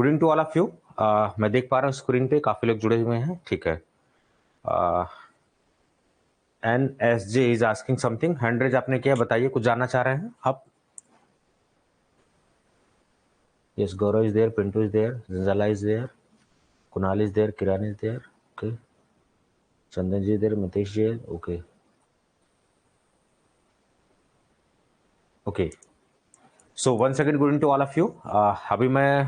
Good to all of you. मैं देख पा रहा हूँ स्क्रीन पे काफी लोग जुड़े हुए हैं। ठीक है। N S J is asking something. Hand raise आपने किया, बताइए कुछ जानना चाह रहे हैं आप। Yes, Gaurav is there, Pintu is there, Janjala is there, Kunal is there, Kiran is there, okay, Chandan ji there, Mitesh ji, okay okay. So one second, good to all of you. अभी मैं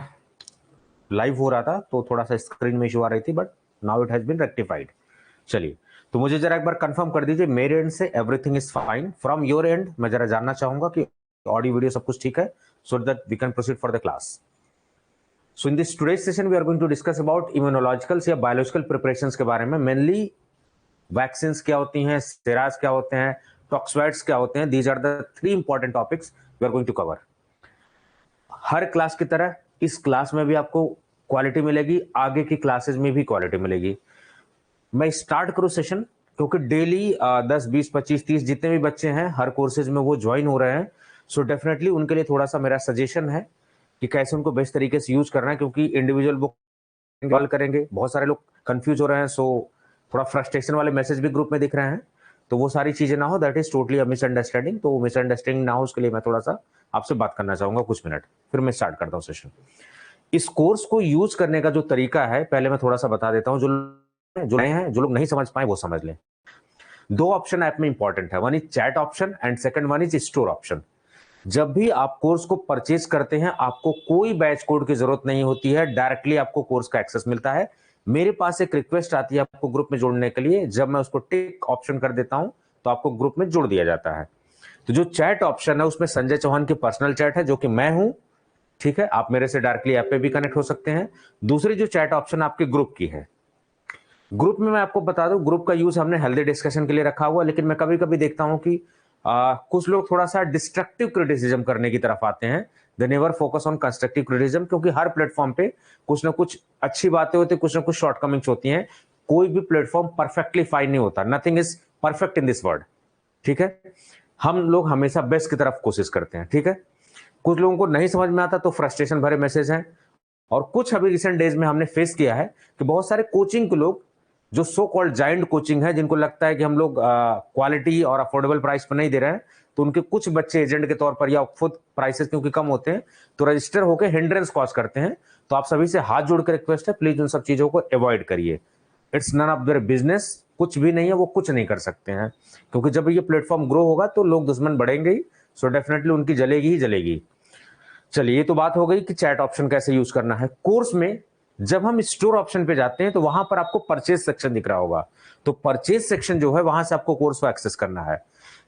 लाइव हो रहा था तो थोड़ा सा स्क्रीन में इशू आ रही थी, but now it has been rectified. चलिए, तो मुझे जरा एक बार कंफर्म कर दीजिए मेरे एंड से everything is fine. From your and मैं जरा जानना चाहूंगा कि ऑडियो वीडियो सब कुछ ठीक है, so that we can proceed for the class. So in this today's session we are going to discuss about immunologicals या बायोलॉजिकल प्रिपरेशंस के बारे में। मेनली वैक्सीन्स क्या होती हैं, सेराज क्या होते हैं, टॉक्सवाइड्स क्या होते हैं। These are the three important topics we are going to cover. हर क्लास की तरह इस क्लास में भी आपको क्वालिटी मिलेगी, आगे की क्लासेस में भी क्वालिटी मिलेगी। मैं स्टार्ट करूं सेशन, क्योंकि डेली 10, 20, 25, 30 जितने भी बच्चे हैं हर कोर्सेज में वो ज्वाइन हो रहे हैं। सो डेफिनेटली उनके लिए थोड़ा सा मेरा सजेशन है कि कैसे उनको बेस्ट तरीके से यूज करना है, क्योंकि इंडिविजुअल बुक कॉल करेंगे, बहुत सारे लोग कंफ्यूज हो रहे हैं। सो थोड़ा फ्रस्ट्रेशन वाले मैसेज भी ग्रुप में दिख रहे हैं, तो वो सारी चीजें ना हो, that is totally a misunderstanding. तो मिसअंडरस्टैंडिंग ना हो उसके लिए मैं थोड़ा सा आपसे बात करना चाहूंगा कुछ मिनट, फिर मैं स्टार्ट करता हूँ सेशन। इस कोर्स को यूज करने का जो तरीका है पहले मैं थोड़ा सा बता देता हूँ, जो नए हैं, जो लोग नहीं समझ पाए वो समझ लें। दो ऑप्शन ऐप में इंपॉर्टेंट है, one is chat option and second one is store option. जब भी आप कोर्स को परचेज करते हैं आपको कोई बैच कोड की जरूरत नहीं होती है, डायरेक्टली आपको कोर्स का एक्सेस मिलता है। मेरे पास एक रिक्वेस्ट आती है आपको ग्रुप में जोड़ने के लिए, जब मैं उसको टिक ऑप्शन कर देता हूं तो आपको ग्रुप में जोड़ दिया जाता है। तो जो चैट ऑप्शन है उसमें संजय चौहान की पर्सनल चैट है जो कि मैं हूं। ठीक है, आप मेरे से डायरेक्टली ऐप पे भी कनेक्ट हो सकते हैं। दूसरी जो चैट ऑप्शन आपके ग्रुप की है, ग्रुप में मैं आपको बता दूं ग्रुप का यूज हमने हेल्दी डिस्कशन के लिए रखा हुआ, लेकिन मैं कभी कभी देखता हूं कि कुछ लोग थोड़ा सा डिस्ट्रक्टिव क्रिटिसिज्म करने की तरफ आते हैं। They never focus on constructive criticism, क्योंकि हर प्लेटफॉर्म पे कुछ ना कुछ अच्छी बातें होती है, कुछ ना कुछ शॉर्टकमिंग्स होती हैं। कोई भी प्लेटफॉर्म परफेक्टली फाइन नहीं होता, nothing is perfect in this world. ठीक है, हम लोग हमेशा बेस्ट की तरफ कोशिश करते हैं। ठीक है, कुछ लोगों को नहीं समझ में आता तो फ्रस्ट्रेशन भरे मैसेज हैं। और कुछ अभी रिसेंट डेज में हमने फेस किया है कि बहुत सारे कोचिंग के लोग जो सो कॉल्ड जाइंट कोचिंग है, जिनको लगता है कि हम लोग क्वालिटी और अफोर्डेबल प्राइस पर नहीं दे रहे हैं, तो उनके कुछ बच्चे एजेंट के तौर पर या खुद प्राइसेस क्योंकि कम होते हैं तो रजिस्टर होकर हिंड्रेंस कॉज करते हैं। तो आप सभी से हाथ जोड़ कर रिक्वेस्ट है, प्लीज उन सब चीजों को अवॉइड करिए। It's none of their business, कुछ भी नहीं है, वो कुछ नहीं कर सकते हैं, क्योंकि जब ये प्लेटफॉर्म ग्रो होगा तो लोग दुश्मन बढ़ेंगे ही। सो डेफिनेटली उनकी जलेगी ही जलेगी। चलिए, ये तो बात हो गई कि चैट ऑप्शन कैसे यूज करना है। कोर्स में जब हम स्टोर ऑप्शन पे जाते हैं तो वहां पर आपको परचेज सेक्शन दिख रहा होगा, तो परचेज सेक्शन जो है वहां से आपको कोर्स को एक्सेस करना है।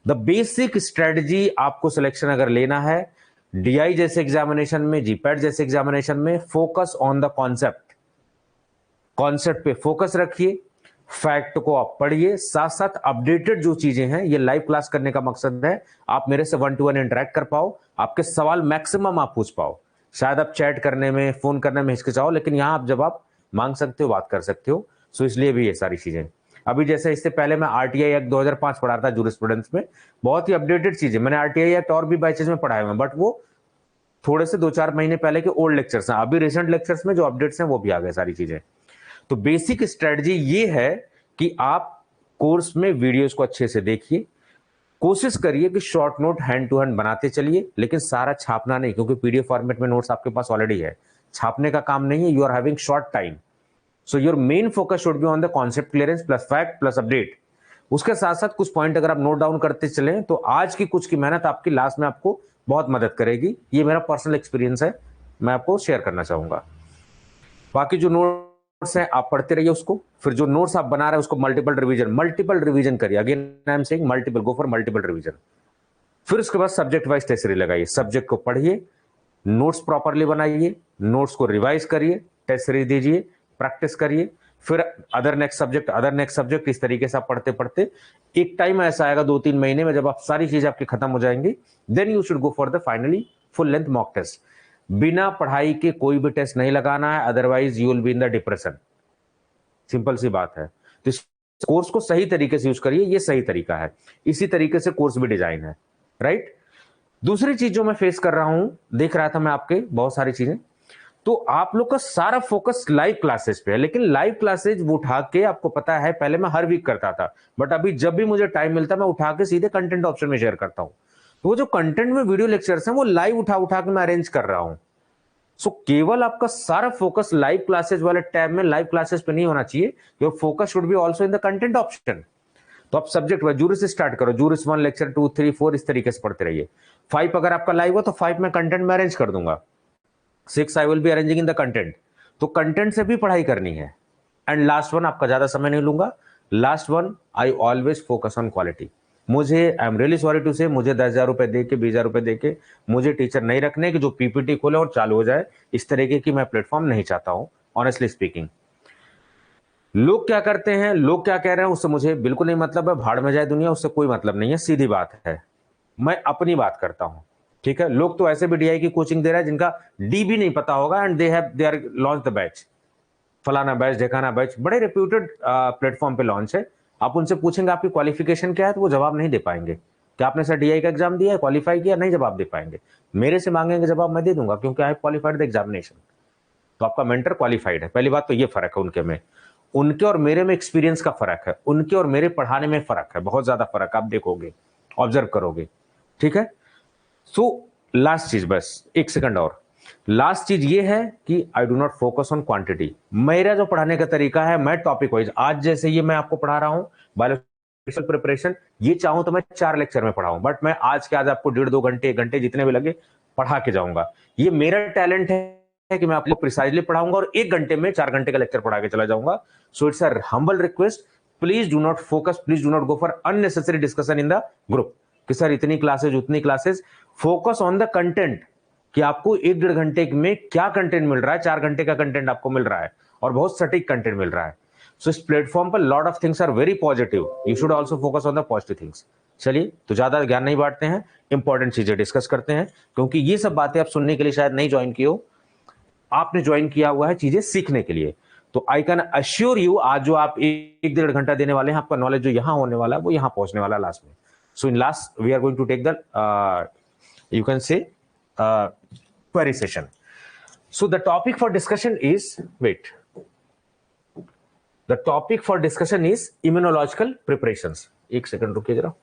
द बेसिक स्ट्रेटजी आपको सिलेक्शन अगर लेना है, डीआई जैसे एग्जामिनेशन में, जीपैट जैसे एग्जामिनेशन में, focus on the concept. Concept पे फोकस रखिए, फैक्ट को आप पढ़िए, साथ साथ अपडेटेड जो चीजें हैं, ये लाइव क्लास करने का मकसद है आप मेरे से 1-to-1 इंटरेक्ट कर पाओ, आपके सवाल मैक्सिमम आप पूछ पाओ। शायद आप चैट करने में, फोन करने में हिचकिचाओ, लेकिन यहां आप जवाब मांग सकते हो, बात कर सकते हो। सो इसलिए भी ये सारी चीजें। अभी जैसे इससे पहले मैं आरटीआई एक्ट 2005 पढ़ा था जूरिस्प्रूडेंस में, बहुत ही अपडेटेड चीजें। मैंने आरटीआई एक्ट और भी बैचेज में पढ़ाए हुए, बट वो थोड़े से 2-4 महीने पहले के ओल्ड लेक्चर्स हैं। अभी रिसेंट लेक्चर्स में जो अपडेट्स हैं वो भी आ गए सारी चीजें। तो बेसिक स्ट्रेटजी ये है कि आप कोर्स में वीडियोस को अच्छे से देखिए, कोशिश करिए कि short note hand to hand बनाते चलिए, लेकिन सारा छापना नहीं, क्योंकि पीडीएफ फॉर्मेट में नोट्स आपके पास ऑलरेडी है। छापने का काम नहीं है, you are having short time, so your main focus should be on the concept clearance plus fact plus update. उसके साथ साथ कुछ पॉइंट अगर आप नोट डाउन करते चलें तो आज की कुछ की मेहनत आपकी लास्ट में आपको बहुत मदद करेगी। ये मेरा पर्सनल एक्सपीरियंस है, मैं आपको शेयर करना चाहूंगा। बाकी जो नोट्स हैं आप पढ़ते रहिए उसको, फिर जो नोट्स आप बना रहे हैं उसको मल्टीपल रिवीजन करिए। Again I am saying multiple, go for multiple revision. फिर उसके बाद सब्जेक्ट वाइज टेस्ट सीरीज लगाइए, सब्जेक्ट को पढ़िए, नोट्स प्रॉपरली बनाइए, नोट्स को रिवाइज करिए, टेस्ट सीरीज दीजिए, प्रैक्टिस करिए, फिर अदर नेक्स्ट सब्जेक्ट, इस तरीके से आप पढ़ते पढ़ते एक टाइम ऐसा आएगा 2-3 महीने में जब आप सारी चीजें आपकी खत्म हो जाएंगी, then you should go for the finally full length mock test. बिना पढ़ाई के कोई भी टेस्ट नहीं लगाना है, otherwise you will be in the depression. Simple सी बात है। तो इस कोर्स को सही तरीके से यूज करिए, ये सही तरीका है, इसी तरीके से कोर्स भी डिजाइन है, राइट। दूसरी चीज जो मैं फेस कर रहा हूं, देख रहा था मैं आपके बहुत सारी चीजें, तो आप लोग का सारा फोकस लाइव क्लासेस पे है, लेकिन लाइव क्लासेस उठा के आपको पता है पहले मैं हर वीक करता था, बट अभी जब भी मुझे टाइम मिलता है मैं उठा के सीधे कंटेंट ऑप्शन में शेयर करता हूं। तो वो जो कंटेंट में वीडियो लेक्चर्स हैं वो लाइव उठा उठा के मैं अरेंज कर रहा हूं। सो केवल आपका सारा फोकस लाइव क्लासेस वाले टैब में लाइव क्लासेस पे नहीं होना चाहिए, your focus should be also in the content option. तो आप सब्जेक्ट वाइज जूरिस से स्टार्ट करो, जूरिस 1 लेक्चर 2 3 4 इस तरीके से पढ़ते रहिए। 5 अगर आपका लाइव हो तो 5 में कंटेंट में अरेंज कर दूंगा, 6 I will be arranging in the content. तो कंटेंट से भी पढ़ाई करनी है। एंड लास्ट वन, आपका ज्यादा समय नहीं लूंगा, last one, I always focus on quality. मुझे, I am really sorry to say, मुझे 10,000 रुपए दे के 20,000 रुपए दे के मुझे टीचर नहीं रखने कि जो पीपीटी खोले और चालू हो जाए, इस तरीके की मैं प्लेटफॉर्म नहीं चाहता हूं, ऑनेस्टली स्पीकिंग। लोग क्या करते हैं, लोग क्या कह रहे हैं, उससे मुझे बिल्कुल नहीं मतलब है, भाड़ में जाए दुनिया, उससे कोई मतलब नहीं है, सीधी बात है। मैं अपनी बात करता हूं, ठीक है। लोग तो ऐसे भी डीआई की कोचिंग दे रहा है जिनका डी भी नहीं पता होगा, and they are launch the batch, फलाना बैच ढेकाना बैच, बड़े रेप्यूटेड प्लेटफॉर्म पे लॉन्च है। आप उनसे पूछेंगे आपकी क्वालिफिकेशन क्या है, तो वो जवाब नहीं दे पाएंगे। क्या आपने सर डीआई का एग्जाम दिया है, क्वालिफाई किया, नहीं जवाब दे पाएंगे। मेरे से मांगेंगे जवाब, मैं दे दूंगा, क्योंकि आई क्वालिफाइड द एग्जामिनेशन। तो आपका मेंटर क्वालिफाइड है, पहली बात तो ये फर्क है उनके में, उनके और मेरे में एक्सपीरियंस का फर्क है, उनके और मेरे पढ़ाने में फर्क है, बहुत ज्यादा फर्क, आप देखोगे, ऑब्जर्व करोगे, ठीक है। सो लास्ट चीज, बस एक सेकंड और, लास्ट चीज ये है कि आई do not focus on quantity. मेरा जो पढ़ाने का तरीका है, मैं टॉपिक वाइज, आज जैसे ये मैं आपको पढ़ा रहा हूं बायोलॉजिकल प्रिपरेशन, ये चाहूं तो मैं 4 लेक्चर में पढ़ाऊं, बट मैं आज के आज आपको 1.5-2 घंटे 1 घंटे जितने भी लगे पढ़ा के जाऊंगा। ये मेरा टैलेंट है कि मैं आपको प्रिसाइजली पढ़ाऊंगा और 1 घंटे में 4 घंटे का लेक्चर पढ़ा के चला जाऊंगा। So it's a humble request, please do not focus, please do not go for unnecessary discussion in the group कि सर इतनी क्लासेज उतनी classes. Focus on the content कि आपको 1-1.5 घंटे में क्या कंटेंट मिल रहा है, 4 घंटे का कंटेंट आपको मिल रहा है और बहुत सटीक कंटेंट मिल रहा है। सो इस प्लेटफॉर्म पर lot of things are very positive, you should also focus on the positive things. चलिए, तो ज्यादा ज्ञान नहीं बांटते हैं, इंपॉर्टेंट चीजें डिस्कस करते हैं, क्योंकि ये सब बातें आप सुनने के लिए शायद नहीं ज्वाइन किए हो, आपने ज्वाइन किया हुआ है चीजें सीखने के लिए। तो आई कैन अश्योर यू, आज जो आप 1-1.5 घंटा देने वाले हैं, आपका नॉलेज जो यहां होने वाला है वो यहां पहुंचने वाला है लास्ट में। So in last we are going to take the you can say query session. So the topic for discussion is, the topic for discussion is immunological preparations. एक सेकंड रुकिए जरा,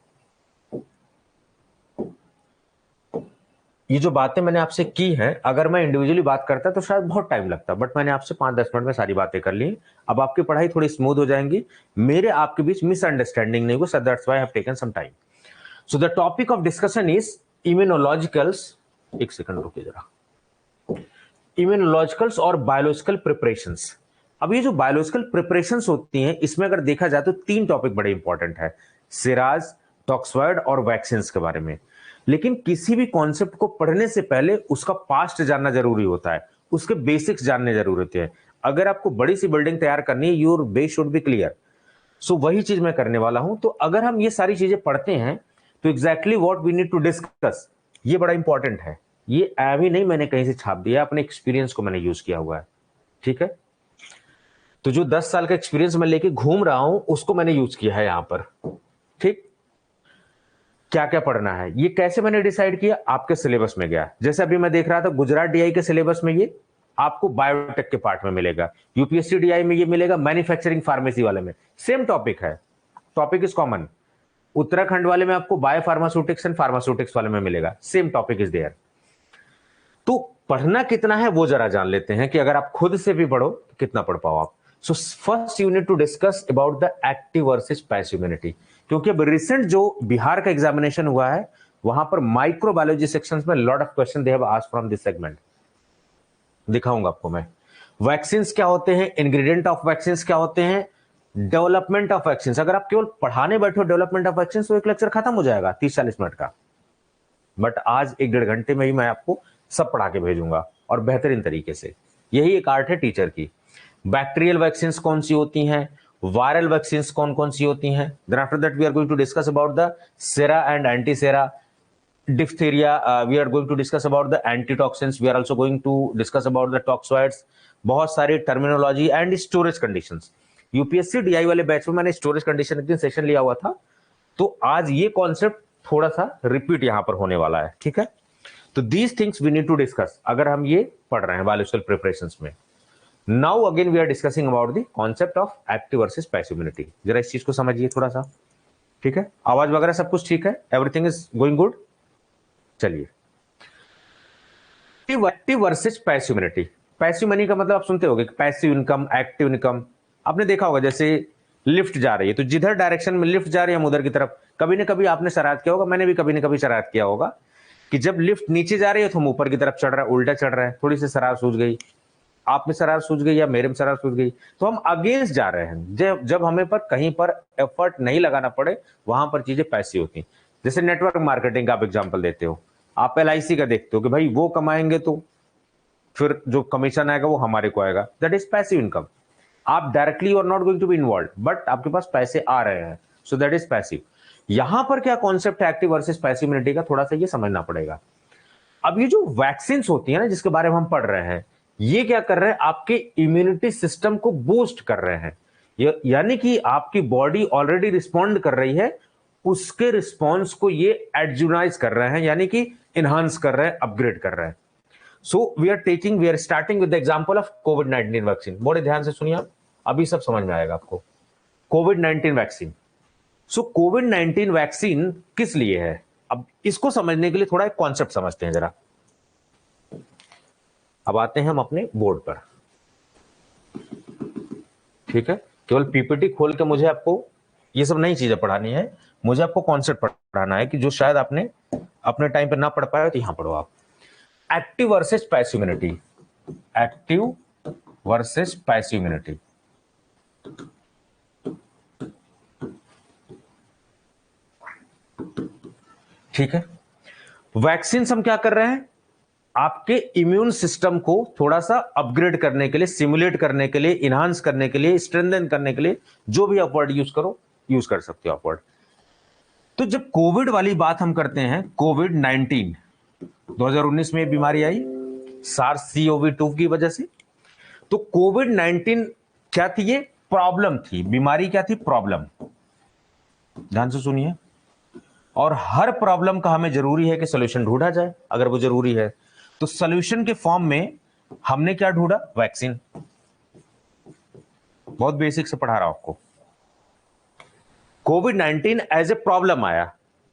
ये जो बातें मैंने आपसे की हैं, अगर मैं इंडिविजुअली बात करता तो शायद बहुत टाइम लगता, बट मैंने आपसे 5-10 मिनट में सारी बातें कर ली। अब आपकी पढ़ाई थोड़ी स्मूथ हो जाएंगी, मेरे आपके बीच मिसअंडरस्टैंडिंग नहीं हो, so that's why I have taken some time. So the topic of discussion is immunologicals, एक सेकंड रुकिए जरा, इम्यूनोलॉजिकल्स और बायोलॉजिकल प्रिपरेशंस। अब ये जो बायोलॉजिकल प्रिपरेशंस होती हैं, इसमें अगर देखा जाए तो 3 टॉपिक बड़े इंपॉर्टेंट है, सिराज, टॉक्सॉइड और वैक्सीन्स के बारे में। लेकिन किसी भी कॉन्सेप्ट को पढ़ने से पहले उसका पास्ट जानना जरूरी होता है, उसके बेसिक्स जानने जरूरी होते हैं। अगर आपको बड़ी सी बिल्डिंग तैयार करनी है, your base should be clear. So वही चीज मैं करने वाला हूं। तो अगर हम ये सारी चीजें पढ़ते हैं तो exactly what we need to discuss, ये बड़ा इंपॉर्टेंट है। ये अभी नहीं मैंने कहीं से छाप दिया, अपने एक्सपीरियंस को मैंने यूज किया हुआ है, ठीक है। तो जो 10 साल का एक्सपीरियंस मैं लेके घूम रहा हूं, उसको मैंने यूज किया है यहां पर, ठीक। क्या क्या पढ़ना है, ये कैसे मैंने डिसाइड किया, आपके सिलेबस में गया। जैसे अभी मैं देख रहा था गुजरात डीआई के सिलेबस में ये आपको बायोटेक के पार्ट में मिलेगा, यूपीएससी डीआई में ये मिलेगा मैन्युफैक्चरिंग फार्मेसी वाले में, सेम टॉपिक है, टॉपिक इज कॉमन। उत्तराखंड वाले में आपको बायो फार्मास्यूटिक्स एंड फार्मास्यूटिक्स वाले में मिलेगा, सेम टॉपिक इज देयर। तो पढ़ना कितना है वो जरा जान लेते हैं कि अगर आप खुद से भी पढ़ो तो कितना पढ़ पाओ आप। So first you need to discuss about the active versus passive immunity, क्योंकि अब रिसेंट जो बिहार का एग्जामिनेशन हुआ है, वहां पर माइक्रोबायोलॉजी सेक्शंस में lot of question they have asked from this segment, दिखाऊंगा आपको मैं। वैक्सीन्स क्या होते हैं, इंग्रेडिएंट ऑफ वैक्सीन्स क्या होते हैं, डेवलपमेंट ऑफ वैक्सीन्स। अगर आप केवल पढ़ाने बैठो डेवलपमेंट ऑफ वैक्सीन्स तो एक लेक्चर खत्म हो जाएगा 30-40 मिनट का, बट आज 1-1.5 घंटे में ही मैं आपको सब पढ़ा के भेजूंगा और बेहतरीन तरीके से। यही एक आर्ट है टीचर की। बैक्टीरियल वैक्सीन्स कौन सी होती हैं, वायरल वैक्सीन्स कौन कौन सी होती हैं, then after that we are going to discuss about the sera and anti sera, diphtheria, we are going to discuss about the antitoxins, we are also going to discuss about the toxoids, बहुत सारी terminology and storage conditions. UPSC DI वाले batch में मैंने storage condition एक दिन session लिया हुआ था, तो आज ये कॉन्सेप्ट थोड़ा सा रिपीट यहां पर होने वाला है, ठीक है। तो these things we need to discuss. अगर हम ये पढ़ रहे हैं बायोलॉजिकल प्रिपरेशंस में। Now again we are discussing about the concept of active versus passive immunity. जरा इस चीज को समझिए थोड़ा सा, ठीक है? आवाज वगैरह सब कुछ ठीक है? Everything is going good? चलिए, active versus passive immunity. Passive money का मतलब आप सुनते होंगे पैसिव इनकम, एक्टिव इनकम। आपने देखा होगा जैसे लिफ्ट जा रही है तो जिधर डायरेक्शन में लिफ्ट जा रही है हम उधर की तरफ, कभी ना कभी आपने शरारत किया होगा, मैंने भी कभी ना कभी शरारत किया होगा कि जब लिफ्ट नीचे जा रही है तो हम ऊपर की तरफ चढ़ रहे हैं, उल्टा चढ़ रहे हैं, थोड़ी सी शरारत सूझ गई, आप में शरारत सूझ गई या मेरे में शरारत सूझ गई, तो हम अगेंस्ट जा रहे हैं। जब हमें पर कहीं पर एफर्ट नहीं लगाना पड़े वहां पर चीजें पैसिव होती। जैसे नेटवर्क मार्केटिंग का आप एग्जांपल देते हो, आप LIC का देखते हो कि भाई वो कमाएंगे तो फिर जो कमीशन आएगा वो हमारे को आएगा, दैट इज पैसिव इनकम। आप directly are not going to be involve, but आपके पास पैसे आ रहे हैं, सो दैट इज पैसिव। यहां पर क्या कॉन्सेप्ट है एक्टिव वर्सेस पैसिव इम्यूनिटी का, थोड़ा सा ये समझना पड़ेगा। अब ये जो वैक्सीन होती है ना जिसके बारे में हम पढ़ रहे हैं, ये क्या कर रहे हैं, आपके इम्यूनिटी सिस्टम को बूस्ट कर रहे हैं। यानी कि आपकी बॉडी ऑलरेडी रिस्पॉन्ड कर रही है, उसके रिस्पॉन्स को ये एडजुनाइज कर रहे हैं, यानी कि इनहांस कर रहे हैं, अपग्रेड कर रहे हैं। So we are starting with the example of कोविड-19 वैक्सीन। बड़े ध्यान से सुनिए आप, अभी सब समझ में आएगा आपको। कोविड-19 वैक्सीन। सो कोविड-19 वैक्सीन किस लिए है, अब इसको समझने के लिए थोड़ा एक कॉन्सेप्ट समझते हैं जरा। अब आते हैं हम अपने बोर्ड पर, ठीक है? केवल PPT खोल के मुझे आपको ये सब नई चीजें पढ़ानी है, मुझे आपको कॉन्सेप्ट पढ़ाना है कि जो शायद आपने अपने टाइम पे ना पढ़ पाए तो यहां पढ़ो आप। Active versus passive immunity, active versus passive immunity. ठीक है, वैक्सीन हम क्या कर रहे हैं, आपके इम्यून सिस्टम को थोड़ा सा अपग्रेड करने के लिए, सिमुलेट करने के लिए, इनहांस करने के लिए, स्ट्रेंथन करने के लिए, जो भी आप वर्ड यूज करो, यूज कर सकते हो आप वर्ड। तो जब कोविड वाली बात हम करते हैं, कोविड-19 2019 में बीमारी आई SARS-CoV-2 की वजह से। तो कोविड-19 क्या थी, ये प्रॉब्लम थी, बीमारी क्या थी, प्रॉब्लम। ध्यान से सुनिए, और हर प्रॉब्लम का हमें जरूरी है कि सॉल्यूशन ढूंढा जाए। अगर वो जरूरी है तो सॉल्यूशन के फॉर्म में हमने क्या ढूंढा, वैक्सीन। बहुत बेसिक से पढ़ा रहा हूं आपको। कोविड-19 एज ए प्रॉब्लम आया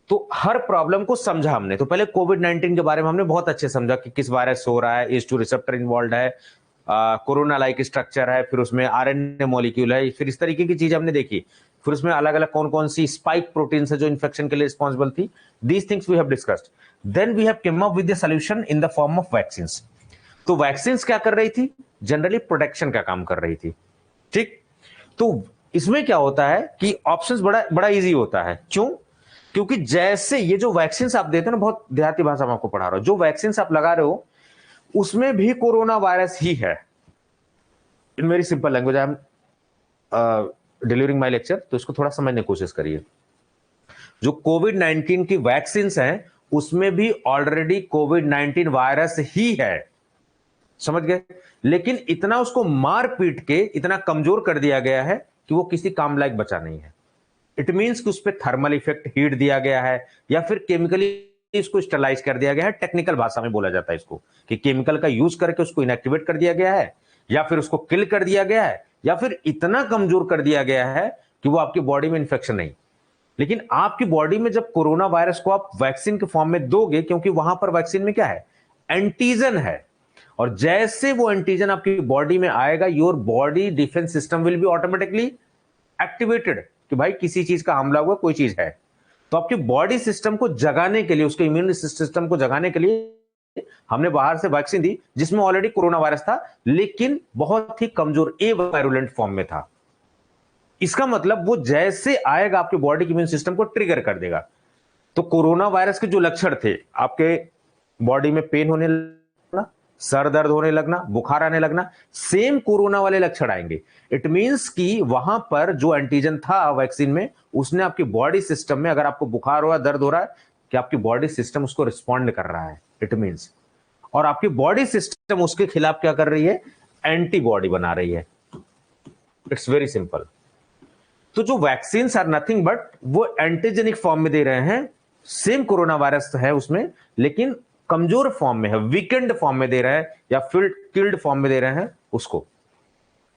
तो हर प्रॉब्लम को समझा हमने। तो पहले कोविड-19 के बारे में हमने बहुत अच्छे समझा कि किस वायरस हो रहा है, ACE2 रिसेप्टर इन्वॉल्व है, कोरोना लाइक स्ट्रक्चर है, फिर उसमें RNA मॉलिक्यूल है, फिर इस तरीके की चीज हमने देखी। फिर उसमें अलग अलग कौन कौन सी स्पाइक प्रोटीन है जो इन्फेक्शन के लिए रिस्पॉन्सिबल थी। These things we have discussed. Then we have come up with the solution in the form of vaccines. तो वैक्सीन्स क्या कर रही थी, जनरली प्रोटेक्शन का काम कर रही थी, ठीक? तो इसमें क्या होता है कि ऑप्शंस बड़ा बड़ा इजी होता है। क्यों? क्योंकि जैसे ये जो वैक्सीन आप देते हो ना, बहुत देहाती भाषा में आपको पढ़ा रहा हूं, जो वैक्सीन आप लगा रहे हो उसमें भी कोरोना वायरस ही है। In very simple language I am delivering my lecture, तो इसको थोड़ा समझने की कोशिश करिए। जो कोविड-19 की वैक्सीन हैं उसमें भी ऑलरेडी कोविड-19 वायरस ही है, समझ गए? लेकिन इतना उसको मार पीट के इतना कमजोर कर दिया गया है कि वो किसी काम लायक बचा नहीं है। इट मींस कि उस पर थर्मल इफेक्ट, हीट दिया गया है, या फिर केमिकली इसको स्टरलाइज कर दिया गया है। टेक्निकल भाषा में बोला जाता है इसको कि केमिकल का यूज करके उसको इनएक्टिवेट कर दिया गया है, या फिर उसको किल कर दिया गया है, या फिर इतना कमजोर कर दिया गया है कि वो आपकी बॉडी में इंफेक्शन नहीं। लेकिन आपकी बॉडी में जब कोरोना वायरस को आप वैक्सीन के फॉर्म में दोगे, क्योंकि वहां पर वैक्सीन में क्या है, एंटीजन है, और जैसे वो एंटीजन आपकी बॉडी में आएगा, your body defence system will be automatically activated कि भाई किसी चीज का हमला हुआ, कोई चीज है। तो आपके बॉडी सिस्टम को जगाने के लिए, उसके इम्यून सिस्टम को जगाने के लिए हमने बाहर से वैक्सीन दी जिसमें ऑलरेडी कोरोना वायरस था, लेकिन बहुत ही कमजोर ए वायरुलेंट फॉर्म में था। इसका मतलब वो जैसे आएगा आपके बॉडी के इम्यून सिस्टम को ट्रिगर कर देगा। तो कोरोना वायरस के जो लक्षण थे, आपके बॉडी में पेन होने लगना, सर दर्द होने लगना, बुखार आने लगना, सेम कोरोना वाले लक्षण आएंगे। इट मींस कि वहां पर जो एंटीजन था वैक्सीन में, उसने आपकी बॉडी सिस्टम में, अगर आपको बुखार हो रहा है, दर्द हो रहा है, कि आपकी बॉडी सिस्टम उसको रिस्पॉन्ड कर रहा है, इट मींस। और आपकी बॉडी सिस्टम उसके खिलाफ क्या कर रही है, एंटीबॉडी बना रही है। It's very simple. तो जो वैक्सीन आर नथिंग बट वो एंटीजेनिक फॉर्म में दे रहे हैं, सेम कोरोना वायरस है उसमें, लेकिन कमजोर फॉर्म में है, वीकेंड फॉर्म में दे रहे हैं या फिर किल्ड फॉर्म में दे रहे हैं उसको,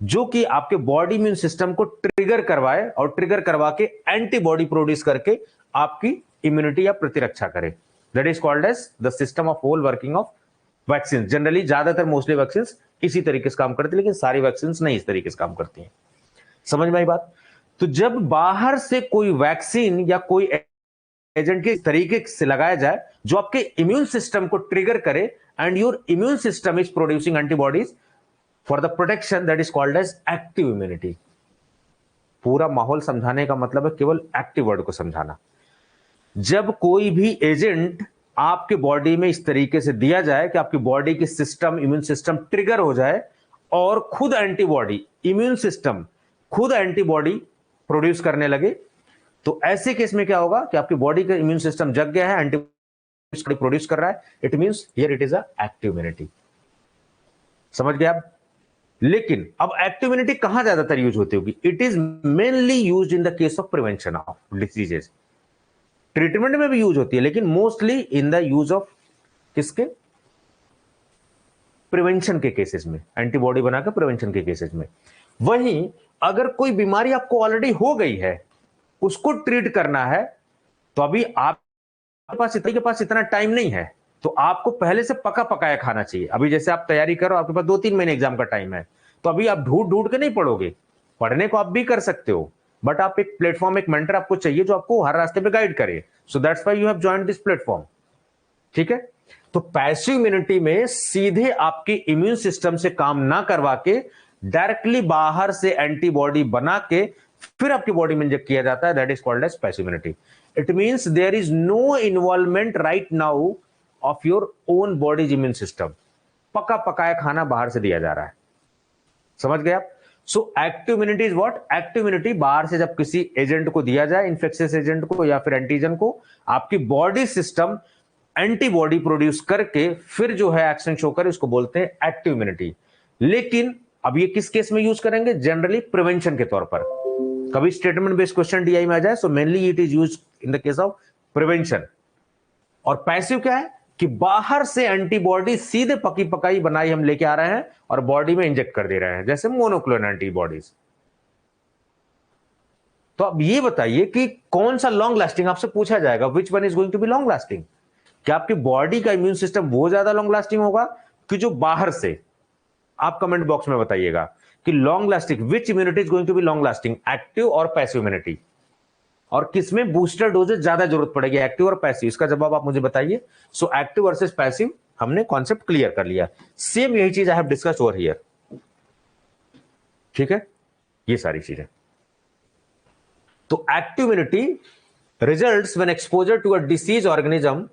जो कि आपके बॉडी इम्यून सिस्टम को ट्रिगर करवाए और ट्रिगर करवा के एंटीबॉडी प्रोड्यूस करके आपकी इम्यूनिटी या प्रतिरक्षा करे। That is called as the system of whole working of vaccine. Generally ज्यादातर मोस्टली वैक्सीन इसी तरीके से काम करती है, लेकिन सारी वैक्सीन नहीं इस तरीके से काम करती हैं। समझ में आई बात? तो जब बाहर से कोई वैक्सीन या कोई एजेंट के तरीके से लगाया जाए जो आपके इम्यून सिस्टम को ट्रिगर करे and your immune system is producing antibodies for the protection, that is called as active immunity. पूरा माहौल समझाने का मतलब है केवल एक्टिव वर्ड को समझाना। जब कोई भी एजेंट आपके बॉडी में इस तरीके से दिया जाए कि आपकी बॉडी की सिस्टम, इम्यून सिस्टम ट्रिगर हो जाए और खुद एंटीबॉडी, इम्यून सिस्टम खुद एंटीबॉडी प्रोड्यूस करने लगे, तो ऐसे केस में क्या होगा कि आपकी बॉडी का इम्यून सिस्टम जग गया है, एंटीबॉडी प्रोड्यूस कर रहा है, it means here it is a active immunity. समझ गए आप? लेकिन अब एक्टिव इम्यूनिटी कहां ज्यादातर यूज होती होगी? It is mainly used in the case of prevention of diseases. Treatment में भी यूज होती है, लेकिन mostly in the use of किसके? प्रिवेंशन के केसेस में, एंटीबॉडी बनाकर प्रिवेंशन के केसेस में। वहीं अगर कोई बीमारी आपको ऑलरेडी हो गई है, उसको ट्रीट करना है, तो अभी आपके पास इतना टाइम नहीं है, तो आपको पहले से पका पकाया खाना चाहिए। अभी जैसे आप तैयारी करो, आपके पास 2-3 महीने एग्जाम का टाइम है, तो अभी आप ढूंढ ढूंढ के नहीं पढ़ोगे। पढ़ने को आप भी कर सकते हो, बट आप एक प्लेटफॉर्म, एक मेंटर आपको चाहिए जो आपको हर रास्ते पे गाइड करे। सो that's why you have joined this platform. ठीक है? तो पैसिव इम्यूनिटी में सीधे आपके इम्यून सिस्टम से काम ना करवा के डायरेक्टली बाहर से एंटीबॉडी बना के फिर आपकी बॉडी में इंजेक्ट किया जाता है। That is called as passive immunity. It means there is no involvement right now of your own body's immune system. पका पकाया खाना बाहर से दिया जा रहा है। समझ गए आप? So active immunity is what? Active immunity बाहर से जब किसी एजेंट को दिया जाए, इन्फेक्शियस एजेंट को या फिर एंटीजन को, आपकी बॉडी सिस्टम एंटीबॉडी प्रोड्यूस करके फिर जो है एक्शन शो करे, उसको बोलते हैं एक्टिव इम्यूनिटी। लेकिन अब ये किस केस में यूज करेंगे? जनरली प्रिवेंशन के तौर पर। कभी स्टेटमेंट बेस्ड क्वेश्चन डीआई में आ जाए, so mainly it is used in the case of prevention. और पैसिव क्या है कि बाहर से एंटीबॉडी सीधे पकी पकाई बनाई हम लेके आ रहे हैं और बॉडी में इंजेक्ट कर दे रहे हैं, जैसे मोनोक्लोनल एंटीबॉडीज। तो अब ये बताइए कि कौन सा लॉन्ग लास्टिंग, आपसे पूछा जाएगा which one is going to be long lasting. क्या आपकी बॉडी का इम्यून सिस्टम वो ज्यादा लॉन्ग लास्टिंग होगा कि जो बाहर से? आप कमेंट बॉक्स में बताइएगा कि long lasting, which immunity is going to be long lasting, active और पैसिव इम्यूनिटी, और किसमें बूस्टर डोजेज ज्यादा जरूरत पड़ेगी, एक्टिव और पैसिव? इसका जवाब आप मुझे बताइए। सो एक्टिव वर्सेस पैसिव हमने कॉन्सेप्ट क्लियर कर लिया। सेम यही चीज I have discussed over here. ठीक है? ये सारी चीजें। तो active immunity results when exposure to a disease organism.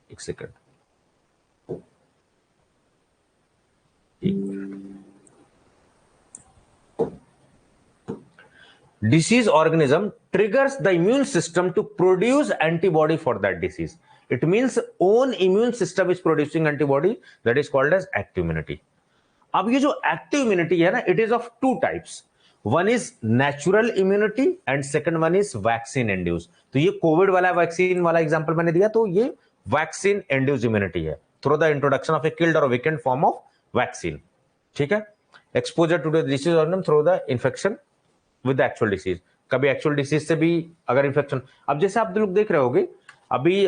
एक second, disease organism triggers the immune system to produce antibody for that disease. It means own immune system is producing antibody, that is called as active immunity. अब ये जो active immunity है ना, it is of two types. One is natural immunity and second one is vaccine induced. तो ये Covid वाला vaccine वाला example मैंने दिया, तो ये वैक्सीन इंड्यूस्ड इम्यूनिटी है through the introduction of a killed और वीकेंड फॉर्म ऑफ वैक्सीन। ठीक है? Exposure to the disease organism through the infection with actual disease. कभी एक्चुअल डिसीज से भी अगर इन्फेक्शन, अब जैसे आप लोग देख रहे होगे, अभी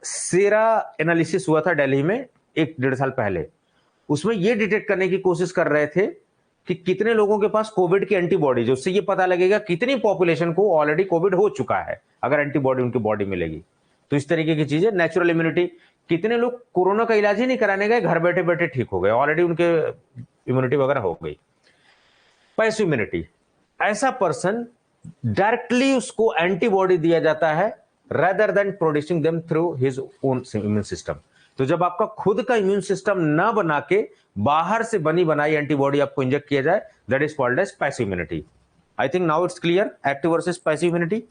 सेरा एनालिसिस हुआ था दिल्ली में 1-1.5 साल पहले। उसमें ये डिटेक्ट करने की कोशिश कर रहे थे कि कितने लोगों के पास कोविड की एंटीबॉडी, जो उससे ये पता लगेगा कितनी पॉपुलेशन को ऑलरेडी कोविड हो चुका है अगर एंटीबॉडी उनकी बॉडी में मिलेगी। तो इस तरीके की चीजें, नेचुरल इम्यूनिटी, कितने लोग कोरोना का इलाज ही नहीं कराने गए, घर बैठे बैठे ठीक हो गए, ऑलरेडी उनके इम्यूनिटी वगैरह हो गई। पैसिव इम्यूनिटी, ऐसा पर्सन डायरेक्टली उसको एंटीबॉडी दिया जाता है rather than producing them through his own immune system। तो जब आपका खुद का इम्यून सिस्टम ना बना के बाहर से बनी बनाई एंटीबॉडी आपको इंजेक्ट किया जाए, that is called as passive immunity. I think now it's clear, active versus passive immunity.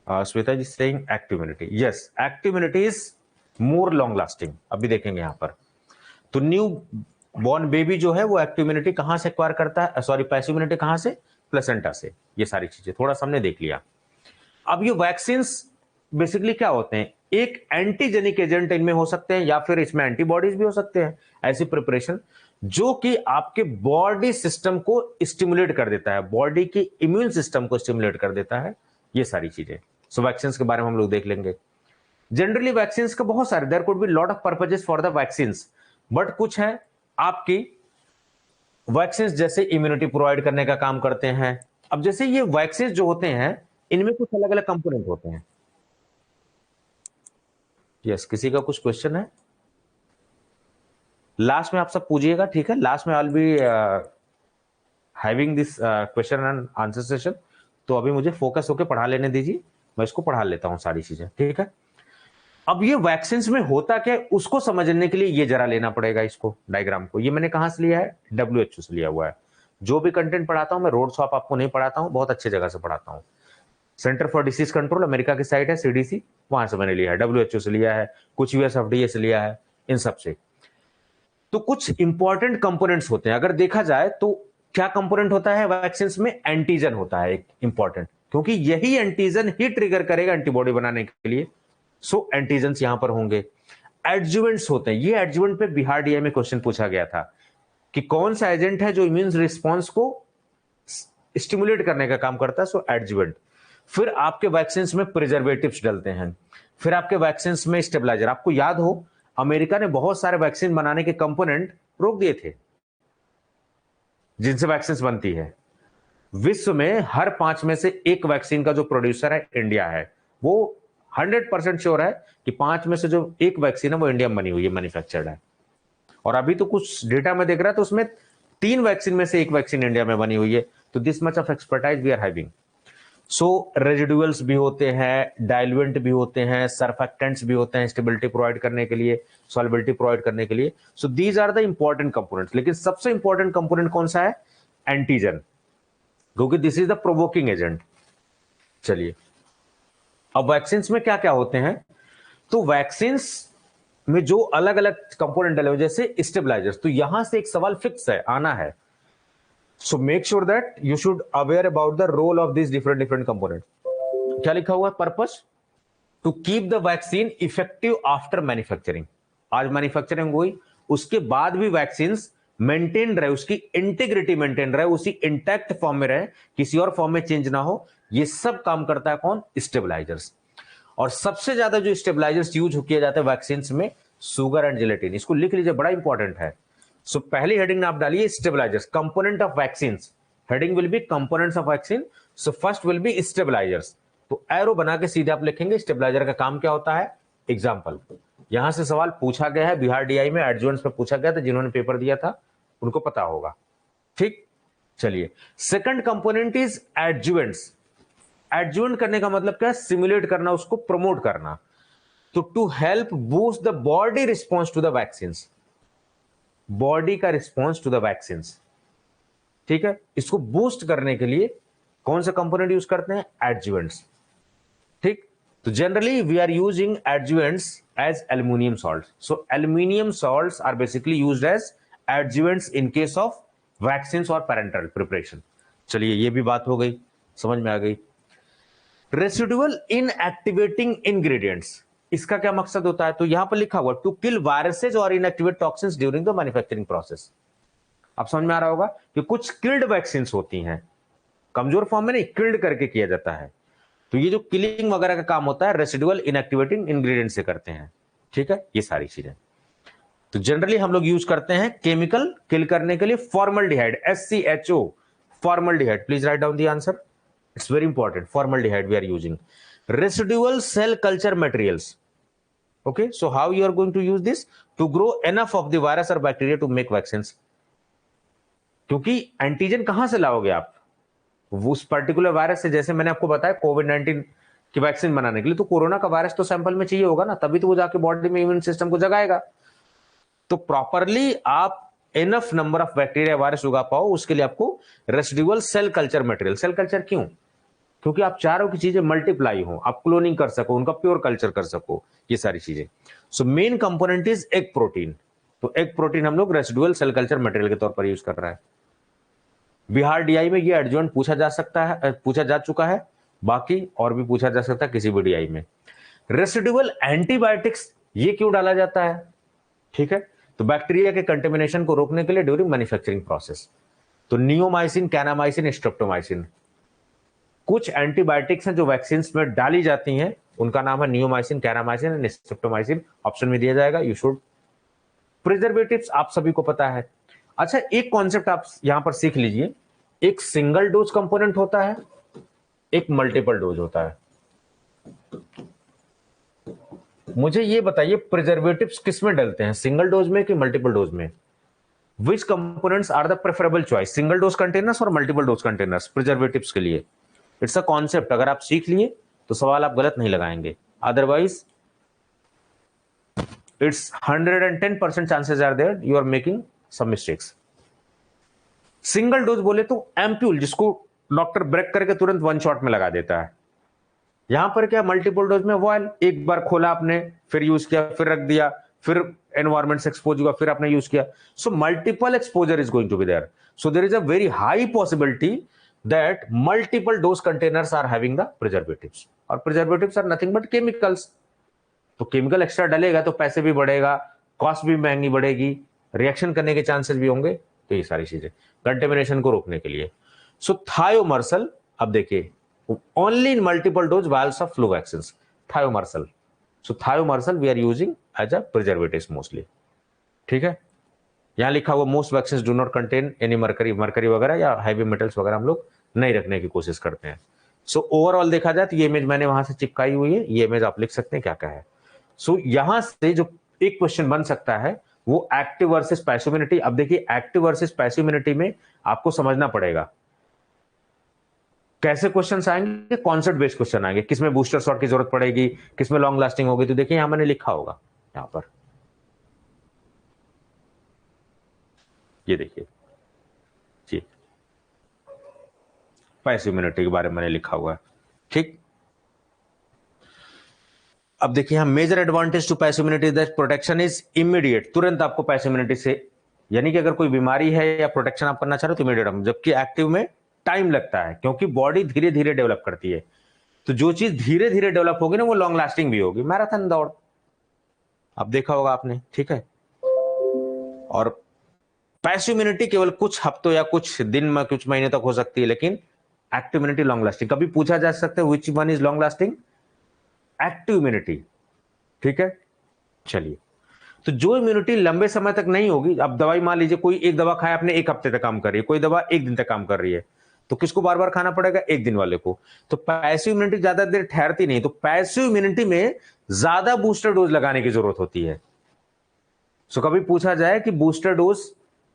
Shweta ji saying active immunity, yes, active immunity is more long lasting. अभी देखेंगे यहां पर, तो न्यू बॉर्न बेबी जो है वो एक्टिव इम्यूनिटी कहां से एक्वायर करता है, सॉरी पैसिव इम्यूनिटी कहां से? प्लेसेंटा से। ये सारी चीजें थोड़ा सा हमने देख लिया। अब ये वैक्सीन बेसिकली क्या होते हैं, एक एंटीजेनिक एजेंट इनमें हो सकते हैं या फिर इसमें एंटीबॉडीज भी हो सकते हैं, ऐसी प्रिपरेशन जो कि आपके बॉडी सिस्टम को स्टिमुलेट कर देता है, बॉडी की इम्यून सिस्टम को स्टिमुलेट कर देता है, ये सारी चीजें। सो वैक्सीन के बारे में हम लोग देख लेंगे। जनरली वैक्सीन के बहुत सारे, there could be lot of purposes for the vaccine, but कुछ है आपकी वैक्सीन जैसे इम्यूनिटी प्रोवाइड करने का काम करते हैं। अब जैसे ये वैक्सीन जो होते हैं इनमें कुछ अलग अलग कंपोनेंट होते हैं। यस, किसी का कुछ क्वेश्चन है? लास्ट में आप सब पूछिएगा, ठीक है? लास्ट में I will be having this question and answer session. तो अभी मुझे फोकस होकर पढ़ा लेने दीजिए, मैं इसको पढ़ा लेता हूं सारी चीजें, ठीक है? अब ये वैक्सीन में होता क्या है उसको समझने के लिए ये जरा लेना पड़ेगा इसको, डायग्राम को। ये मैंने कहां से लिया है? WHO से लिया हुआ है। जो भी कंटेंट पढ़ाता हूं मैं रोड शॉप आपको नहीं पढ़ाता हूं, बहुत अच्छी जगह से पढ़ाता हूं। Centre for disease control America की साइट है, CDC, वहां से मैंने लिया है। WHO से लिया है, कुछ US FDA से लिया है, इन सब से। तो कुछ इंपॉर्टेंट कंपोनेंट्स होते हैं। अगर देखा जाए तो क्या कंपोनेंट होता है वैक्सीन में? एंटीजन होता है एक इंपॉर्टेंट, क्योंकि यही एंटीजन ही ट्रिगर करेगा एंटीबॉडी बनाने के लिए। सो एंटीजेंस यहां पर होंगे। एडजुवेंट्स होते हैं, ये एडजुवेंट पे बिहार DI में क्वेश्चन पूछा गया था कि कौन सा एजेंट है जो इम्यून रिस्पॉन्स को स्टिमुलेट करने का काम करता है, सो एडजुवेंट। फिर आपके वैक्सीन में प्रिजर्वेटिव्स डलते हैं, फिर आपके वैक्सीन में स्टेबलाइजर। आपको याद हो अमेरिका ने बहुत सारे वैक्सीन बनाने के कंपोनेंट रोक दिए थे जिनसे वैक्सीन बनती है। विश्व में हर 5 में से एक वैक्सीन का जो प्रोड्यूसर है इंडिया है। वो 100% श्योर है कि 5 में से जो एक वैक्सीन है वो इंडिया में बनी हुई है, मैन्युफैक्चर्ड है। और अभी तो कुछ डेटा में देख रहा है तो उसमें 3 वैक्सीन में से एक वैक्सीन इंडिया में बनी हुई है। तो this much of expertise we are having. So residuals भी होते हैं, डाइल्यूएंट भी होते हैं, सरफेक्टेंट्स भी होते हैं स्टेबिलिटी प्रोवाइड करने के लिए, सॉल्युबिलिटी प्रोवाइड करने के लिए। So these are the important components. लेकिन सबसे इंपॉर्टेंट कंपोनेंट कौन सा है? एंटीजन, क्योंकि this is the provoking agent. चलिए, अब वैक्सीन में क्या क्या होते हैं? तो वैक्सीन में जो अलग अलग कंपोनेंट डले हुए जैसे स्टेबलाइजर्स, तो यहां से एक सवाल फिक्स है, आना है। So make sure that you should aware about the role of these different components. क्या लिखा हुआ है? Purpose to keep the vaccine effective after manufacturing. आज मैन्युफैक्चरिंग हुई, उसके बाद भी वैक्सीन मेंटेन रहे, उसकी इंटीग्रिटी मेंटेन रहे, उसी इंटैक्ट फॉर्म में रहे, किसी और फॉर्म में चेंज ना हो। ये सब काम करता है कौन? स्टेबलाइजर्स। और सबसे ज्यादा जो स्टेबलाइजर्स यूज किए जाते हैं वैक्सीन में, सुगर एंड जिलेटिन। इसको लिख लीजिए, बड़ा इंपॉर्टेंट है। सो पहली हेडिंग आप डालिए stabilisers, component of vaccine. Heading will be components of vaccine, so first will be stabilisers. तो एरो बना के सीधे आप लिखेंगे स्टेबलाइजर का काम क्या होता है। एग्जांपल, यहां से सवाल पूछा गया है बिहार DI में, एडजुवेंट्स पे पूछा गया था, जिन्होंने पेपर दिया था उनको पता होगा, ठीक। चलिए, second component is adjuvants. Adjuvant करने का मतलब क्या है? सिमुलेट करना, उसको प्रमोट करना। तो to help boost the body response to the vaccine, body का रिस्पॉन्स टू द वैक्सीन, ठीक है। इसको बूस्ट करने के लिए कौन सा कंपोनेंट यूज करते हैं? एडजुवेंट्स, ठीक। तो generally we are using adjuvants as aluminium salt. So aluminium salts are basically used as adjuvants in case of vaccine और पैरेंटल प्रिपरेशन। चलिए, ये भी बात हो गई, समझ में आ गई। रेसिडुअल इनएक्टिवेटिंग इंग्रेडिएंट्स, इसका क्या मकसद होता है? तो यहां पर लिखा हुआ टू किल वायरसेज और inactivate toxins during the manufacturing process. आप समझ में आ रहा होगा कि कुछ किल्ड वैक्सीन होती हैं, कमजोर फॉर्म में नहीं, किल्ड करके किया जाता है। तो ये जो किलिंग वगैरह का काम होता है रेसिडुअल इनएक्टिवेटिंग इंग्रेडिएंट से करते हैं, ठीक है। ये सारी चीजें तो जनरली हम लोग यूज करते हैं केमिकल किल करने के लिए formaldehyde, SCHO, formaldehyde. Please write down the answer, it's very important. Formaldehyde we are using. Residual cell culture materials. Okay, so how you are going to use this? To grow enough of the virus or bacteria to make vaccines. क्योंकि antigen कहां से लाओगे आप? उस particular virus से। जैसे मैंने आपको बताया कोविड-19 की वैक्सीन बनाने के लिए तो कोरोना का वायरस तो सैंपल में चाहिए होगा ना, तभी तो वो जाके बॉडी में इम्यून सिस्टम को जगाएगा। तो प्रॉपरली आप enough number of bacteria virus उगा पाओ, उसके लिए आपको residual cell culture material. Cell culture क्यों? क्योंकि आप चारों की चीजें मल्टीप्लाई हो, आप क्लोनिंग कर सको, उनका प्योर कल्चर कर सको, ये सारी चीजें। So main component is egg protein. तो एग प्रोटीन हम लोग रेसिडुअल सेल कल्चर मटेरियल के तौर पर यूज कर रहा है। बिहार DI में ये एडजुवेंट पूछा जा सकता है, पूछा जा चुका है। बाकी और भी पूछा जा सकता है किसी भी DI में। रेसिडुअल एंटीबायोटिक्स ये क्यों डाला जाता है? ठीक है, तो बैक्टीरिया के कंटेमिनेशन को रोकने के लिए ड्यूरिंग मैन्युफैक्चरिंग प्रोसेस। तो नियोमाइसिन, कैनामाइसिन, स्ट्रेप्टोमाइसिन, कुछ एंटीबायोटिक्स हैं जो वैक्सीन में डाली जाती हैं, उनका नाम है neomycin, kanamycin and streptomycin. Option में दिया जाएगा, यू शुड। प्रिजर्वेटिव्स आप सभी को पता है। अच्छा, एक कॉन्सेप्ट आप यहां पर सीख लीजिए, एक सिंगल डोज कंपोनेंट होता है, एक मल्टीपल डोज होता है। मुझे ये बताइए प्रिजर्वेटिव्स किस में डलते हैं, सिंगल डोज में कि मल्टीपल डोज में? Which components are the preferable choice, single dose containers और मल्टीपल डोज कंटेनर्स प्रिजर्वेटिव्स के लिए? इट्स अ कॉन्सेप्ट, अगर आप सीख लिए तो सवाल आप गलत नहीं लगाएंगे, otherwise it's 110% chances are there you are making some mistakes. Single dose बोले तो एम्प्यूल, जिसको डॉक्टर ब्रेक करके तुरंत वन शॉट में लगा देता है। यहां पर क्या, मल्टीपल डोज में वॉयल, एक बार खोला आपने, फिर यूज किया, फिर रख दिया, फिर एनवायरमेंट से एक्सपोज हुआ, फिर आपने यूज किया। So multiple exposure is going to be there, so there is a very high possibility that multiple dose containers are having the preservatives, और preservatives are nothing but chemicals. तो chemical extra डलेगा तो पैसे भी बढ़ेगा, cost भी महंगी बढ़ेगी, रिएक्शन करने के चांसेस भी होंगे, तो ये सारी चीजें कंटेमिनेशन को रोकने के लिए। सो थायोमर्सल, अब देखिए, only in multiple dose vials of flu vaccines, thiomycin. So thiomycin we are using as a preservatives mostly. ठीक है, यहां लिखा हुआ most vaccine do not contain any mercury, mercury वगैरह या हैवी मेटल्स वगैरह हम लोग नहीं रखने की कोशिश करते हैं। सो ओवरऑल देखा जाए तो ये इमेज मैंने वहां से चिपकाई हुई है, ये इमेज आप लिख सकते हैं क्या क्या है। सो यहां से जो एक क्वेश्चन बन सकता है वो एक्टिव वर्सेस पैसिव इम्यूनिटी। अब देखिए, एक्टिव वर्सेस पैसिव इम्यूनिटी में आपको समझना पड़ेगा कैसे क्वेश्चंस आएंगे, कॉन्सेप्ट बेस्ड क्वेश्चन आएंगे, किसमें बूस्टर शॉट की जरूरत पड़ेगी, किसमें लॉन्ग लास्टिंग होगी। तो देखिए यहां मैंने लिखा होगा, यहां पर ये देखिए जी, पैसिव इम्यूनिटी के बारे में मैंने लिखा हुआ है। ठीक, अब देखिए यहां major advantage to passive immunity that protection is immediate, तुरंत आपको पैसिव इम्यूनिटी से, यानी कि अगर कोई बीमारी है या प्रोटेक्शन आप करना चाह रहे हो तो इमीडिएट, जबकि एक्टिव में टाइम लगता है क्योंकि बॉडी धीरे धीरे डेवलप करती है। तो जो चीज धीरे धीरे डेवलप होगी ना वो लॉन्ग लास्टिंग भी होगी। मैराथन दौड़ अब देखा होगा आपने, ठीक है। और पैसिव इम्यूनिटी केवल कुछ हफ्तों या कुछ दिन में, कुछ महीने तक हो सकती है, लेकिन एक्टिव इम्यूनिटी लॉन्ग लास्टिंग। कभी पूछा जा सकता है विच one is long lasting, active immunity. ठीक है, चलिए, तो जो इम्यूनिटी लंबे समय तक नहीं होगी, अब दवाई मान लीजिए कोई एक दवा खाया आपने, एक हफ्ते तक काम कर रही है, कोई दवा एक दिन तक काम कर रही है, तो किसको बार बार खाना पड़ेगा, एक दिन वाले को। तो पैसिव इम्यूनिटी ज्यादा देर ठहरती नहीं, तो पैसिव इम्यूनिटी में ज्यादा बूस्टर डोज लगाने की जरूरत होती है। सो कभी पूछा जाए कि booster dose,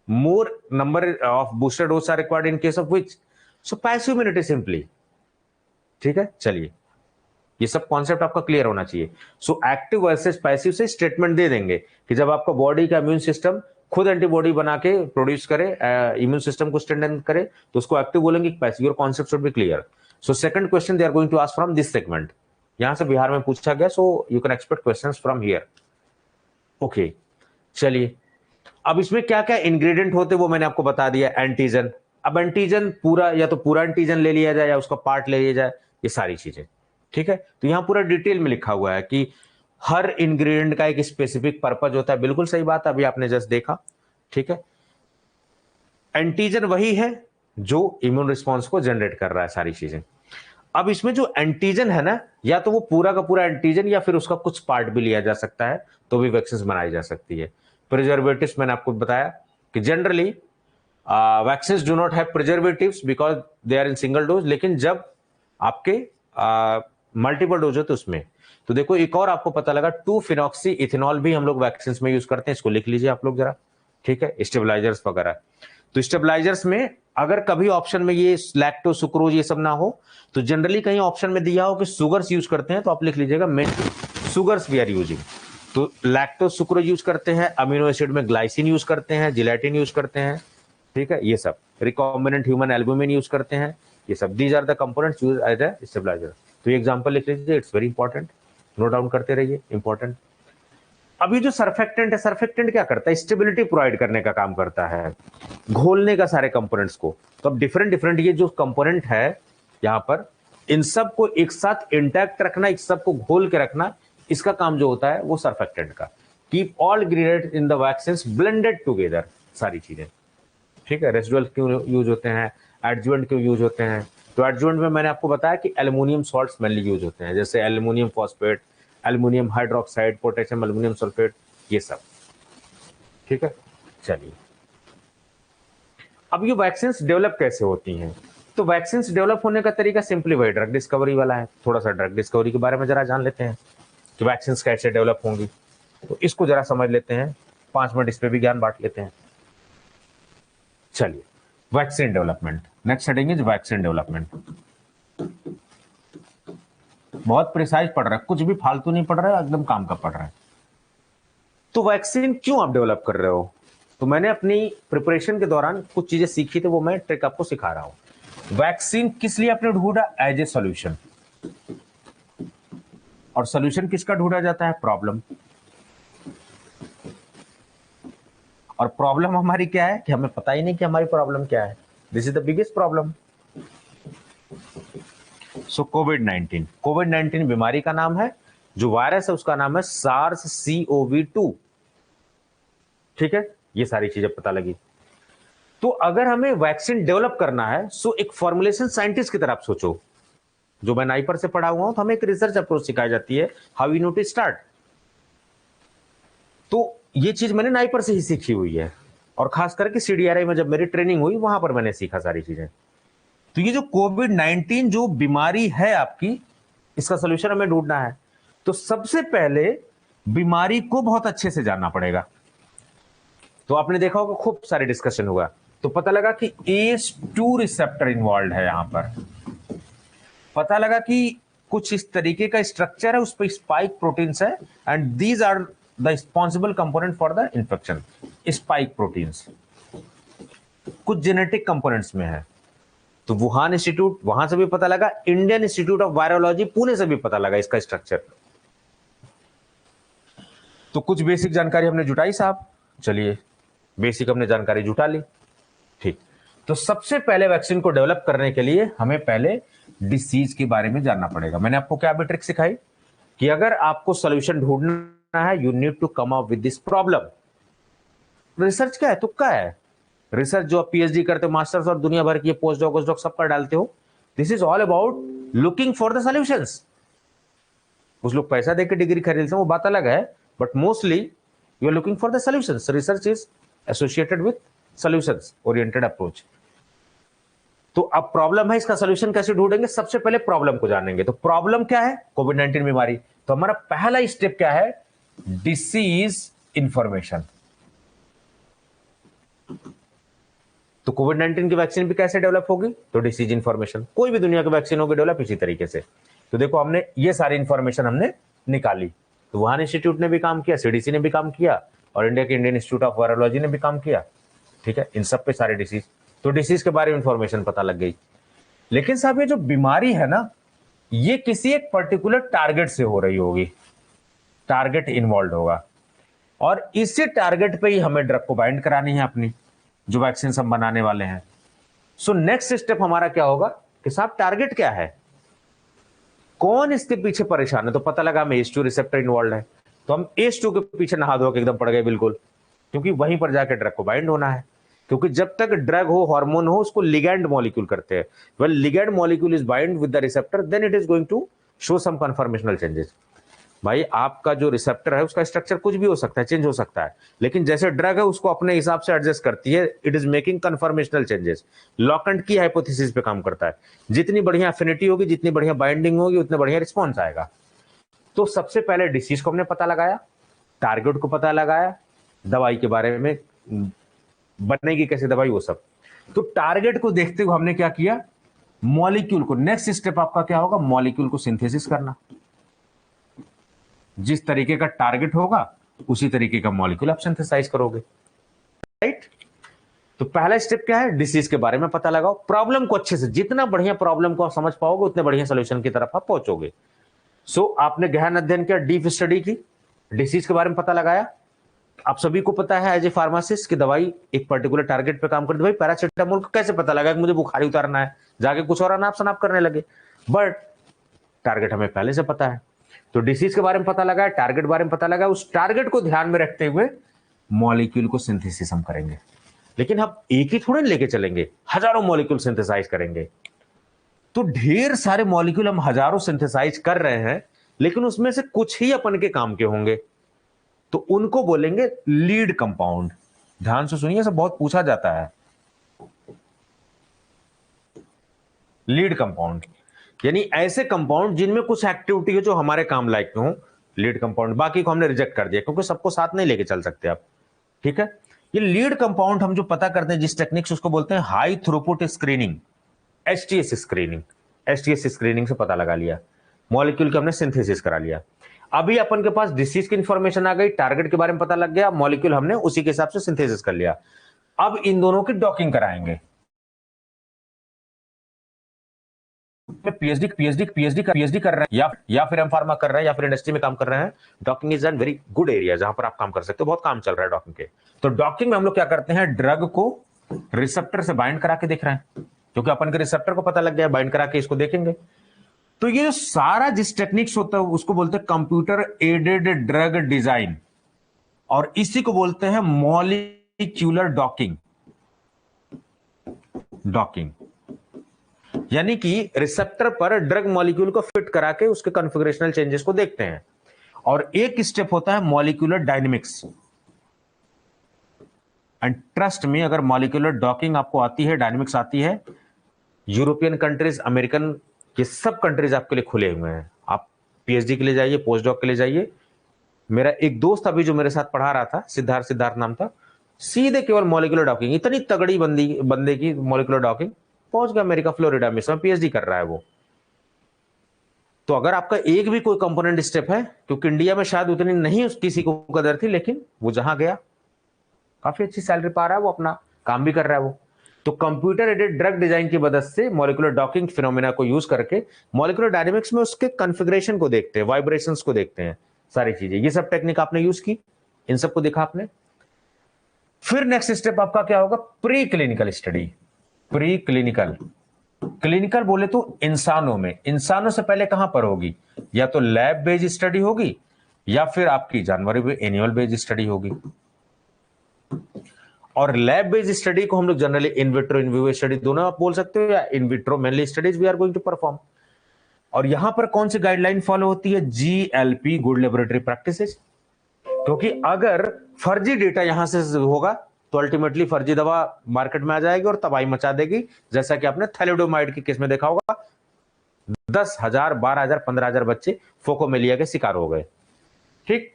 more number of booster dose are required in case of which, so passive immunity simply. ठीक है, चलिए, ये सब कॉन्सेप्ट आपका क्लियर होना चाहिए। सो एक्टिव वर्सेस पैसिव से स्टेटमेंट दे देंगे कि जब आपका बॉडी का इम्यून सिस्टम खुद एंटीबॉडी बना के प्रोड्यूस करे, इम्यून सिस्टम को स्ट्रेंथन करे, तो उसको एक्टिव बोलेंगे, passive. Your concept should be clear. So second question they are going to ask from this segment, यहां से बिहार में पूछा गया, so you can expect questions from here. Okay, चलिए, अब इसमें क्या क्या इंग्रेडिएंट होते वो मैंने आपको बता दिया। एंटीजन, अब एंटीजन पूरा, या तो पूरा एंटीजन ले लिया जाए या उसका पार्ट ले लिया जाए, ये सारी चीजें। ठीक है, तो यहां पूरा डिटेल में लिखा हुआ है कि हर इंग्रेडिएंट का एक स्पेसिफिक पर्पज होता है। बिल्कुल सही बात, अभी आपने जस्ट देखा। ठीक है, एंटीजन वही है जो इम्यून रिस्पॉन्स को जनरेट कर रहा है, सारी चीजें। अब इसमें जो एंटीजन है ना, या तो वो पूरा का पूरा एंटीजन या फिर उसका कुछ पार्ट भी लिया जा सकता है, तो भी वैक्सीन बनाई जा सकती है। प्रिजर्वेटिव्स मैंने आपको बताया कि generally vaccine do not have preservatives because they are in single dose, लेकिन जब आपके मल्टीपल डोज हो तो उसमें, तो देखो एक और आपको पता लगा, 2-फिनॉक्सी इथेनॉल भी हम लोग वैक्सीन में यूज करते हैं, इसको लिख लीजिए आप लोग जरा। ठीक है, स्टेबलाइजर्स वगैरह, तो स्टेबलाइजर्स में अगर कभी ऑप्शन में ये लैक्टो सुक्रोज ये सब ना हो, तो जनरली कहीं ऑप्शन में दिया हो कि सुगर्स यूज करते हैं, तो आप लिख लीजिएगा main sugars we are using. तो लैक्टो सुक्रोज यूज करते हैं, अमीनो एसिड में ग्लाइसिन यूज करते हैं, जिलेटिन यूज करते हैं। ठीक है, ये सब रिकॉम्बिनेंट ह्यूमन एल्बुमिन यूज करते हैं, ये सब these are the components use as a stabiliser. तो ये एग्जांपल लिख लीजिए, it's very important, note down करते रहिए, इंपॉर्टेंट। अभी जो सर्फेक्टेंट है, सर्फेक्टेंट क्या करता है, स्टेबिलिटी प्रोवाइड करने का काम करता है, घोलने का सारे कंपोनेंट्स को। तो अब डिफरेंट डिफरेंट ये जो कंपोनेंट है यहाँ पर, इन सब को एक साथ इंटैक्ट रखना, एक सब को घोल के रखना, इसका काम जो होता है वो सर्फेक्टेंट का। Keep all ingredients in the vaccines blended together, सारी चीजें, ठीक है। रेसिडुअल क्यों यूज होते हैं, एडजुवेंट क्यों यूज होते हैं, तो एडजुवेंट में मैंने आपको बताया कि एल्युमिनियम सॉल्ट्स मेनली यूज होते हैं, जैसे aluminium phosphate, aluminium hydroxide, potassium aluminium sulphate, ये सब, ठीक है। चलिए, अब ये वैक्सीन्स डेवलप कैसे होती हैं, तो वैक्सीन्स डेवलप होने का तरीका सिंपली वही ड्रग डिस्कवरी वाला है। थोड़ा सा ड्रग डिस्कवरी के बारे में जरा जान लेते हैं कि वैक्सीन्स कैसे डेवलप होंगी, तो इसको जरा समझ लेते हैं, 5 मिनट इस पे भी ज्ञान बांट लेते हैं। चलिए, vaccine development, next heading is vaccine development. बहुत प्रिसाइज पढ़ रहा है, कुछ भी फालतू नहीं पढ़ रहा है, एकदम काम का पढ़ रहा है। तो वैक्सीन क्यों आप डेवलप कर रहे हो, तो मैंने अपनी प्रिपरेशन के दौरान कुछ चीजें सीखी थी, वो मैं ट्रिक आपको सिखा रहा हूं। वैक्सीन किस लिए आपने ढूंढा, एज ए सॉल्यूशन, और सॉल्यूशन किसका ढूंढा जाता है, प्रॉब्लम। और प्रॉब्लम हमारी क्या है कि हमें पता ही नहीं कि हमारी प्रॉब्लम क्या है। This is the biggest problem. So कोविड-19 बीमारी का नाम है, जो वायरस है उसका नाम है SARS-CoV-2, ठीक है। ये सारी चीजें पता लगी। तो अगर हमें वैक्सीन डेवलप करना है, सो एक फॉर्मुलेशन साइंटिस्ट की तरह आप सोचो, जो मैं नाइपर से पढ़ा हुआ हूं, तो हमें एक रिसर्च अप्रोच सिखाई जाती है, how you know to start. तो ये चीज मैंने नाइपर से ही सीखी हुई है, और खास करके CDRI में जब मेरी ट्रेनिंग हुई, वहां पर मैंने सीखा सारी चीजें। तो ये जो कोविड-19 जो बीमारी है आपकी, इसका सोल्यूशन हमें ढूंढना है। तो सबसे पहले बीमारी को बहुत अच्छे से जानना पड़ेगा। तो आपने देखा होगा खूब सारे डिस्कशन हुआ, तो पता लगा कि ACE2 रिसेप्टर इन्वॉल्व है यहां पर। पता लगा कि कुछ इस तरीके का स्ट्रक्चर है, उस पर स्पाइक प्रोटीन्स है, and these are the responsible component for the infection. Spike proteins कुछ जेनेटिक कंपोनेंट्स में है। तो वुहान इंस्टीट्यूट, वहां से भी पता लगा, Indian institute of virology Pune से भी पता लगा इसका स्ट्रक्चर। तो कुछ बेसिक जानकारी हमने जुटाई साहब, चलिए बेसिक हमने जानकारी जुटा ली, ठीक। तो सबसे पहले वैक्सीन को डेवलप करने के लिए हमें पहले डिसीज के बारे में जानना पड़ेगा। मैंने आपको क्या भी ट्रिक सिखाई कि अगर आपको सॉल्यूशन ढूंढना है, you need to come up with this problem. Research क्या है, तुक्का है। रिसर्च जो आप PhD करते हो, मास्टर्स और दुनिया भर की पोस्ट डॉक सब कर डालते हो, this is all about looking for the solutions. कुछ लोग पैसा देकर डिग्री खरीदते हैं, वो बात अलग है, but mostly you are looking for the solutions. Research is associated with solutions oriented approach. तो अब प्रॉब्लम है, इसका सॉल्यूशन कैसे ढूंढेंगे, सबसे पहले प्रॉब्लम को जानेंगे। तो प्रॉब्लम क्या है, कोविड-19 बीमारी। तो हमारा पहला स्टेप क्या है, डिसीज इंफॉर्मेशन। तो कोविड-19 की वैक्सीन भी कैसे डेवलप होगी, तो डिसीज इंफॉर्मेशन। कोई भी दुनिया की वैक्सीन होगी डेवलप इसी तरीके से। तो देखो हमने ये सारी इंफॉर्मेशन हमने निकाली। तो वुहान इंस्टीट्यूट ने भी काम किया, CDC ने भी काम किया, और इंडिया के इंडियन इंस्टीट्यूट ऑफ वायरोलॉजी ने भी काम किया, ठीक है। इन सब पे सारे डिसीज, तो डिसीज के बारे में इंफॉर्मेशन पता लग गई। लेकिन साहब ये जो बीमारी है ना, ये किसी एक पर्टिकुलर टारगेट से हो रही होगी, टारगेट इन्वॉल्व होगा, और इसी टारगेट पे ही हमें ड्रग को बाइंड करानी है अपनी, जो वैक्सीन हम बनाने वाले हैं। सो नेक्स्ट स्टेप हमारा क्या होगा कि साहब टारगेट क्या है, कौन इसके पीछे परेशान है। तो पता लगा हमें ACE2 रिसेप्टर इन्वॉल्व है, तो हम ACE2 के पीछे नहा धो के एकदम पड़ गए बिल्कुल, क्योंकि वहीं पर जाके ड्रग को बाइंड होना है। क्योंकि जब तक ड्रग हो, हार्मोन हो, उसको लिगैंड मॉलिक्यूल करते हैं। Well ligand molecule is bind with the receptor, then it is going to show some conformational changes. भाई आपका जो रिसेप्टर है उसका स्ट्रक्चर कुछ भी हो सकता है, चेंज हो सकता है, लेकिन जैसे ड्रग है उसको अपने हिसाब से एडजस्ट करती है। It is making conformational changes, लॉकंट की हाइपोथेसिस पे काम करता है। जितनी बढ़िया एफिनिटी होगी, जितनी बढ़िया बाइंडिंग होगी, उतने बढ़िया रिस्पॉन्स आएगा। तो सबसे पहले डिसीज को हमने पता लगाया, टारगेट को पता लगाया, दवाई के बारे में, बनेगी कैसे दवाई, वो सब। तो टारगेट को देखते हुए हमने क्या किया, मॉलिक्यूल को, नेक्स्ट स्टेप आपका क्या होगा, मॉलिक्यूल को सिंथेसिस करना। जिस तरीके का टारगेट होगा उसी तरीके का मॉलिक्यूल आप सिंथेसाइज करोगे, राइट। तो पहला स्टेप क्या है, डिसीज के बारे में पता लगाओ, प्रॉब्लम को अच्छे से, जितना बढ़िया प्रॉब्लम को आप समझ पाओगे उतने बढ़िया सोल्यूशन की तरफ आप पहुंचोगे। सो आपने गहन अध्ययन किया, डीप स्टडी की, डिसीज के बारे में पता लगाया। आप सभी को पता है एज ए फार्मासिस्ट की दवाई एक पर्टिकुलर टारगेट पे काम करती है। भाई पैरासिटामोल को कैसे पता लगा कि मुझे बुखारी उतारना है, जाके कुछ और अनाप शनाप करने लगे। बट टारगेट हमें पहले से पता है, तो डिसीज के बारे में पता लगा है, टारगेट बारे में पता लगा, उस टारगेट को ध्यान में रखते हुए मॉलिक्यूल को सिंथेसिस हम करेंगे। लेकिन हम एक ही थोड़े लेके चलेंगे, हजारों मॉलिक्यूल सिंथेसाइज करेंगे। तो ढेर सारे मॉलिक्यूल हम हजारों सिंथेसाइज कर रहे हैं, लेकिन उसमें से कुछ ही अपन के काम के होंगे, तो उनको बोलेंगे लीड कंपाउंड। ध्यान से सुनिए, सब बहुत पूछा जाता है। लीड कंपाउंड यानी ऐसे कंपाउंड जिनमें कुछ एक्टिविटी हो जो हमारे काम लायक हो, लीड कंपाउंड। बाकी को हमने रिजेक्ट कर दिया क्योंकि सबको साथ नहीं लेके चल सकते आप, ठीक है। ये लीड कंपाउंड हम जो पता करते हैं जिस टेक्निक से, उसको बोलते हैं high throughput screening, HTS screening. HTS screening से पता लगा लिया, मॉलिक्यूल के हमने सिंथेसिस करा लिया। अभी अपन के पास डिसीज की इंफॉर्मेशन आ गई, टारगेट के बारे में पता लग गया, मॉलिक्यूल हमने उसी के हिसाब से सिंथेसिस कर लिया। अब इन दोनों की डॉकिंग कराएंगे। पीएचडी कर रहे हैं या फिर एम फार्मा कर रहे हैं या फिर इंडस्ट्री में काम कर रहे हैं, docking is an very good area जहां पर आप काम कर सकते हो, बहुत काम चल रहा है डॉकिंग के। तो डॉकिंग में हम लोग क्या करते हैं, ड्रग को रिसेप्टर से बाइंड करा के देख रहे हैं, क्योंकि अपन के रिसेप्टर को पता लग गया, बाइंड करा के इसको देखेंगे। तो ये सारा जिस टेक्निक्स होता है उसको बोलते हैं कंप्यूटर एडेड ड्रग डिजाइन, और इसी को बोलते हैं मॉलिक्यूलर डॉकिंग। डॉकिंग यानी कि रिसेप्टर पर ड्रग मॉलिक्यूल को फिट करा के उसके कॉन्फ़िगरेशनल चेंजेस को देखते हैं। और एक स्टेप होता है मॉलिक्यूलर डायनेमिक्स। एंड ट्रस्ट में, अगर मॉलिक्यूलर डॉकिंग आपको आती है, डायनेमिक्स आती है, यूरोपियन कंट्रीज, अमेरिकन, ये सब कंट्रीज आपके लिए खुले हुए हैं। आप पीएचडी के लिए जाइए, पोस्ट डॉक के लिए जाइए। मेरा एक दोस्त अभी जो मेरे साथ पढ़ा रहा था, सिद्धार्थ नाम था, सीधे केवल मॉलिक्यूलर डॉकिंग, इतनी तगड़ी बंदे की मॉलिक्यूलर डॉकिंग, पहुंच गया अमेरिका फ्लोरिडा में, इसमें पीएचडी कर रहा है वो। तो अगर आपका एक भी कोई कंपोनेंट स्टेप है, क्योंकि इंडिया में शायद उतनी नहीं किसी को कदर थी, लेकिन वो जहां गया काफी अच्छी सैलरी पा रहा है, वो अपना काम भी कर रहा है वो। तो कंप्यूटर एडेड ड्रग डिजाइन की मदद से मॉलिक्यूलर डॉकिंग फिनोमेना को यूज करके मॉलिक्यूलर डायनेमिक्स में उसके कॉन्फ़िगरेशन को देखते हैं, वाइब्रेशंस को देखते हैं, सारी चीजें। ये सब टेक्निक आपने यूज की, इन सबको देखा आपने। फिर नेक्स्ट स्टेप आपका क्या होगा, pre clinical study. Pre clinical, clinical बोले तो इंसानों में, इंसानों से पहले कहां पर होगी, या तो लैब बेस्ड स्टडी होगी या फिर आपकी जानवरों पे एनिमल बेस्ड स्टडी होगी। और लैब बेस्ड स्टडी को हम लोग generally in vitro in vivo study दोनों आप बोल सकते हो, या in vitro mainly studies we are going to perform. और यहां पर कौन सी गाइडलाइन फॉलो होती है, जीएलपी, गुड लेबोरेटरी प्रैक्टिसेस। क्योंकि अगर फर्जी डेटा यहां से होगा तो अल्टीमेटली फर्जी दवा मार्केट में आ जाएगी और तबाही मचा देगी, जैसा कि आपने थैलिडोमाइड के केस में देखा होगा, 10,000, 12,000, 15,000 बच्चे फोकोमेलिया के शिकार हो गए, ठीक,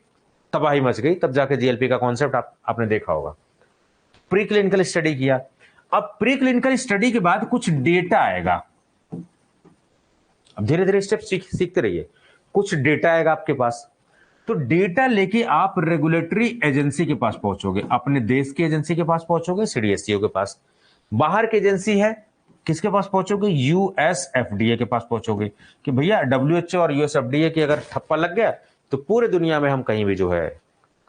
तबाही मच गई। तब जाके जीएलपी का कॉन्सेप्ट आपने देखा होगा। प्री क्लिनिकल स्टडी किया। अब प्री क्लिनिकल स्टडी के बाद कुछ डेटा आएगा, अब धीरे धीरे स्टेप सीखते रहिए, कुछ डेटा आएगा आपके पास। तो डेटा लेके आप रेगुलेटरी एजेंसी के पास पहुंचोगे, अपने देश की एजेंसी के पास पहुंचोगे, सीडीएससीओ के पास। बाहर की एजेंसी है, किसके पास पहुंचोगे, यूएसएफडीए के पास पहुंचोगे, कि भैया डब्ल्यूएचओ और यूएसएफडीए की अगर ठप्पा लग गया तो पूरे दुनिया में हम कहीं भी जो है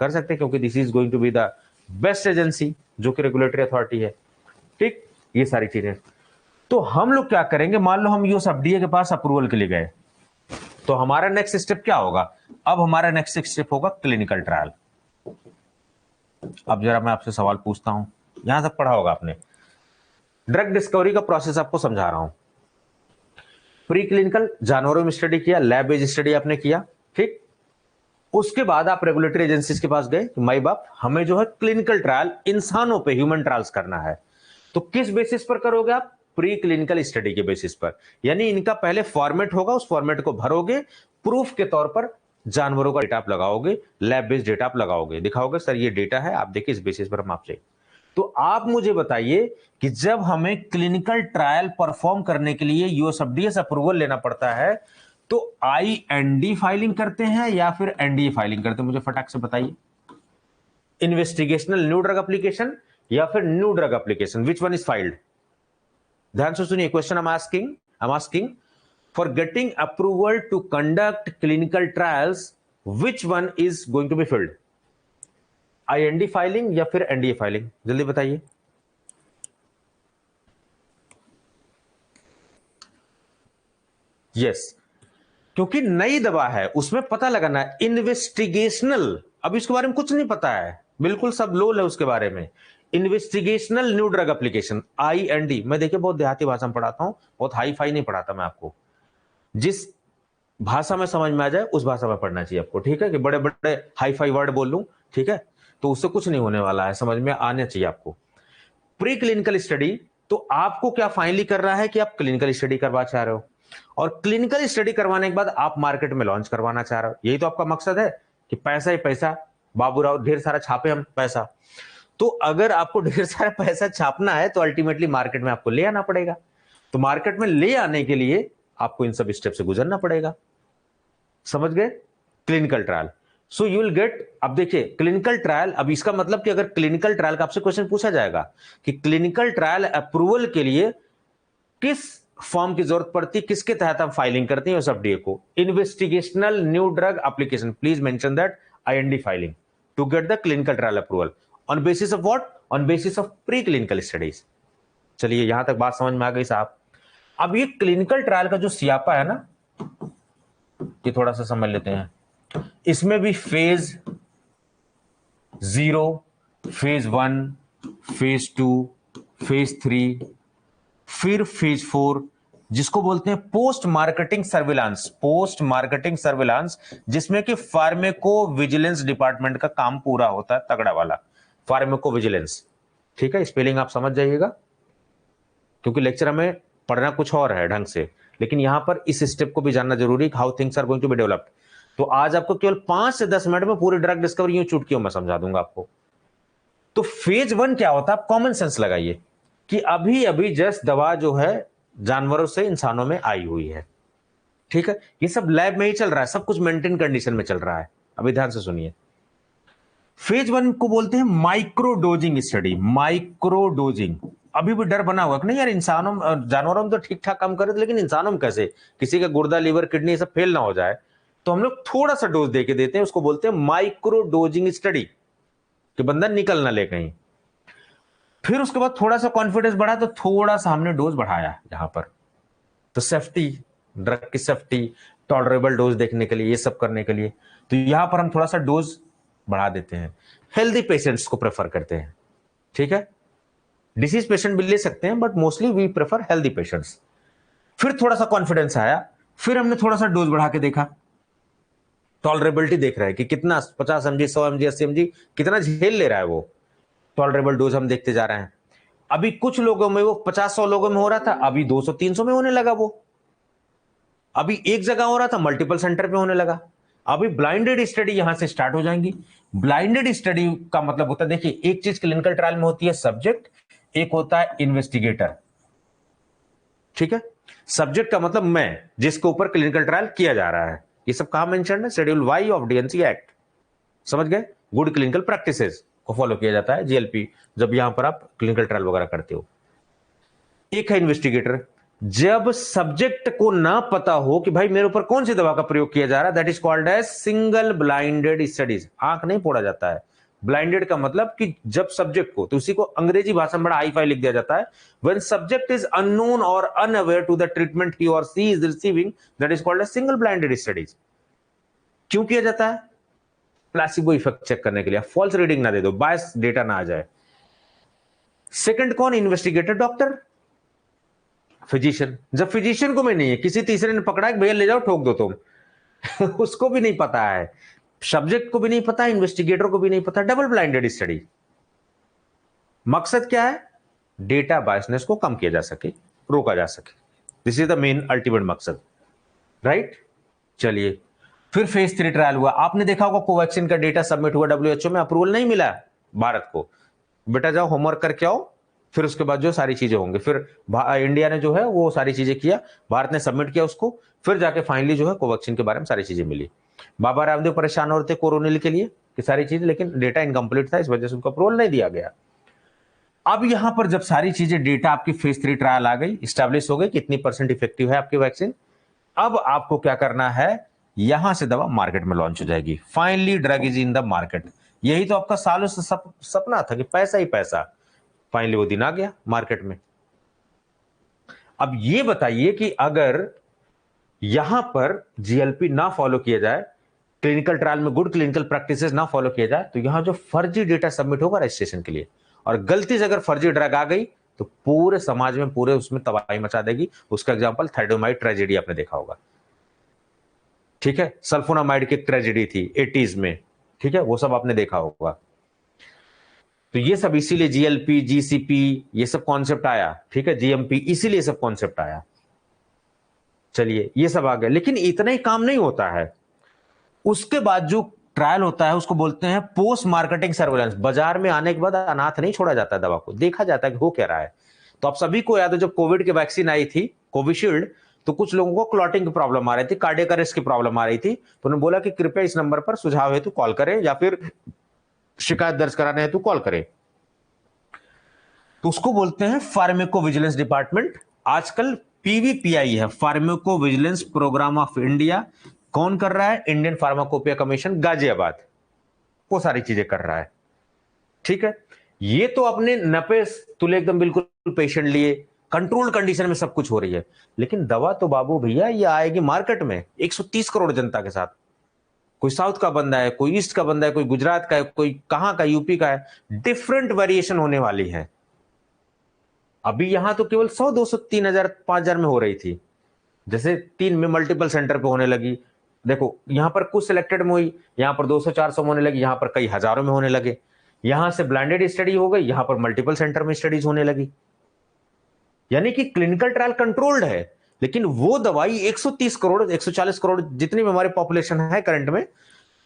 कर सकते हैं, क्योंकि this is going to be the best agency जो कि रेगुलेटरी अथॉरिटी है, ठीक, ये सारी चीजें। तो हम लोग क्या करेंगे, मान लो हम यूएसएफडीए के पास अप्रूवल के लिए गए, तो हमारा नेक्स्ट स्टेप क्या होगा, अब हमारा नेक्स्ट स्टेप होगा क्लिनिकल ट्रायल। अब जरा मैं आपसे सवाल पूछता हूं, यहां तक पढ़ा होगा आपने, ड्रग डिस्कवरी का प्रोसेस आपको समझा रहा हूं। प्री क्लिनिकल जानवरों में स्टडी किया, लैब बेस्ड स्टडी आपने किया, ठीक। उसके बाद आप रेगुलेटरी एजेंसीज के पास गए कि माई बाप हमें जो है क्लिनिकल ट्रायल इंसानों पे, ह्यूमन ट्रायल्स करना है। तो किस बेसिस पर करोगे आप, प्री क्लिनिकल स्टडी के बेसिस पर। यानी इनका पहले फॉर्मेट होगा, उस फॉर्मेट को भरोगे, प्रूफ के तौर पर जानवरों का डेटा आप लगाओगे, लैब बेस्ड डेटा आप लगाओगे, दिखाओगे सर ये डेटा है, आप देखिए इस बेसिस पर हम आपसे। तो आप मुझे बताइए कि जब हमें क्लिनिकल ट्रायल परफॉर्म करने के लिए यूएसएफडीए से अप्रूवल लेना पड़ता है, तो आईएनडी फाइलिंग करते हैं या फिर एनडीए फाइलिंग करते हैं, मुझे फटाक से बताइए। इन्वेस्टिगेशनल न्यू ड्रग एप्लीकेशन या फिर new drug application, which one is filed. ध्यान से सुनिए, question I'm asking, for getting approval to conduct clinical trials, which one is going to be filled? IND filing या फिर एनडीए फाइलिंग, जल्दी बताइए। Yes, क्योंकि नई दवा है, उसमें पता लगाना इन्वेस्टिगेशनल, अब इसके बारे में कुछ नहीं पता है, बिल्कुल सब लोल है उसके बारे में। Investigational new drug application, IND। मैं देखिए बहुत देहाती भाषा में पढ़ाता हूं, बहुत हाई फाई नहीं पढ़ाता मैं आपको, जिस भाषा में समझ में आ जाए उस भाषा में पढ़ना चाहिए आपको, ठीक है, कि बड़े बड़े हाई फाई वर्ड बोल लूं, ठीक है, तो उससे कुछ नहीं होने वाला है, समझ में आना चाहिए आपको। प्री क्लिनिकल स्टडी, तो आपको क्या फाइनली कर रहा है कि आप क्लिनिकल स्टडी करवा चाह रहे हो, और क्लिनिकल स्टडी करवाने के बाद आप मार्केट में लॉन्च करवाना चाह रहे हो, यही तो आपका मकसद है कि पैसा ही पैसा, बाबूराव ढेर सारा छापे हम पैसा। तो अगर आपको ढेर सारा पैसा छापना है तो अल्टीमेटली मार्केट में आपको ले आना पड़ेगा, तो मार्केट में ले आने के लिए आपको इन सब स्टेप से गुजरना पड़ेगा, समझ गए। Clinical trial, so you will get, अब देखिए क्लिनिकल ट्रायल, अब इसका मतलब कि अगर क्लिनिकल ट्रायल का आपसे क्वेश्चन पूछा जाएगा कि क्लिनिकल ट्रायल अप्रूवल के लिए किस फॉर्म की जरूरत पड़ती है, किसके तहत हम फाइलिंग करते हैं उस FDA को, investigational new drug application, please mention that IND filing to get the clinical trial approval on basis of what, on basis of pre clinical studies. चलिए यहां तक बात समझ में आ गई साहब। अब ये क्लिनिकल ट्रायल का जो सियापा है ना, ये थोड़ा सा समझ लेते हैं। इसमें भी फेज 0, फेज 1, फेज 2, फेज 3, फिर फेज 4, जिसको बोलते हैं post marketing surveillance, post marketing surveillance, जिसमें कि फार्मेको विजिलेंस डिपार्टमेंट का काम पूरा होता है, तगड़ा वाला फार्मेको विजिलेंस, ठीक है, स्पेलिंग आप समझ जाइएगा, क्योंकि लेक्चर हमें पढ़ना कुछ और है ढंग से, लेकिन यहां पर इस स्टेप को भी जानना जरूरी है, how things are going to be developed. तो आज आपको केवल 5 से 10 मिनट में पूरी ड्रग डिस्कवरी यूं चुटकियों में समझा दूंगा आपको। तो फेज 1 क्या होता है, आप कॉमन सेंस लगाइए कि अभी अभी जस्ट दवा जो है जानवरों से इंसानों में आई हुई है, ठीक है, ये सब लैब में ही चल रहा है, सब कुछ मेंटेन कंडीशन में चल रहा है। अभी ध्यान से सुनिए, फेज 1 को बोलते हैं micro dosing study, micro dosing. अभी भी डर बना हुआ कि नहीं यार, इंसानों जानवरों में तो ठीक ठाक काम करे, लेकिन इंसानों में कैसे, किसी का गुर्दा लीवर किडनी सब फेल ना हो जाए, तो हम लोग थोड़ा सा डोज दे के देते हैं, उसको बोलते हैं माइक्रो डोजिंग स्टडी, कि बंदा निकल ना ले कहीं। फिर उसके बाद थोड़ा सा कॉन्फिडेंस बढ़ा तो थोड़ा सा हमने डोज बढ़ाया यहां पर, तो सेफ्टी, ड्रग की सेफ्टी, टॉलरेबल डोज देखने के लिए, ये सब करने के लिए, तो यहां पर हम थोड़ा सा डोज बढ़ा देते हैं। हेल्दी पेशेंट्स को प्रेफर करते हैं, ठीक है, डिसीज पेशेंट भी ले सकते हैं but mostly we prefer healthy patients. फिर थोड़ा सा कॉन्फिडेंस आया, फिर हमने थोड़ा सा डोज बढ़ा के देखा, टॉलरेबिलिटी देख रहे हैं कि कितना 50 mg 100 mg 80 mg कितना झेल ले रहा है वो, टॉलरेबल डोज हम देखते जा रहे हैं। अभी कुछ लोगों में वो 50-100 लोगों में हो रहा था, अभी 200-300 में होने लगा वो, अभी एक जगह हो रहा था मल्टीपल सेंटर पे होने लगा। अभी ब्लाइंडेड स्टडी यहां से स्टार्ट हो जाएंगी। ब्लाइंडेड स्टडी का मतलब होता है, देखिए एक चीज क्लिनिकल ट्रायल में होती है सब्जेक्ट, एक होता है इन्वेस्टिगेटर, ठीक है, सब्जेक्ट का मतलब मैं, जिसके ऊपर क्लिनिकल ट्रायल किया जा रहा है, ये सब कहां मेंशन है, schedule Y of DNC act, समझ गए, गुड क्लिनिकल प्रैक्टिसेस को फॉलो किया जाता है, GLP, जब यहां पर आप क्लिनिकल ट्रायल वगैरह करते हो। एक है इन्वेस्टिगेटर, जब सब्जेक्ट को ना पता हो कि भाई मेरे ऊपर कौन सी दवा का प्रयोग किया जा रहा है, that is called as single blinded studies, आंख नहीं फोड़ा जाता है। ब्लाइंडेड का मतलब कि जब सब्जेक्ट को, तो उसी को अंग्रेजी भाषा में बड़ा हाई फाई लिख दिया जाता है, व्हेन सब्जेक्ट इज अननोन और अनअवेयर टू द ट्रीटमेंट ही और she is receiving, that is called as single blinded studies. क्यों किया जाता है, प्लेसिबो इफेक्ट चेक करने के लिए, फॉल्स रीडिंग ना दे दो, बायस डेटा ना आ जाए। सेकंड कौन, इन्वेस्टिगेटर, डॉक्टर, फिजिशियन। जब फिजिशियन को भी नहीं है, किसी तीसरे ने पकड़ा कि भैया ले जाओ ठोक दो तुम उसको भी नहीं पता है, सब्जेक्ट को भी नहीं पता, इन्वेस्टिगेटर को भी नहीं पता, डबल ब्लाइंडेड स्टडी। मकसद क्या है, डेटा बायसनेस को कम किया जा सके, रोका जा सके, this is the main ultimate मकसद, राइट। चलिए फिर फेज 3 ट्रायल हुआ, आपने देखा होगा कोवैक्सीन का डेटा सबमिट हुआ WHO में, अप्रूवल नहीं मिला भारत को, बेटा जाओ होमवर्क करके आओ, फिर उसके बाद जो सारी चीजें होंगी, फिर इंडिया ने जो है वो सारी चीजें किया, भारत ने सबमिट किया उसको, फिर जाके फाइनली जो है कोवैक्सीन के बारे में सारी चीजें मिली। बाबा रामदेव परेशान हो रहे थे कोरोनिल के लिए कि सारी चीज, लेकिन डेटा इनकम्प्लीट था, इस वजह से उनको अप्रूवल नहीं दिया गया। अब यहां पर जब सारी चीजें, डेटा आपकी फेज 3 ट्रायल आ गई, स्टैब्लिश हो गई कितनी % इफेक्टिव है आपकी वैक्सीन, अब आपको क्या करना है, यहां से दवा मार्केट में लॉन्च हो जाएगी, finally drug is in the market. यही तो आपका सालों से सपना था कि पैसा ही पैसा, फाइनली वो दिन आ गया मार्केट में। अब ये बताइए कि अगर यहां पर जीएलपी ना फॉलो किया जाए, क्लिनिकल ट्रायल में गुड क्लिनिकल प्रैक्टिसेस ना फॉलो किया जाए, तो यहां जो फर्जी डेटा सबमिट होगा रजिस्ट्रेशन के लिए, और गलती से अगर फर्जी ड्रग आ गई तो पूरे समाज में पूरे उसमें तबाही मचा देगी। उसका एग्जांपल थैलेडोमाइड ट्रेजेडी आपने देखा होगा, ठीक है, सल्फोनामाइड की ट्रेजेडी थी 80s में, ठीक है, वो सब आपने देखा होगा। तो ये सब इसीलिए जीएलपी, जीसीपी, ये सब कॉन्सेप्ट आया, ठीक है, जीएमपी, इसीलिए सब कॉन्सेप्ट आया। चलिए ये सब आ गया, लेकिन इतना ही काम नहीं होता है। उसके बाद जो ट्रायल होता है उसको बोलते हैं पोस्ट मार्केटिंग सर्वेलेंस। बाजार में आने के बाद अनाथ नहीं छोड़ा जाता है, दवा को देखा जाता है कि हो क्या रहा है। तो आप सभी को याद है जब कोविड की वैक्सीन आई थी कोविशील्ड, तो कुछ लोगों को क्लॉटिंग की प्रॉब्लम आ रही थी, कार्डियक अरेस्ट की प्रॉब्लम आ रही थी, तो उन्होंने बोला कि कृपया इस नंबर पर सुझाव हेतु कॉल करें या फिर शिकायत दर्ज कराने हेतु कॉल करें। तो उसको बोलते हैं फार्मेको विजिलेंस डिपार्टमेंट। आजकल पीवीपीआई है, pharmacovigilance programme of India. कौन कर रहा है? इंडियन फार्माकोपिया कमीशन गाजियाबाद, वो सारी चीजें कर रहा है, ठीक है। ये तो अपने नपे तुले एकदम बिल्कुल पेशेंट लिए कंट्रोल कंडीशन में सब कुछ हो रही है, लेकिन दवा तो बाबू भैया ये आएगी मार्केट में 130 करोड़ जनता के साथ। कोई साउथ का बंदा है, कोई ईस्ट का बंदा है, कोई गुजरात का है, कोई कहां का, यूपी का है, डिफरेंट वेरिएशन होने वाली है। अभी यहां तो केवल 100, 200, 3000, 5000 में हो रही थी, जैसे 3 में मल्टीपल सेंटर पे होने लगी। देखो यहां पर कुछ सिलेक्टेड में हुई, यहां पर 200, 400 में होने लगी, यहां पर कई हजारों में होने लगे। यहां से ब्लाइंडेड स्टडी हो गई, यहां पर मल्टीपल सेंटर में स्टडीज होने लगी। यानी कि क्लिनिकल ट्रायल कंट्रोल्ड है, लेकिन वो दवाई 130 करोड़, 140 करोड़ जितनी भी हमारी पॉपुलेशन है करंट में,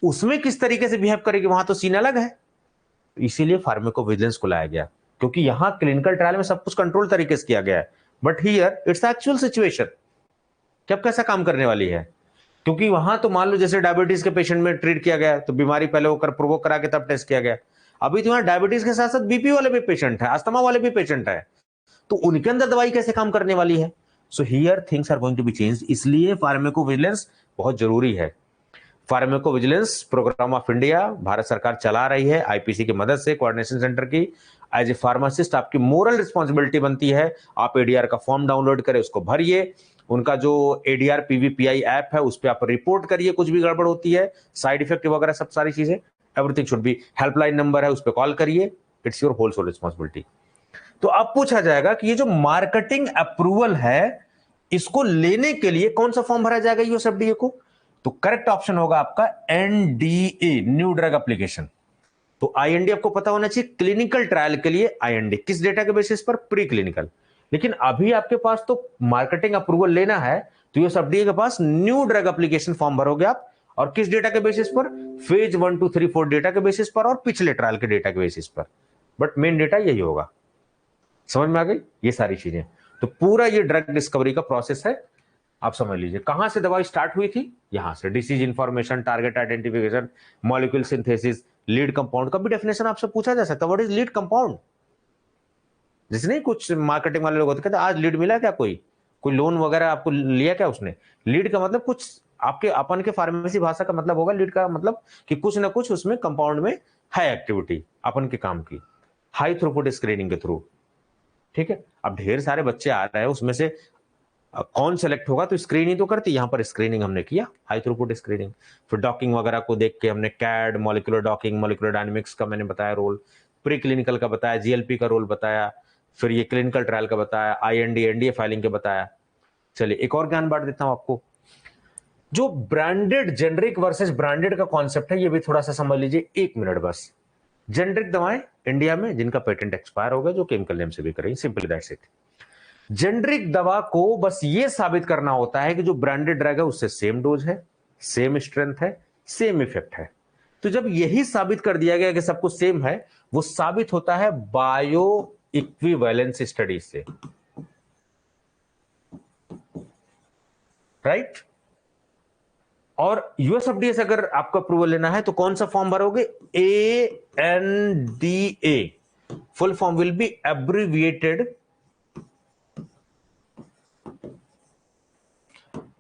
उसमें किस तरीके से बिहेव करेगी, वहां तो सीन अलग है। इसीलिए फार्माकोविजिलेंस को लाया गया, क्योंकि यहां क्लिनिकल ट्रायल में सब कुछ कंट्रोल तरीके से किया गया है, but here its actual situation कि अब कैसा काम करने वाली है। क्योंकि वहां तो मान लो जैसे डायबिटीज के पेशेंट में ट्रीट किया गया तो बीमारी पहले वो प्रोवोक करा के तब टेस्ट किया गया। अभी तो यहाँ डायबिटीज के साथ साथ बीपी वाले भी पेशेंट है, अस्थमा वाले भी पेशेंट है, तो उनके अंदर दवाई कैसे काम करने वाली है। So here things are going to be change, इसलिए फार्माकोविजिलेंस बहुत जरूरी है। फार्माकोविजिलेंस प्रोग्राम ऑफ इंडिया भारत सरकार चला रही है आईपीसी की मदद से, कोऑर्डिनेशन सेंटर की। एज ए फार्मासिस्ट आपकी मोरल रिस्पॉन्सिबिलिटी बनती है, आप एडीआर का फॉर्म डाउनलोड करें, उसको भरिए, उनका जो एडीआर पीवीपीआई ऐप है उस पर आप रिपोर्ट करिए, कुछ भी गड़बड़ होती है, साइड इफेक्ट वगैरह सब सारी चीजें, everything should be. Helpline number है उस पर कॉल करिए, it's your whole soul responsibility. तो अब पूछा जाएगा कि ये जो मार्केटिंग अप्रूवल है इसको लेने के लिए कौन सा फॉर्म भरा जाएगा यूएसएफडीए को? तो करेक्ट ऑप्शन होगा आपका एनडीए, न्यू ड्रग एप्लीकेशन। तो आईएनडी आपको पता होना चाहिए, क्लिनिकल ट्रायल के लिए आईएनडी किस डेटा के बेसिस पर? Pre clinical. लेकिन अभी आपके पास तो मार्केटिंग अप्रूवल लेना है, तो यूएसएफडीए के पास न्यू ड्रग एप्लीकेशन फॉर्म भरोगे आप, और किस डेटा के बेसिस पर? फेज 1, 2, 3, 4 डेटा के बेसिस पर और पिछले ट्रायल के डेटा के बेसिस पर, बट मेन डेटा यही होगा। समझ में आ गई ये सारी चीजें? तो पूरा ये ड्रग डिस्कवरी का प्रोसेस है, आप समझ लीजिए। कहां से दवाई स्टार्ट हुई थी? यहां से, disease information, target identification, molecule synthesis, lead compound का भी डेफिनेशन आपसे पूछा जा सकता है, व्हाट इज लीड कंपाउंड। जैसे नहीं कुछ मार्केटिंग वाले लोग होते कहते आज लीड मिला क्या, कोई कोई लोन वगैरह आपको लिया क्या उसने? लीड का मतलब कुछ आपके अपन के फार्मेसी भाषा का मतलब होगा लीड का मतलब कि कुछ ना कुछ उसमें कंपाउंड में है एक्टिविटी अपन के काम की, हाई थ्रूपुट स्क्रीनिंग के थ्रू, ठीक है। अब ढेर सारे बच्चे आ रहे हैं, उसमें से कौन सेलेक्ट होगा? तो स्क्रीनिंग तो करती, यहां पर स्क्रीनिंग हमने किया, हाई थ्रूपुट स्क्रीनिंग। फिर डॉकिंग वगैरह को देख के हमने CAD, molecular docking, molecular dynamics का मैंने बताया रोल, प्री क्लिनिकल का बताया, जीएलपी का रोल बताया, फिर ये क्लिनिकल ट्रायल का बताया, आईएनडी एनडीए फाइलिंग के बताया। चलिए एक और ज्ञान बांट देता हूं आपको, जो ब्रांडेड जेनरिक वर्सेस ब्रांडेड का कॉन्सेप्ट है ये भी थोड़ा सा समझ लीजिए, 1 मिनट बस। जेनरिक दवाएं इंडिया में जिनका पेटेंट एक्सपायर हो गया, जो केमिकल नेम से भी करेंगे, सिंपली दैट्स इट। जेनरिक दवा को बस ये साबित करना होता है कि जो ब्रांडेड ड्रग है उससे सेम डोज है, सेम स्ट्रेंथ है, सेम इफेक्ट है। तो जब यही साबित कर दिया गया कि सब कुछ सेम है, वो साबित होता है बायो इक्विवेलेंस स्टडी से, राइट। और यूएसएफडीए से अगर आपको अप्रूवल लेना है तो कौन सा फॉर्म भरोगे? ANDA, full form will be abbreviated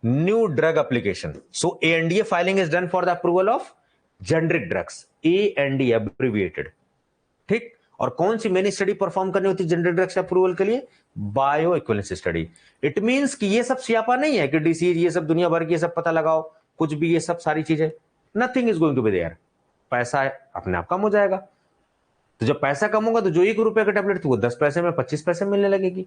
new drug application. So ANDA filing is done for the approval of generic drugs, ANDA abbreviated, ठीक। और कौन सी मेनी स्टडी परफॉर्म करनी होती है जेनेरिक ड्रग्स अप्रूवल के लिए? Bio equivalence study. It means कि ये सब सियापा नहीं है कि डिसीज ये सब दुनिया भर की ये सब पता लगाओ, कुछ भी ये सब सारी चीजें, nothing is going to be there. पैसा अपने आप कम हो जाएगा। तो जब पैसा कम होगा तो जो 1 रुपए का टैबलेट थी वो 10 पैसे में 25 पैसे में मिलने लगेगी।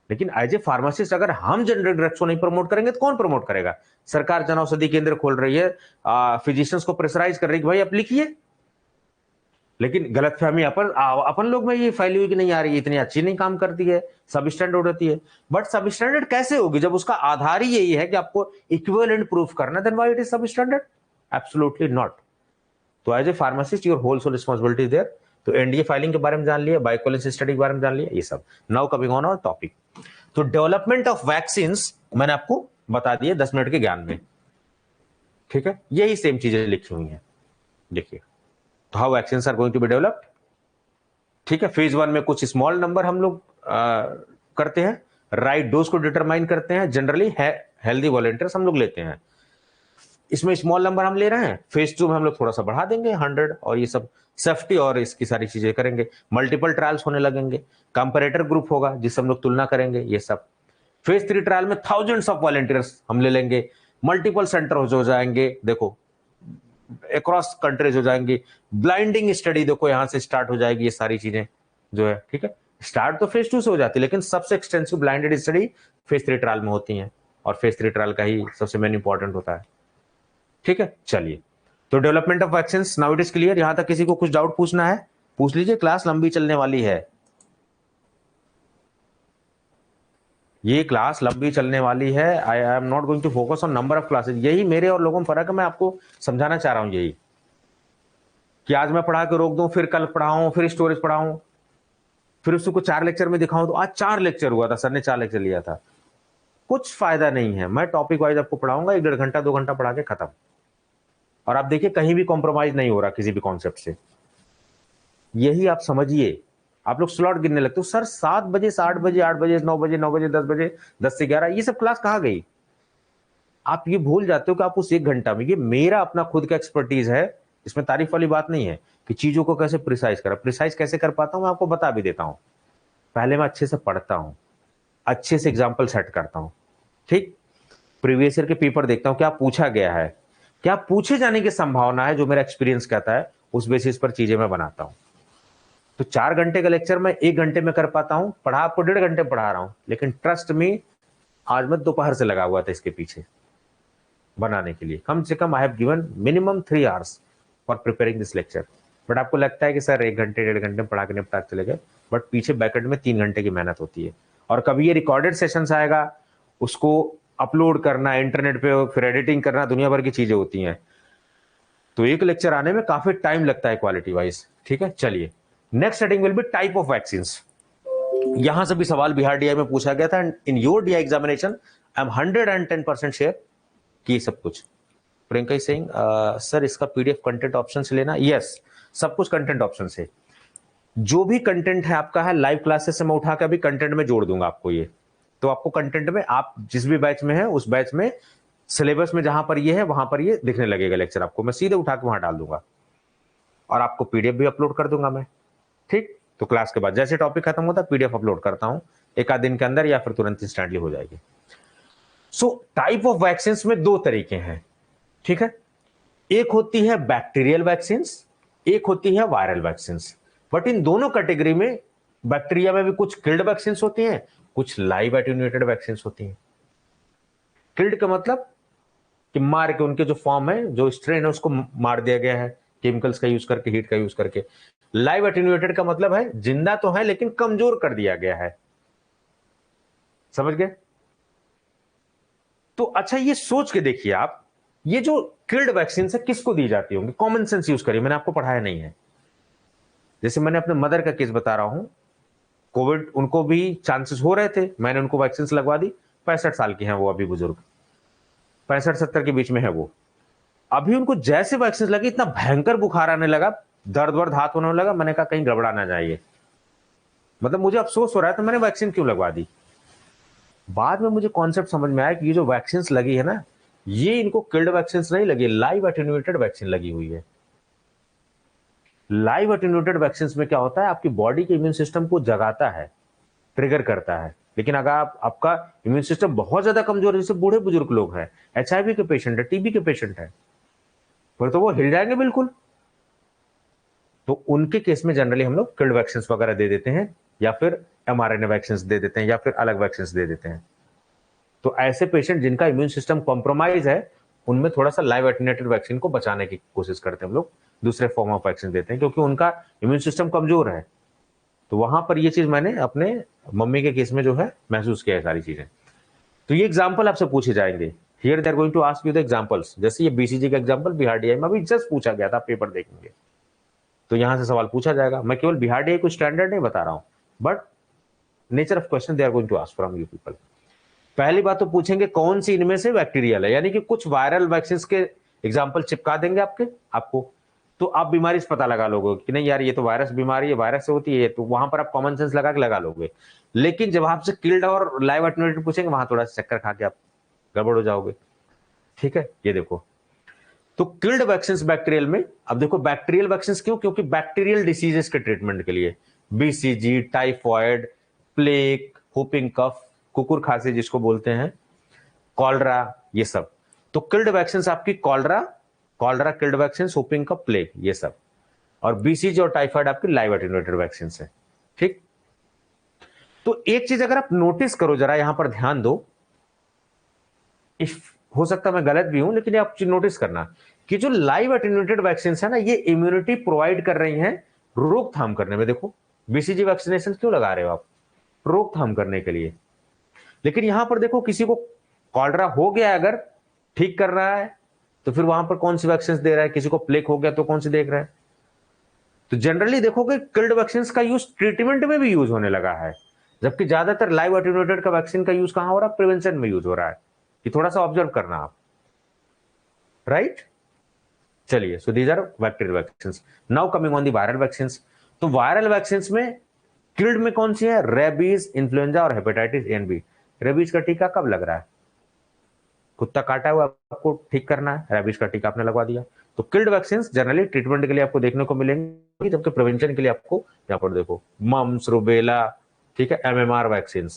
लेकिन एज ए फार्मासिस्ट अगर हम जेनेरिक ड्रग्स को नहीं प्रमोट करेंगे तो कौन प्रमोट करेगा? सरकार जन औषधि केंद्र खोल रही है, फिजिशियंस को प्रेशराइज कर रही है कि भाई आप लिखिए, लेकिन गलतफहमी अपन लोग में ये फैली हुई कि नहीं आ रही, इतनी अच्छी नहीं काम करती है, सब स्टैंडर्ड होती है। बट सब स्टैंडर्ड कैसे होगी जब उसका आधार ही यही है कि आपको इक्विवेलेंट प्रूफ करना, then why it is sub standard? Absolutely not. तो as a pharmacist your whole soul responsibility there. तो एनडीए फाइलिंग के बारे में जान लिया, बायोइक्विवेलेंस स्टडी के बारे में जान लिया, ये सब। Now coming on our topic. तो डेवलपमेंट ऑफ वैक्सीन मैंने आपको बता दिए 10 मिनट के ज्ञान में, ठीक है? यही सेम चीजें लिखी हुई हैं, देखिए। तो how vaccine are going to be developed, ठीक है? फेज 1 में कुछ स्मॉल नंबर हम लोग करते हैं, राइट डोज को डिटरमाइन करते हैं, जनरली हेल्दी वॉलंटियर्स हम लोग लेते हैं, इसमें स्मॉल नंबर हम ले रहे हैं। फेज 2 में हम लोग थोड़ा सा बढ़ा देंगे 100, और ये सब सेफ्टी और इसकी सारी चीजें करेंगे। मल्टीपल ट्रायल्स होने लगेंगे, कंपैरेटर ग्रुप होगा जिससे हम लोग तुलना करेंगे, ये सब। फेज 3 ट्रायल में थाउजेंड्स ऑफ वॉलंटियर्स हम ले लेंगे, मल्टीपल सेंटर हो जाएंगे, देखो अक्रॉस कंट्रीज हो जाएंगी, ब्लाइंडिंग स्टडी देखो यहां से स्टार्ट हो जाएगी, ये सारी चीजें जो है, ठीक है? स्टार्ट तो फेज 2 से हो जाती है, लेकिन सबसे extensive blinded study phase 3 trial में होती है, और फेज 3 ट्रायल का ही सबसे मेन इंपॉर्टेंट होता है, ठीक है? चलिए, तो development of vaccine now it is clear. यहां तक किसी को कुछ डाउट पूछना है पूछ लीजिए, क्लास लंबी चलने वाली है, ये क्लास लंबी चलने वाली है। I am not going to focus on number of classes, यही मेरे और लोगों में फर्क है, मैं आपको समझाना चाह रहा हूं यही, कि आज मैं पढ़ा के रोक दूं, फिर कल पढ़ाऊं, फिर स्टोरेज पढ़ाऊं, फिर उसको 4 लेक्चर में दिखाऊं। तो आज 4 लेक्चर हुआ था, सर ने 4 लेक्चर लिया था, कुछ फायदा नहीं है। मैं टॉपिक वाइज आपको पढ़ाऊंगा, 1.5 घंटा 2 घंटा पढ़ा के खत्म। और आप देखिए कहीं भी कॉम्प्रोमाइज नहीं हो रहा किसी भी कॉन्सेप्ट से, यही आप समझिए। आप लोग स्लॉट गिनने लगते हो, सर 7 बजे से 8 बजे, 8 बजे 9 बजे, 9 बजे 10 बजे, 10 से 11, ये सब क्लास कहाँ गई? आप ये भूल जाते हो कि आप उस 1 घंटा में, ये मेरा अपना खुद का एक्सपर्टीज है, इसमें तारीफ वाली बात नहीं है कि चीजों को कैसे प्रिसाइज कैसे कर पाता हूं, मैं आपको बता भी देता हूं। पहले मैं अच्छे से पढ़ता हूं, अच्छे से एग्जाम्पल सेट करता हूं, ठीक? प्रीवियस ईयर के पेपर देखता हूं, क्या पूछा गया है, क्या पूछे जाने की संभावना है, जो मेरा एक्सपीरियंस कहता है, उस बेसिस पर चीजें मैं बनाता हूं। तो 4 घंटे का लेक्चर मैं 1 घंटे में कर पाता हूं, पढ़ा आपको 1.5 घंटे पढ़ा रहा हूं, लेकिन ट्रस्ट में आज मैं दोपहर से लगा हुआ था इसके पीछे बनाने के लिए। कम से कम I have given minimum 3 hours for preparing this lecture. But आपको लगता है कि सर 1 घंटे 1.5 घंटे में पढ़ा के निपटा के चले गए, बट पीछे बैकएंड में 3 घंटे की मेहनत होती है। और कभी ये रिकॉर्डेड सेशंस आएगा, उसको अपलोड करना इंटरनेट पे, फिर एडिटिंग करना, दुनिया भर की चीजें होती हैं। तो एक लेक्चर आने में काफी टाइम लगता है क्वालिटी वाइज, ठीक है? चलिए, next heading will be type of vaccine. यहां से भी सवाल बिहार डीआई में पूछा गया था, in your DI examination I am 110% sure कि सब कुछ। प्रियंका सिंह, सर इसका पीडीएफ कंटेंट ऑप्शन से लेना, यस, सब कुछ कंटेंट ऑप्शन से। जो भी कंटेंट है आपका है लाइव क्लासेस से मैं उठा के अभी कंटेंट में जोड़ दूंगा आपको ये। तो आपको कंटेंट में, आप जिस भी बैच में है उस बैच में सिलेबस में जहां पर ये है वहां पर ये दिखने लगेगा लेक्चर, आपको मैं सीधे उठा के वहां डाल दूंगा, और आपको पीडीएफ भी अपलोड कर दूंगा मैं, ठीक? तो क्लास के बाद जैसे टॉपिक खत्म होता है पीडीएफ अपलोड करता हूं, एक आध दिन के अंदर या फिर तुरंत इंस्टेंटली हो जाएगी। सो टाइप ऑफ वैक्सीन में 2 तरीके हैं, ठीक है? एक होती है बैक्टीरियल वैक्सीन, एक होती है वायरल वैक्सीन। बट इन दोनों कैटेगरी में बैक्टीरिया में भी कुछ किल्ड वैक्सीन होती हैं, कुछ लाइव एटेन्यूएटेड वैक्सीन होती हैं। किल्ड का मतलब कि मार के, उनके जो फॉर्म है, जो स्ट्रेन है, उसको मार दिया गया है केमिकल्स का यूज करके, हीट का यूज करके। लाइव एटेन्यूएटेड का मतलब है जिंदा तो है लेकिन कमजोर कर दिया गया है, समझ गए? तो अच्छा ये सोच के देखिए आप, ये जो किल्ड वैक्सीन है किसको दी जाती होंगी? कॉमन सेंस यूज करिए, मैंने आपको पढ़ाया नहीं है। जैसे मैंने अपने मदर का केस बता रहा हूं, कोविड उनको भी चांसेस हो रहे थे, मैंने उनको वैक्सीन लगवा दी, 65 साल की हैं वो, अभी बुजुर्ग 65-70 के बीच में है वो। अभी उनको जैसे वैक्सीन लगी इतना भयंकर बुखार आने लगा, दर्द वर्द हाथ होने लगा, मैंने कहा कहीं गड़बड़ा ना जाए, मतलब मुझे अफसोस हो रहा है, तो मैंने वैक्सीन क्यों लगवा दी। बाद में मुझे कॉन्सेप्ट समझ में आया कि ये जो वैक्सीन लगी है ना, ये इनको किल्ड वैक्सीन नहीं लगी, लाइव एटेन्यूएटेड वैक्सीन लगी हुई है। लाइव एटेन्यूएटेड वैक्सीन में क्या होता है, आपकी बॉडी के इम्यून सिस्टम को जगाता है, ट्रिगर करता है। लेकिन अगर आपका इम्यून सिस्टम बहुत ज्यादा कमजोर है, जैसे बूढ़े बुजुर्ग लोग हैं, एचआईवी के पेशेंट है, टीबी के पेशेंट है, फिर तो वो हिल जाएंगे बिल्कुल। तो उनके केस में जनरली हम लोग किल्ड वैक्सीन वगैरह दे देते हैं, या फिर mRNA वैक्सीन दे देते हैं, या फिर अलग वैक्सीन दे देते हैं। तो ऐसे पेशेंट जिनका इम्यून सिस्टम कॉम्प्रोमाइज है, उनमें थोड़ा सा लाइव एटेन्यूएटेड वैक्सीन को बचाने की कोशिश करते हैं हम लोग, दूसरे फॉर्म ऑफ वैक्सीन देते हैं, क्योंकि उनका इम्यून सिस्टम कमजोर है। तो वहां पर ये चीज मैंने अपने मम्मी के केस में जो है महसूस किया है सारी चीजें। तो ये एग्जाम्पल आपसे पूछे जाएंगे, here they are going to ask you the examples. जैसे ये बीसीजी का एग्जांपल बिहार डीआई में अभी जस्ट पूछा गया था, पेपर देखेंगे तो यहां से सवाल पूछा जाएगा। मैं केवल बिहार डीआई को स्टैंडर्ड नहीं बता रहा हूं, but nature of question they are going to ask from you people. पहली बात तो पूछेंगे कौन सी इनमें से बैक्टीरियल है, यानी कि कुछ वायरल वैक्सीन के एग्जाम्पल चिपका देंगे आपको, तो आप बीमारी से पता लगा लोगे कि नहीं यार ये तो वायरस बीमारी है, वायरस से होती है, तो वहां पर आप कॉमन सेंस लगा के लगा लोगे। लेकिन जब आपसे किल्ड और लाइव एटेन्यूएटेड पूछेंगे, वहां थोड़ा सा चक्कर खा के आप गड़बड़ हो जाओगे। ठीक है, ये देखो, तो किल्ड वैक्सीन बैक्टीरियल में, अब देखो बैक्टीरियल वैक्सीन क्यों, क्योंकि बैक्टीरियल डिसीजेस के ट्रीटमेंट के लिए, बीसीजी, टाइफॉइड, प्लेग, होपिंग कफ, कुकुर खांसी जिसको बोलते हैं, कॉलरा, ये सब। तो किल्ड वैक्सीन आपकी कॉलरा किल्ड वैक्सीन, होपिंग कफ, प्लेग, ये सब। और बीसीजी और टाइफाइड आपकी लाइव एटेन्यूएटेड वैक्सीन है। ठीक, तो एक चीज अगर आप नोटिस करो जरा, यहां पर ध्यान दो, इफ हो सकता है मैं गलत भी हूं, लेकिन ये आप नोटिस करना कि जो लाइव एटेन्यूएटेड वैक्सीन है ना, ये इम्यूनिटी प्रोवाइड कर रही हैं रोकथाम करने में। देखो बीसीजी वैक्सीनेशन क्यों लगा रहे हो आप, रोकथाम करने के लिए। लेकिन यहां पर देखो किसी को कॉलरा हो गया अगर, ठीक कर रहा है, तो फिर वहां पर कौन सी वैक्सीन दे रहा है, किसी को प्लेग हो गया तो कौन सी देख रहा है। तो जनरली देखोगे किल्ड वैक्सीन का यूज ट्रीटमेंट में भी यूज होने लगा है, जबकि ज्यादातर लाइव एटेन्यूएटेड का वैक्सीन का यूज कहां हो रहा है, प्रिवेंशन में यूज हो रहा है। कि थोड़ा सा ऑब्जर्व करना आप, राइट। चलिए, so these are bacterial vaccine. Now coming on the viral vaccine. तो वायरल वैक्सीन में किल्ड में कौन सी है, रेबीज, इन्फ्लुएंजा और hepatitis A and B. Rabies का टीका कब लग रहा है, कुत्ता काटा हुआ आपको ठीक करना है, रेबीज का टीका आपने लगवा दिया। तो किल्ड वैक्सीन जनरली ट्रीटमेंट के लिए आपको देखने को मिलेंगे, जबकि प्रिवेंशन के लिए आपको यहाँ पर देखो मम्स, रुबेला, ठीक है, एमएमआर वैक्सीन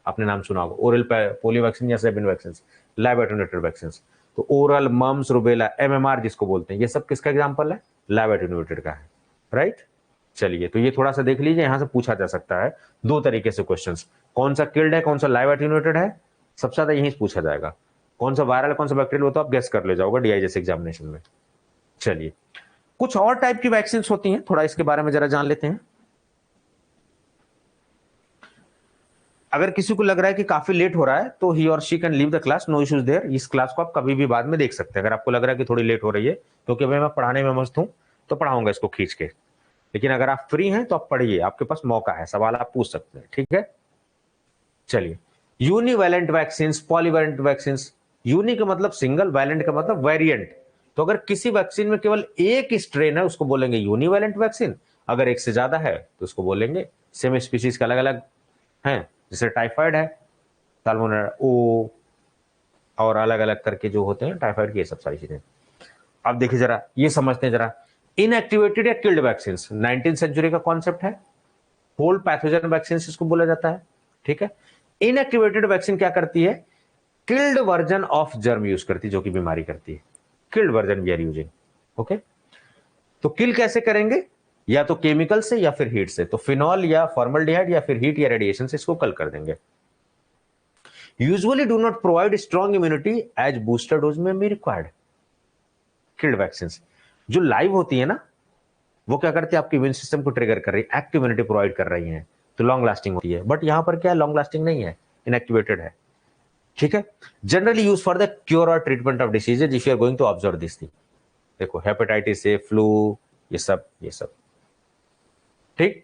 आपने नाम सुना होगा, ओरल पोलियो वैक्सीन या Sabin vaccine, live attenuated vaccine. तो ओरल, मम्स, रुबेला, एमएमआर जिसको बोलते हैं, ये सब किसका एग्जांपल है, लाइव एटेन्यूएटेड का है, राइट। चलिए, तो ये थोड़ा सा देख लीजिए, यहां से पूछा जा सकता है दो तरीके से क्वेश्चंस, कौन सा किल्ड है, कौन सा लाइव एटेन्यूएटेड है, सबसे ज्यादा यही पूछा जाएगा। कौन सा वायरल, कौन सा बैक्टीरियल, हो तो आप गेस कर ले जाओगे डीआई जैसे एग्जामिनेशन में। चलिए, कुछ और टाइप की वैक्सीन होती हैं, थोड़ा इसके बारे में जरा जान लेते हैं। अगर किसी को लग रहा है कि काफी लेट हो रहा है, तो ही और she can leave the class, no issues there. इस क्लास को आप कभी भी बाद में देख सकते हैं, अगर आपको लग रहा है कि थोड़ी लेट हो रही है, क्योंकि मैं पढ़ाने में मस्त हूं, तो पढ़ाऊंगा इसको खींच के। लेकिन अगर आप फ्री हैं तो आप पढ़िए, आपके पास मौका है, सवाल आप पूछ सकते हैं, ठीक है। चलिए, यूनिवैलेंट वैक्सीन, पॉलीवैलेंट वैक्सीन। यूनि का मतलब सिंगल, वैलेंट का मतलब वेरिएंट। तो अगर किसी वैक्सीन में केवल एक स्ट्रेन है, उसको बोलेंगे यूनिवैलेंट वैक्सीन। अगर एक से ज्यादा है तो उसको बोलेंगे सेम स्पीशीज का अलग अलग है, जैसे टाइफाइड है, साल्मोनेला ओ, और अलग अलग करके जो होते हैं टाइफाइड की, ये सब सारी चीजें। अब देखिए जरा, ये समझते हैं जरा, इनएक्टिवेटेड या किल्ड वैक्सीन 19th सेंचुरी का कॉन्सेप्ट है, होल पैथोजन वैक्सीन इसको बोला जाता है, ठीक है। इनएक्टिवेटेड वैक्सीन क्या करती है, killed version of germ use करती है, जो कि बीमारी करती है, killed version we are using, okay. तो किल कैसे करेंगे, या तो केमिकल से या फिर हीट से, तो फिनॉल या फॉर्मल्डिहाइड या फिर हीट या रेडिएशन से इसको कल कर देंगे। Usually do not provide strong immunity as booster dose में भी रिक्वायर्ड। किल्ड वैक्सीन जो लाइव होती है ना, वो क्या करती है, आपके इम्यून सिस्टम को ट्रिगर कर रही है, एक्टिव इम्यूनिटी प्रोवाइड कर रही है, तो लॉन्ग लास्टिंग होती है। बट यहां पर क्या है, लॉन्ग लास्टिंग नहीं है, इनएक्टिवेटेड है, ठीक है। Generally use for the cure और treatment of diseases, if you are going to observe this thing. देखो हेपेटाइटिस ए, फ्लू, ये सब ठीक,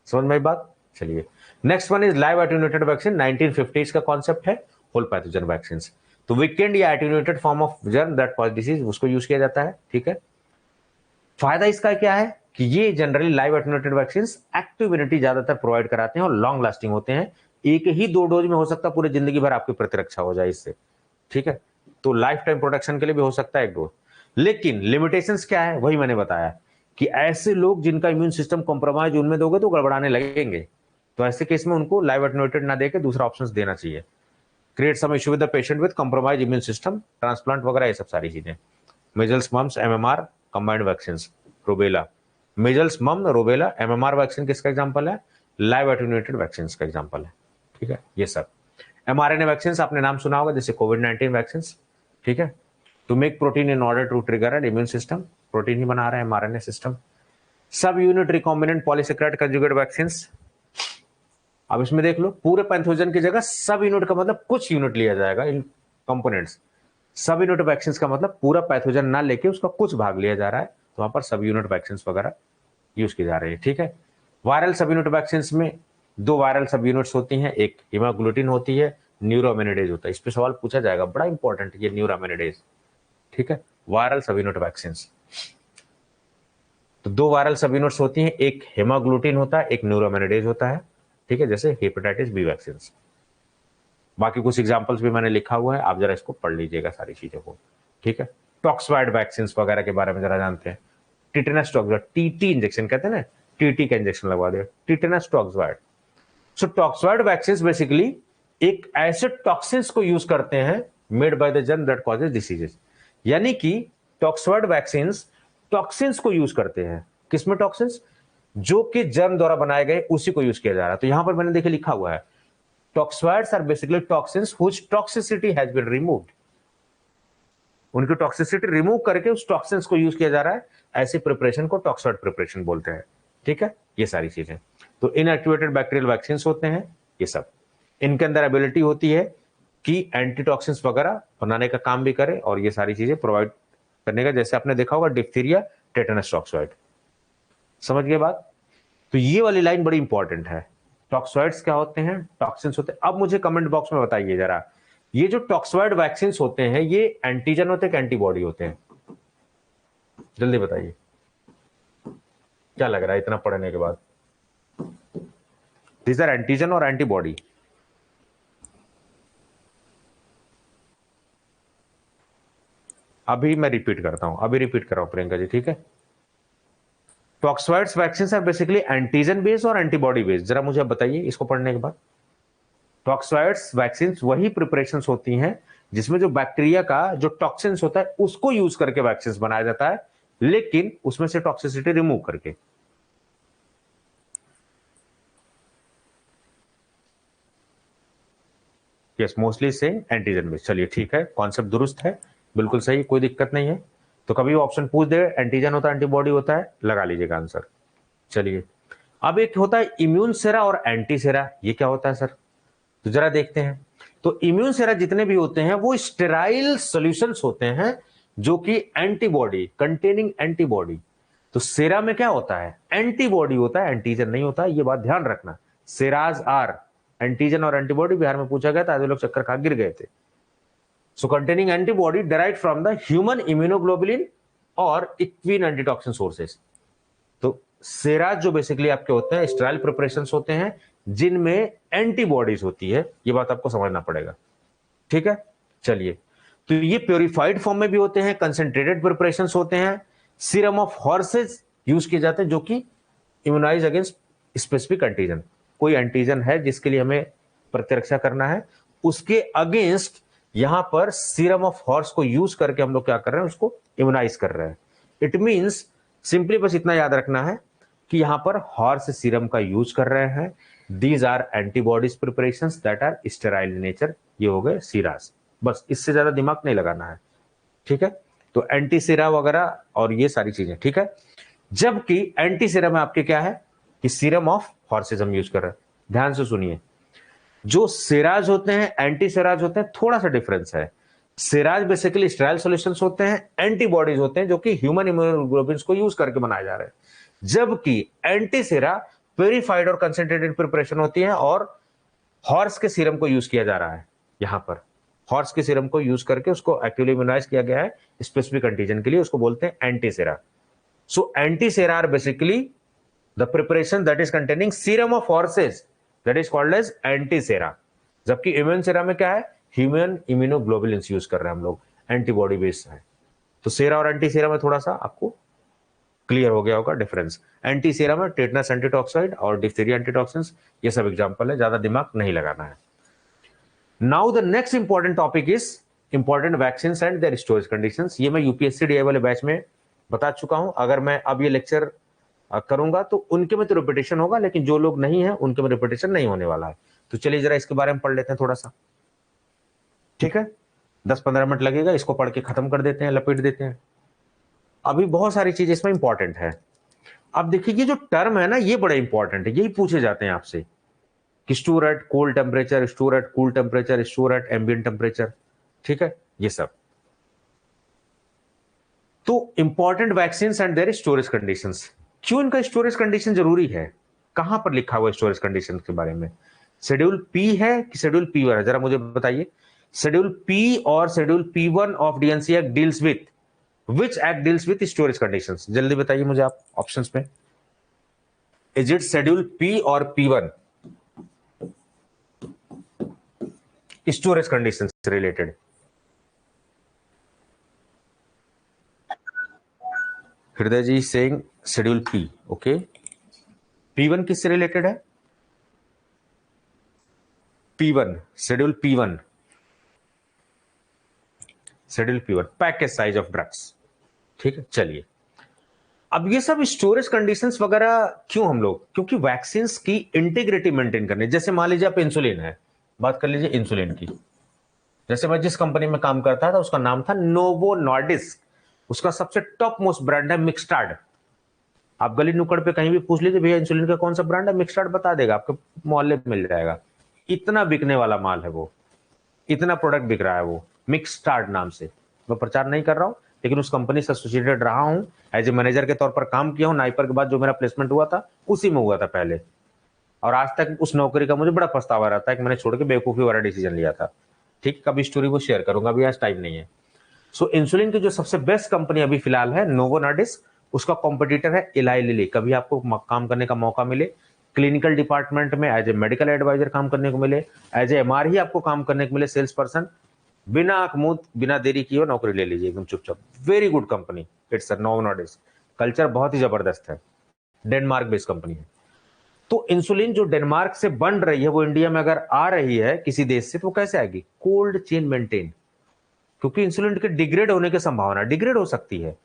समझ में बात। चलिए, next one is live attenuated vaccine, 1950s का कॉन्सेप्ट है, होल पैथोजन वैक्सीन। तो वीकेंड या attenuated form of germ that cause disease, उसको यूज किया जाता है, ठीक है। फायदा इसका क्या है कि ये generally live attenuated vaccine active immunity ज्यादातर प्रोवाइड कराते हैं और लॉन्ग लास्टिंग होते हैं, एक ही 2 डोज में हो सकता है पूरी जिंदगी भर आपकी प्रतिरक्षा हो जाए इससे, ठीक है। तो लाइफ टाइम प्रोटेक्शन के लिए भी हो सकता है 1 डोज। लेकिन लिमिटेशंस क्या है, वही मैंने बताया कि ऐसे लोग जिनका इम्यून सिस्टम कॉम्प्रोमाइज उनमें दोगे तो गड़बड़ाने लगेंगे, तो ऐसे केस में उनको लाइव एटेन्यूएटेड ना देके दूसरा ऑप्शन देना चाहिए। Create some issue with the patient with compromise immune system, transplant वगैरह ये सब सारी चीजें। Measles, mumps, MMR, combined vaccine, rubella. Measles, mum, rubella, MMR vaccine किसका एग्जांपल है? लाइव एटेन्यूएटेड वैक्सीन का एग्जांपल है। ठीक है, ये सब। एमआरएनए वैक्सीन आपने नाम सुना होगा, जैसे कोविड-19 वैक्सीन। ठीक है, to make protein in order to trigger an immune system, protein ही बना रहा है mRNA system. Subunit recombinant polysaccharide conjugate vaccine. अब इसमें देख लो, पूरे पैथोजन की जगह सब यूनिट का मतलब कुछ यूनिट लिया जाएगा इन कंपोनेंट्स। सब यूनिट वैक्सीन का मतलब पूरा पैथोजन ना लेके उसका कुछ भाग लिया जा रहा है, तो वहां पर सब यूनिट वैक्सीन वगैरह यूज की जा रही है। ठीक है, वायरल सब यूनिट वैक्सीन में दो वायरल सब यूनिट्स होती हैं, एक हीमोग्लूटिन होती है, न्यूरोएमिनिडेज होता है। इस पे सवाल पूछा जाएगा, बड़ा इंपॉर्टेंट ये न्यूरोएमिनिडेज। ठीक है, वायरल सब यूनिट वैक्सीन, तो दो वायरल सब यूनिट्स होती हैं, एक हेमोग्लूटिन होता है, एक न्यूरोएमिनिडेज होता है। ठीक है, जैसे हेपेटाइटिस बी वैक्सीन। बाकी कुछ एग्जांपल्स भी मैंने लिखा हुआ है, आप जरा इसको पढ़ लीजिएगा सारी चीजों को। ठीक है, टॉक्सवाइड वैक्सीन वगैरह के बारे में जरा जानते हैं। टिटेनस टॉक्सवाइड, टीटी इंजेक्शन कहते हैं ना, टीटी का इंजेक्शन लगवा दे, टिटेनस टॉक्सवाइड। सो टॉक्सवाइड वैक्सीन बेसिकली एक ऐसे टॉक्सिन्स को यूज करते हैं made by the germ that causes diseases, यानी कि टॉक्सवाइड वैक्सीन टॉक्सिन्स को यूज करते हैं। किसमें टॉक्सिन्स? जो कि जर्म द्वारा बनाए गए उसी को यूज किया जा रहा है। तो यहां पर मैंने देखिए लिखा हुआ है, toxoids are basically toxins which toxicity has been removed. उनकी टॉक्सिसिटी रिमूव करके उस टॉक्सिन्स को यूज किया जा रहा है, ऐसे प्रिपरेशन को टॉक्सवाइड प्रिपरेशन बोलते हैं। ठीक है, ये सारी चीजें। तो इनएक्टिवेटेड बैक्टीरियल वैक्सीन होते हैं ये सब। इनके अंदर एबिलिटी होती है कि एंटीटॉक्सिन्स वगैरह बनाने का काम भी करे और ये सारी चीजें प्रोवाइड करने का, जैसे आपने देखा होगा डिप्थीरिया, टेटनस टॉक्सवाइड। समझ गए बात? तो ये वाली लाइन बड़ी इंपॉर्टेंट है। टॉक्सवाइड्स क्या होते हैं? टॉक्सिन्स होते हैं। अब मुझे कमेंट बॉक्स में बताइए जरा, ये जो टॉक्सवाइड वैक्सीन होते हैं ये एंटीजन होते हैं कि एंटीबॉडी होते हैं? जल्दी बताइए, क्या लग रहा है इतना पढ़ने के बाद? दीज आर एंटीजन और एंटीबॉडी। अभी मैं रिपीट करता हूं, अभी रिपीट कर रहा हूं प्रियंका जी। ठीक है, toxoids vaccine are basically antigen based और एंटीबॉडी बेस्ड। जरा मुझे बताइए इसको पढ़ने के बाद। टॉक्सवाइड्स वैक्सीन वही प्रिपरेशन होती हैं जिसमें जो बैक्टीरिया का जो टॉक्सिन होता है उसको यूज करके वैक्सीन बनाया जाता है, लेकिन उसमें से टॉक्सिसिटी रिमूव करके। यस, मोस्टली से एंटीजन बेस्ड। चलिए ठीक है, कॉन्सेप्ट दुरुस्त है, बिल्कुल सही, कोई दिक्कत नहीं है। तो कभी ऑप्शन पूछ दे एंटीजन होता है एंटीबॉडी होता है, लगा लीजिएगा आंसर। चलिए, अब एक होता है इम्यून सेरा और एंटी सेरा, ये क्या होता है सर? तो जरा देखते हैं। तो इम्यून सेरा जितने भी होते हैं वो स्टेराइल सॉल्यूशंस होते हैं जो कि एंटीबॉडी कंटेनिंग एंटीबॉडी। तो सेरा में क्या होता है? एंटीबॉडी होता है, एंटीजन नहीं होता, ये बात ध्यान रखना। सेराज आर एंटीजन और एंटीबॉडी, बिहार में पूछा गया था, आधे लोग चक्कर खा गिर गए थे। So containing antibody derived from the human immunoglobulin और इक्विन एंटीटॉक्सिन सोर्सेस। तो सेराज जो बेसिकली आपके होते हैं स्टेराइल प्रिपरेशंस होते हैं जिनमें एंटीबॉडीज होती है, ये बात आपको समझना पड़ेगा। ठीक है, चलिए। तो ये प्योरीफाइड फॉर्म में भी होते हैं, कंसेंट्रेटेड प्रिपरेशंस होते हैं, सीरम ऑफ हॉर्सेज यूज किए जाते हैं जो कि इम्यूनाइज अगेंस्ट स्पेसिफिक एंटीजन। कोई एंटीजन है जिसके लिए हमें प्रतिरक्षा करना है, उसके अगेंस्ट यहां पर सीरम ऑफ हॉर्स को यूज करके हम लोग क्या कर रहे हैं? उसको इम्यूनाइज कर रहे हैं। इट मींस सिंपली बस इतना याद रखना है कि यहां पर हॉर्स सीरम का यूज कर रहे हैं। These are antibodies preparations that are sterile in nature. ये हो गए सीरास, बस इससे ज्यादा दिमाग नहीं लगाना है। ठीक है, तो एंटी सीरा वगैरह और ये सारी चीजें। ठीक है, जबकि एंटी सीरा में आपके क्या है कि सीरम ऑफ हॉर्सेज हम यूज कर रहे हैं। ध्यान से सुनिए, जो सेराज होते हैं एंटी सेराज होते हैं, थोड़ा सा डिफरेंस है। सेराज बेसिकली स्टेराइल सॉल्यूशंस होते हैं, एंटीबॉडीज होते हैं जो कि ह्यूमन इम्यूनोग्लोबुलिन को यूज करके बनाए जा रहे हैं। जबकि एंटी सेरा प्योरीफाइड और कंसेंट्रेटेड प्रिपरेशन होती है और हॉर्स के सीरम को यूज किया जा रहा है। यहां पर हॉर्स के सीरम को यूज करके उसको एक्टिवली इम्यूनाइज किया गया है स्पेसिफिक एंटीजन के लिए, उसको बोलते हैं anti sera. So anti sera are basically the preparation that is containing serum of horses, that is called as anti sera. जबकि इम्यून सेरा में क्या है? ह्यूमन इम्यूनोग्लोबुलिन यूज कर रहे हैं हम लोग, एंटीबॉडी बेस्ड है। तो सेरा और एंटी सेरा में थोड़ा सा आपको क्लियर हो गया होगा डिफरेंस। एंटी सीरम है, टेटनस एंटीटॉक्साइड और डिप्थीरिया एंटीटॉक्सिन्स, ये सब एग्जांपल है, ज्यादा दिमाग नहीं लगाना है। Now the next important topic is important vaccine and their storage conditions. ये मैं यूपीएससी डीआई वाले बैच में बता चुका हूं। अगर मैं अब ये लेक्चर करूंगा तो उनके में तो रिपीटेशन होगा, लेकिन जो लोग नहीं है उनके में रिपीटेशन नहीं होने वाला है। तो चलिए जरा इसके बारे में पढ़ लेते हैं थोड़ा सा, ठीक है? 10-15 मिनट लगेगा, इसको पढ़ के खत्म कर देते हैं, लपेट देते हैं। अभी बहुत सारी चीज इसमें इंपॉर्टेंट है। अब देखिए ये जो टर्म है ना, ये बड़े इंपॉर्टेंट है, यही पूछे जाते हैं आपसे कि store at cold temperature, store at cool temperature, store at ambient temperature, ठीक है, ये सब। तो important vaccine and their storage conditions. क्यों इनका स्टोरेज कंडीशन जरूरी है? कहां पर लिखा हुआ है स्टोरेज कंडीशन के बारे में? शेड्यूल पी है कि शेड्यूल P1 है? जरा मुझे बताइए। शेड्यूल पी और schedule P1 of DNC act deals with, which act deals with storage conditions? जल्दी बताइए मुझे आप ऑप्शंस में। इज इट शेड्यूल P और P1 storage conditions related? Hriday ji saying schedule P, okay. P1 किससे रिलेटेड है? P1, schedule P1, schedule P1 package size of drugs, ठीक है। चलिए अब ये सब स्टोरेज कंडीशंस वगैरह क्यों हम लोग? क्योंकि वैक्सीन की इंटीग्रिटी मेंटेन करनी। जैसे मान लीजिए आप इंसुलिन है, बात कर लीजिए इंसुलिन की। जैसे मैं जिस कंपनी में काम करता था उसका नाम था नोवो नॉर्डिस्क, उसका सबसे टॉप मोस्ट ब्रांड है मिक्सटार्ड। आप गली नुक्कड़ पे कहीं भी पूछ लीजिए भैया इंसुलिन का कौन सा ब्रांड है, मिक्सटार्ड बता देगा, आपके मोहल्ले में मिल जाएगा। इतना बिकने वाला माल है वो, इतना प्रोडक्ट बिक रहा है वो मिक्सटार्ड नाम से। मैं प्रचार नहीं कर रहा हूं, लेकिन उस कंपनी से एसोसिएटेड रहा हूं, एज ए मैनेजर के तौर पर काम किया हूं। नाइपर के बाद जो मेरा प्लेसमेंट हुआ था उसी में हुआ था पहले, और आज तक उस नौकरी का मुझे बड़ा पछतावा रहता है कि मैंने छोड़ के बेवकूफी वाला डिसीजन लिया था। ठीक, कभी स्टोरी वो शेयर करूंगा, अभी आज टाइम नहीं है। सो इंसुलिन की जो सबसे बेस्ट कंपनी अभी फिलहाल है नोवो नॉर्डिस्क, उसका कॉम्पिटिटर है इलाई लिली। कभी आपको काम करने का मौका मिले, क्लिनिकल डिपार्टमेंट में एज ए मेडिकल एडवाइजर काम करने को मिले, एज ए एमआर ही आपको काम करने को मिले, सेल्स पर्सन, बिना आंख मूंद बिना देरी किए नौकरी ले लीजिए एकदम चुपचाप। Very good company, it's novo Nordisk. Culture बहुत ही जबरदस्त है, डेनमार्क बेस्ड कंपनी है। तो इंसुलिन जो डेनमार्क से बन रही है वो इंडिया में अगर आ रही है किसी देश से, तो कैसे आएगी? कोल्ड चेन मेंटेन, क्योंकि इंसुलिन के डिग्रेड होने की संभावना, डिग्रेड हो सकती है।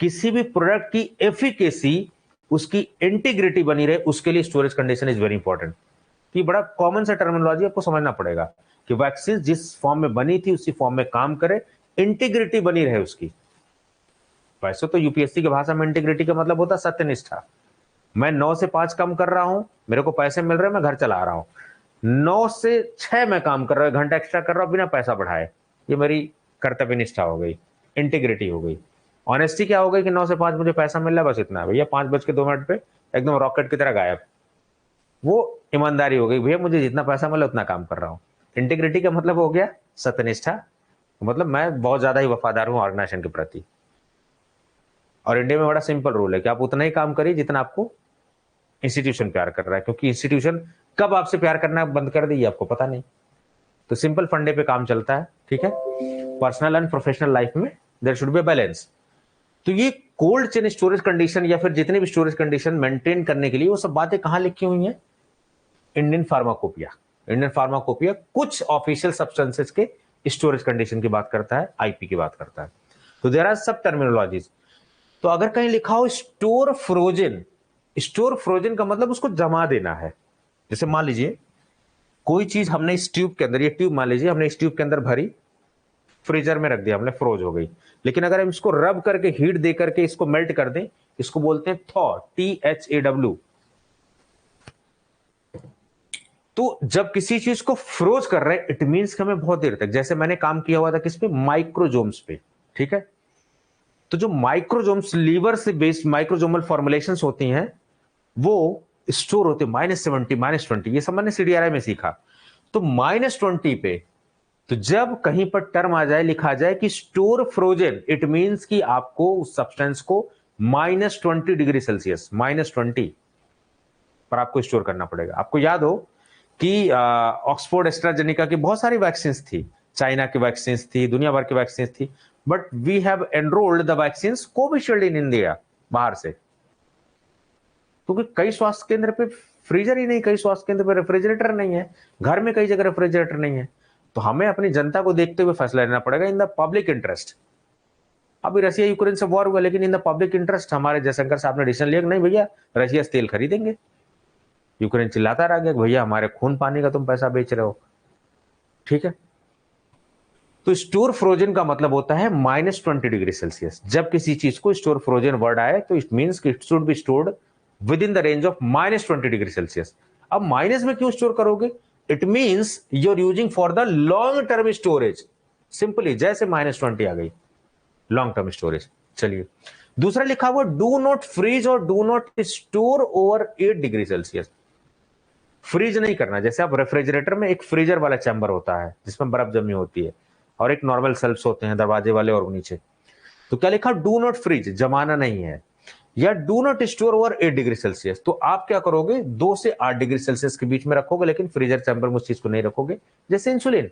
किसी भी प्रोडक्ट की एफिकेसी, उसकी इंटीग्रिटी बनी रहे, उसके लिए storage condition is very important. ये बड़ा कॉमन सा टर्मिनोलॉजी आपको समझना पड़ेगा कि वैक्सीन जिस फॉर्म में बनी थी उसी फॉर्म में काम करे, इंटीग्रिटी बनी रहे उसकी। वैसे तो यूपीएससी की भाषा में इंटीग्रिटी का मतलब होता है सत्यनिष्ठा। मैं 9 से 5 काम कर रहा हूं, मेरे को पैसे मिल रहे हैं, मैं घर चला रहा हूं। 9 से 6 मैं काम कर रहा हूं, घंटा एक्स्ट्रा कर रहा हूं बिना पैसा बढ़ाए, ये मेरी कर्तव्य निष्ठा हो गई, इंटीग्रिटी हो गई। ऑनेस्टी क्या हो गई कि 9 से 5 मुझे पैसा मिल रहा है, बस इतना है भैया। 5:02 पे एकदम रॉकेट की तरह गायब, वो ईमानदारी हो गई भैया, मुझे जितना पैसा मिला उतना काम कर रहा हूं। इंटीग्रिटी का मतलब हो गया सत्यनिष्ठा, मतलब मैं बहुत ज्यादा ही वफादार हूं ऑर्गेनाइजेशन के प्रति। और इंडिया में बड़ा सिंपल रूल है कि आप उतना ही काम करिए जितना आपको इंस्टीट्यूशन प्यार कर रहा है, क्योंकि इंस्टीट्यूशन कब आपसे प्यार करना बंद कर देगी आपको पता नहीं। तो सिंपल फंडे पे काम चलता है, ठीक है। पर्सनल एंड प्रोफेशनल लाइफ में देयर शुड बी बैलेंस। तो ये कोल्ड चेन स्टोरेज कंडीशन या फिर जितने भी स्टोरेज कंडीशन मेंटेन करने के लिए वो सब बातें कहां लिखी हुई हैं? Indian pharmacopoeia. इंडियन फार्माकोपिया कुछ ऑफिशियल सब्सटेंसेस के स्टोरेज कंडीशन की बात करता है, आईपी की बात करता है। तो देयर आर सब टर्मिनोलॉजीज। तो अगर कहीं लिखा हो स्टोर फ्रोजन, स्टोर फ्रोजन का मतलब उसको जमा देना है। जैसे मान लीजिए कोई चीज हमने इस ट्यूब के अंदर, ये ट्यूब मान लीजिए हमने इस ट्यूब के अंदर भरी, फ्रीजर में रख दिया हमने, फ्रोज हो गई। लेकिन अगर हम इसको रब करके हीट दे करके इसको मेल्ट कर दें, इसको बोलते हैं थॉ, THAW। तो जब किसी चीज को फ्रोज कर रहे हैं इट मींस कि हमें बहुत देर तक, जैसे मैंने काम किया हुआ था किस पे, माइक्रोजोम्स पे, ठीक है। तो जो माइक्रोजोम्स, लीवर से बेस्ड माइक्रोजोमल फॉर्मुलेशंस होती हैं वो स्टोर होते -70, -20, ये सब मैंने CDRI में सीखा। तो -20 पे, तो जब कहीं पर टर्म आ जाए, लिखा जाए कि स्टोर फ्रोजन, इट मींस कि आपको उस सब्सटेंस को -20 डिग्री सेल्सियस, -20 पर आपको स्टोर करना पड़ेगा। आपको याद हो कि ऑक्सफोर्ड एस्ट्राजेनिका की बहुत सारी वैक्सीन थी, चाइना की वैक्सीन थी, दुनिया भर की वैक्सीन थी, but we have enrolled the vaccine Covishield in India. बाहर से, क्योंकि कई स्वास्थ्य केंद्र पे फ्रीजर ही नहीं, कई स्वास्थ्य केंद्र पे रेफ्रिजरेटर नहीं है, घर में कई जगह रेफ्रिजरेटर नहीं है। तो हमें अपनी जनता को देखते हुए फैसला लेना पड़ेगा इन द पब्लिक इंटरेस्ट। अभी रशिया यूक्रेन से वॉर हुआ, लेकिन इन द पब्लिक इंटरेस्ट हमारे जयशंकर साहब ने डिसीजन लिया कि नहीं भैया रशिया से तेल खरीदेंगे। यूक्रेन चिल्लाता रह गया भैया हमारे खून पानी का तुम पैसा बेच रहे हो, ठीक है। तो स्टोर फ्रोजन का मतलब होता है -20°C। जब किसी चीज को स्टोर फ्रोजन वर्ड आए तो इट मींस कि it should be stored within the range of -20°C। अब माइनस में क्यों स्टोर करोगे? It means you are using for the long term storage, simply जैसे -20 आ गई लॉन्ग टर्म स्टोरेज। चलिए दूसरा लिखा हुआ डू नॉट फ्रीज और do not store over 8°C। Freeze नहीं करना, जैसे आप रेफ्रिजरेटर में एक फ्रीजर वाला चैम्बर होता है जिसमें बर्फ जमी होती है, और एक नॉर्मल शेल्फ्स होते हैं दरवाजे वाले और नीचे। तो क्या लिखा? डू नॉट फ्रीज, जमाना नहीं है, या do not store over 8°C। तो आप क्या करोगे? 2 से 8°C के बीच में रखोगे, लेकिन फ्रीजर चैम्बर में उस चीज को नहीं रखोगे। जैसे इंसुलिन,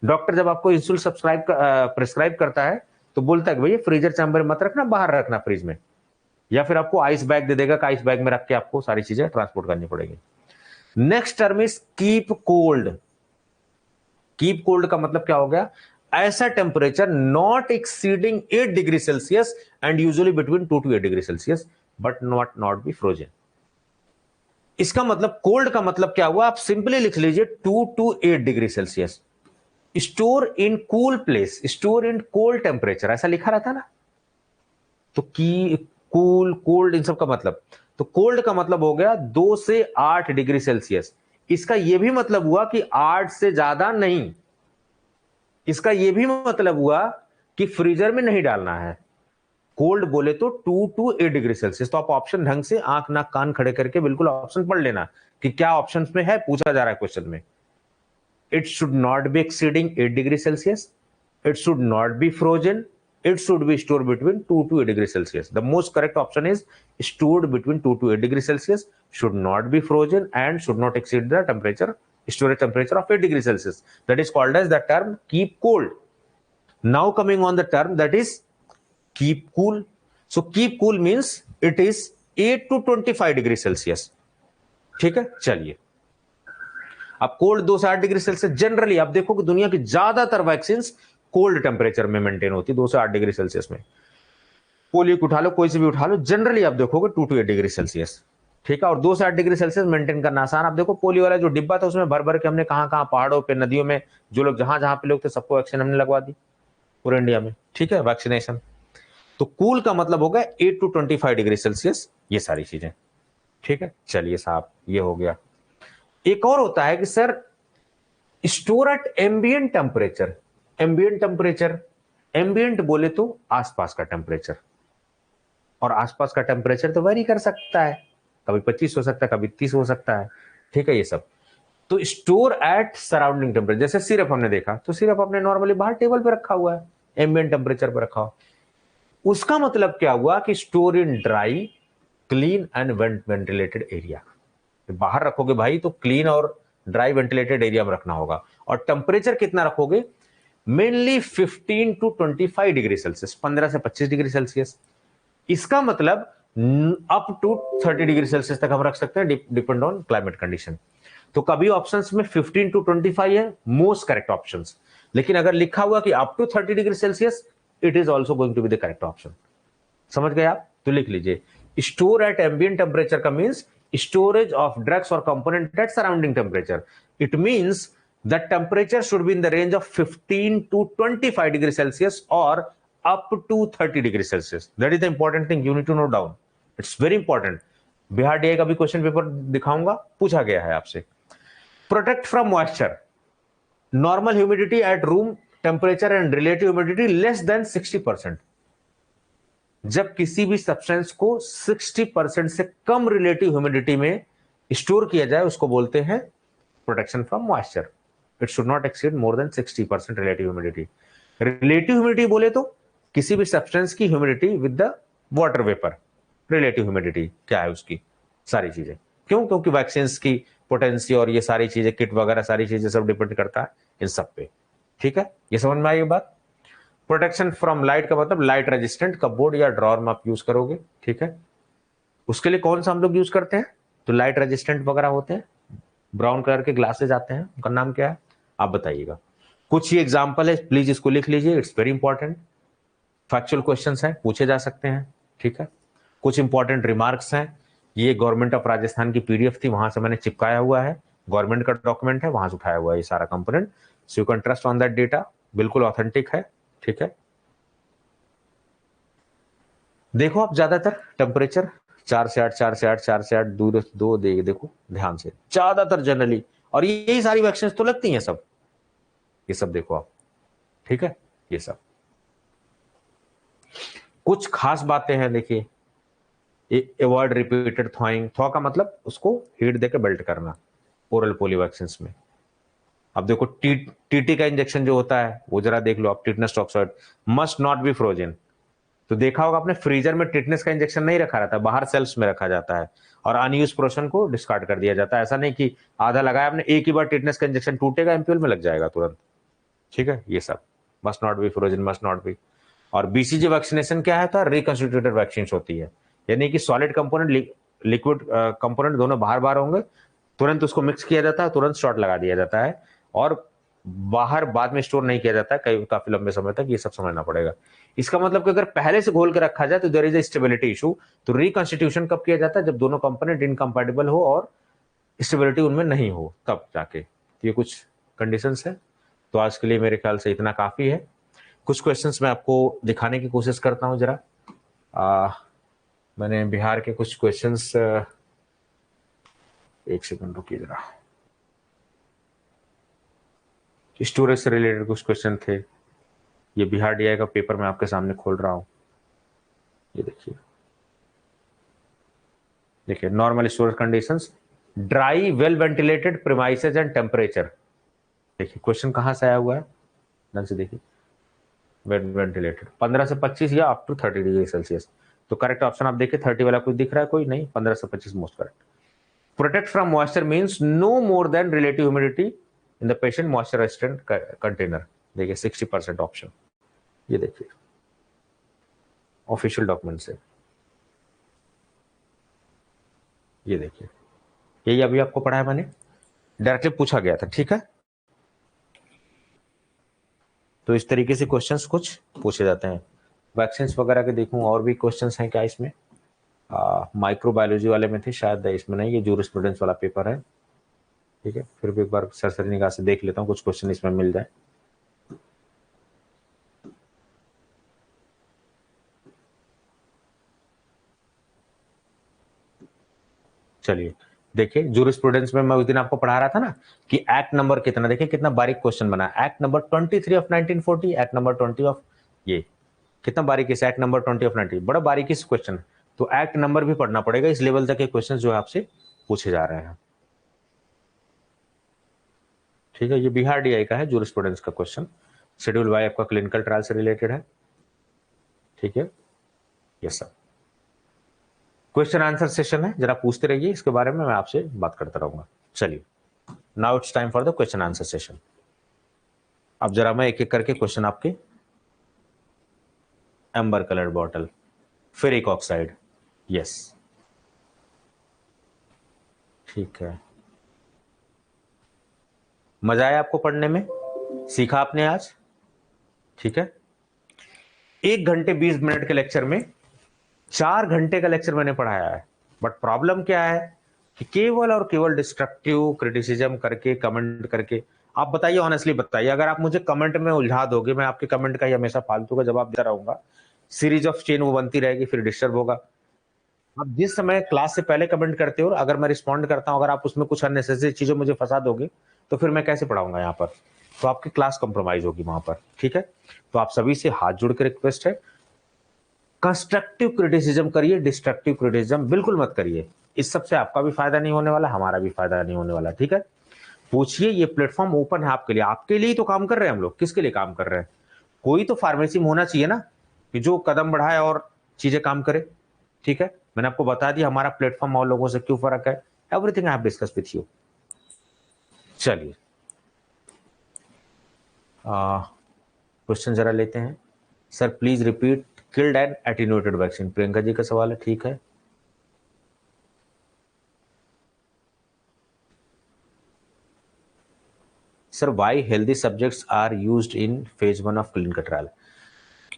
डॉक्टर जब आपको इंसुलिन प्रिस्क्राइब करता है तो बोलता है कि भैया फ्रीजर चैम्बर मत रखना, बाहर रखना फ्रिज में, या फिर आपको आइस बैग दे देगा कि आइस बैग में रख के आपको सारी चीजें ट्रांसपोर्ट करनी पड़ेगी। Next term is keep cold. Keep cold का मतलब क्या हो गया? ऐसा temperature not exceeding 8°C and usually between 2 to 8°C, but not be frozen. इसका मतलब कोल्ड का मतलब क्या हुआ? आप सिंपली लिख लीजिए 2 to 8°C। Store in cool place, store in cold temperature, ऐसा लिखा रहता ना। तो की कूल कोल्ड इन सब का मतलब, तो कोल्ड का मतलब हो गया 2 से 8°C। इसका यह भी मतलब हुआ कि 8 से ज्यादा नहीं। इसका यह भी मतलब हुआ कि फ्रीजर में नहीं डालना है। कोल्ड बोले तो 2 to 8°C। तो आप ऑप्शन ढंग से आंख नाक कान खड़े करके बिल्कुल ऑप्शन पढ़ लेना कि क्या ऑप्शन में है, पूछा जा रहा है क्वेश्चन में। It should not be exceeding 8°C, it should not be frozen, it should be stored between 2 to 8°C. The most correct option is stored between 2 to 8°C, should not be frozen, and should not exceed the storage temperature of 8°C. That is called as the term keep cold. Now coming on the term that is keep cool. So keep cool means it is 8 to 25°C. ठीक है, चलिए अब cold 2 से 8°C generally आप देखो कि दुनिया की ज्यादातर वैक्सीन कोल्ड टेम्परेचर में मेंटेन होती है, 2 से 8°C में। पोलियो को उठा लो, कोई से भी उठा लो, जनरली आप देखोगे 2 to 8°C। ठीक है, और 2 से 8°C मेंटेन करना आसान। आप देखो पोलियो वाला जो डिब्बा था उसमें भर भर के हमने कहां कहां पहाड़ों पे, नदियों में, जो लोग जहां जहां पे लोग थे सबको वैक्सीन हमने लगवा दी पूरे इंडिया में। ठीक है, वैक्सीनेशन। तो कूल का मतलब होगा 8 to 25°C, ये सारी चीजें। ठीक है, चलिए साहब ये हो गया। एक और होता है कि sir store at ambient temperature. Ambient temperature, ambient बोले तो आसपास का टेम्परेचर, और आसपास का टेम्परेचर तो वेरी कर सकता है, कभी 25 हो सकता है, कभी 30 हो सकता है। ठीक है, ये सब। तो स्टोर एट सराउंडिंग टेम्परेचर, जैसे सिरप हमने देखा तो सिरप अपने नॉर्मली बाहर टेबल पे रखा हुआ है, एम्बिएंट टेम्परेचर पे रखा हुआ। उसका मतलब क्या हुआ कि store in dry, clean and ventilated area. बाहर रखोगे भाई तो क्लीन और ड्राई वेंटिलेटेड एरिया में रखना होगा। और टेम्परेचर कितना रखोगे? मेनली 15 to 25°C, 15 से 25°C। इसका मतलब अप टू 30°C तक हम रख सकते हैं, डिपेंड ऑन क्लाइमेट कंडीशन। तो कभी ऑप्शंस में 15 to 25 है मोस्ट करेक्ट ऑप्शंस, लेकिन अगर लिखा हुआ कि up to 30°C, it is also going to be the correct option. समझ गए आप? तो लिख लीजिए स्टोर एट एम्बिएंट टेम्परेचर का means storage of drugs or component at surrounding temperature. It means that temperature should be in the range of 15 to 25°C or up to 30°C. That is the important thing you need to note down. It's very important. Bihar DA का भी question paper दिखाऊंगा, पूछा गया है आपसे। Protect from moisture, normal humidity at room temperature and relative humidity less than 60%। जब किसी भी सब्सटेंस को 60% से कम रिलेटिव ह्यूमिडिटी में स्टोर किया जाए उसको बोलते हैं protection from moisture. It should not exceed more than 60% relative humidity. Relative humidity बोले तो किसी भी सब्सटेंस की humidity with the water vapour, relative humidity क्या है उसकी, सारी चीजें। क्यों? क्योंकि वैक्सीन की पोटेंसी और ये सारी चीजें, किट वगैरह सारी चीजें सब डिपेंड करता है इन सब पे। ठीक है, ये समझ में आई बात? प्रोटेक्शन फ्रॉम लाइट का मतलब लाइट रेजिस्टेंट कपबोर्ड या ड्रॉर में आप यूज करोगे, ठीक है। उसके लिए कौन सा हम लोग यूज करते हैं, तो लाइट रेजिस्टेंट वगैरह होते हैं, ब्राउन कलर के ग्लासेस आते हैं, उनका नाम क्या है आप बताइएगा। कुछ ही एग्जाम्पल है, प्लीज इसको लिख लीजिए, it's very important, factual questions हैं, पूछे जा सकते हैं, ठीक है। कुछ इंपॉर्टेंट रिमार्क्स हैं, ये गवर्नमेंट ऑफ राजस्थान की पीडीएफ थी, वहां से मैंने चिपकाया हुआ है, गवर्नमेंट का डॉक्यूमेंट है, वहां से उठाया हुआ है ये सारा component, so you can trust on that data, बिल्कुल ऑथेंटिक है, ठीक है। देखो आप ज्यादातर टेम्परेचर 4 से 8, 4 से 8, 4 से 8, दूर दो देखो ध्यान से, ज्यादातर जनरली, और यही सारी वैक्सीन तो लगती हैं सब, ये सब देखो आप, ठीक है। ये सब कुछ खास बातें हैं, देखिए, अवॉइड रिपीटेड थॉइंग, थॉ का मतलब उसको हीट देके बेल्ट करना ओरल पोलियो वैक्सीन में। अब देखो टीटी का इंजेक्शन जो होता है वो जरा देख लो आप, tetanus toxoid must not be frozen, तो देखा होगा आपने फ्रीजर में टिटनेस का इंजेक्शन नहीं रखा रहता, बाहर सेल्स में रखा जाता है और अनयूज पोर्शन को डिस्कार्ड कर दिया जाता है। ऐसा नहीं कि आधा लगाया आपने, एक ही बार टिटनेस का इंजेक्शन टूटेगा, एमपीएल में लग जाएगा तुरंत, ठीक है। ये सब must not be frozen, must not be. और बीसीजी वैक्सीनेशन क्या है, तो रिकंस्टिट्यूटेड वैक्सीन होती है, यानी कि सॉलिड कंपोनेंट लिक्विड कंपोनेंट दोनों बाहर बाहर होंगे, तुरंत उसको मिक्स किया जाता है, तुरंत शॉट लगा दिया जाता है और बाहर बाद में स्टोर नहीं किया जाता है कई काफी लंबे समय तक, ये सब समझना पड़ेगा। इसका मतलब कि अगर पहले से घोल के रखा जाए तो there is a stability issue, तो रिकंस्टिट्यूशन कब किया जाता है, जब दोनों कंपोनेंट इनकम्पैटिबल हो और स्टेबिलिटी उनमें नहीं हो, तब जाके। तो ये कुछ कंडीशंस है। तो आज के लिए मेरे ख्याल से इतना काफी है। कुछ क्वेश्चंस मैं आपको दिखाने की कोशिश करता हूं जरा। मैंने बिहार के कुछ क्वेश्चंस, एक सेकंड रुकिए जरा, स्टोरेज से रिलेटेड कुछ क्वेश्चन थे, ये बिहार डीआई का पेपर मैं आपके सामने खोल रहा हूं, ये देखिए, देखिए normal storage conditions, dry well ventilated premises and temperature. देखिए क्वेश्चन कहां से आया हुआ है, ढंग से देखिए, वेल वेंटिलेटेड 15 से 25 या अप टू 30 डिग्री सेल्सियस, तो करेक्ट ऑप्शन आप देखिए 30 वाला कुछ दिख रहा है, कोई नहीं, 15 से 25 most correct. Protect from moisture means no more than relative humidity in the patient moisture resistant container, देखिए 60% ऑप्शन, ये देखिए ऑफिशियल डॉक्यूमेंट से, ये देखिए, यही अभी आपको पढ़ा है मैंने, डायरेक्टली पूछा गया था, ठीक है। तो इस तरीके से क्वेश्चंस कुछ पूछे जाते हैं। वैक्सीन वगैरह के देखूं और भी क्वेश्चंस हैं क्या इसमें, माइक्रोबायोलॉजी वाले में थे शायद, इसमें नहीं, ये जूरिस्प्रूडेंस वाला पेपर है, ठीक है। फिर भी एक बार सरसरी निगाह से देख लेता हूँ, कुछ क्वेश्चन इसमें मिल जाए। चलिए देखिए, जूरिस्प्रूडेंस में मैं उस दिन आपको पढ़ा रहा था ना कि एक्ट नंबर कितना, देखिए कितना बारीक क्वेश्चन बना, act number 23 of 1940, act number 20 of, ये कितना बारीकी से, एक्ट नंबर 20 ऑफ 19, बड़ा बारीकी से क्वेश्चन, तो एक्ट नंबर भी पढ़ना पड़ेगा, इस लेवल तक के क्वेश्चन जो है आपसे पूछे जा रहे हैं, ठीक है। ये बिहार डीआई का है जूरिस्प्रूडेंस का क्वेश्चन, शेड्यूल वाई आपका क्लिनिकल ट्रायल से रिलेटेड है, ठीक है। ये सब क्वेश्चन आंसर सेशन है, जरा पूछते रहिए इसके बारे में, मैं आपसे बात करता रहूंगा। चलिए, now it's time for the question answer session. अब जरा मैं एक एक करके क्वेश्चन आपके, amber coloured bottle, ferric oxide, yes, ठीक है। मजा आया आपको पढ़ने में, सीखा आपने आज, ठीक है। 1 घंटे 20 मिनट के लेक्चर में 4 घंटे का लेक्चर मैंने पढ़ाया है, बट प्रॉब्लम क्या है कि केवल और केवल डिस्ट्रक्टिव क्रिटिसिज्म करके, कमेंट करके, आप बताइए, ऑनेस्टली बताइए, अगर आप मुझे कमेंट में उलझा दोगे, मैं आपके कमेंट का ही हमेशा फालतू का जवाब देता रहूंगा, सीरीज ऑफ चेन वो बनती रहेगी, फिर डिस्टर्ब होगा। आप जिस समय क्लास से पहले कमेंट करते हो, अगर मैं रिस्पॉन्ड करता हूं, अगर आप उसमें कुछ अननेसेसरी चीजों मुझे फंसा दोगे, तो फिर मैं कैसे पढ़ाऊंगा यहाँ पर, तो आपकी क्लास कंप्रोमाइज होगी वहां पर, ठीक है। तो आप सभी से हाथ जोड़ के रिक्वेस्ट है, कंस्ट्रक्टिव क्रिटिसिज्म करिए, डिस्ट्रक्टिव क्रिटिसिज्म बिल्कुल मत करिए, इस सबसे आपका भी फायदा नहीं होने वाला, हमारा भी फायदा नहीं होने वाला, ठीक है। पूछिए, ये प्लेटफॉर्म ओपन है आपके लिए ही तो काम कर रहे हैं हम लोग, किसके लिए काम कर रहे हैं, कोई तो फार्मेसी में होना चाहिए ना, कि जो कदम बढ़ाए और चीजें काम करे, ठीक है। मैंने आपको बता दिया हमारा प्लेटफॉर्म और लोगों से क्यों फर्क है, everything I have discuss with you. चलिए क्वेश्चन जरा लेते हैं। Sir please repeat killed and attenuated vaccine, Priyanka ji का सवाल है, ठीक है। Sir why healthy subjects are used in phase 1 of clinical trial?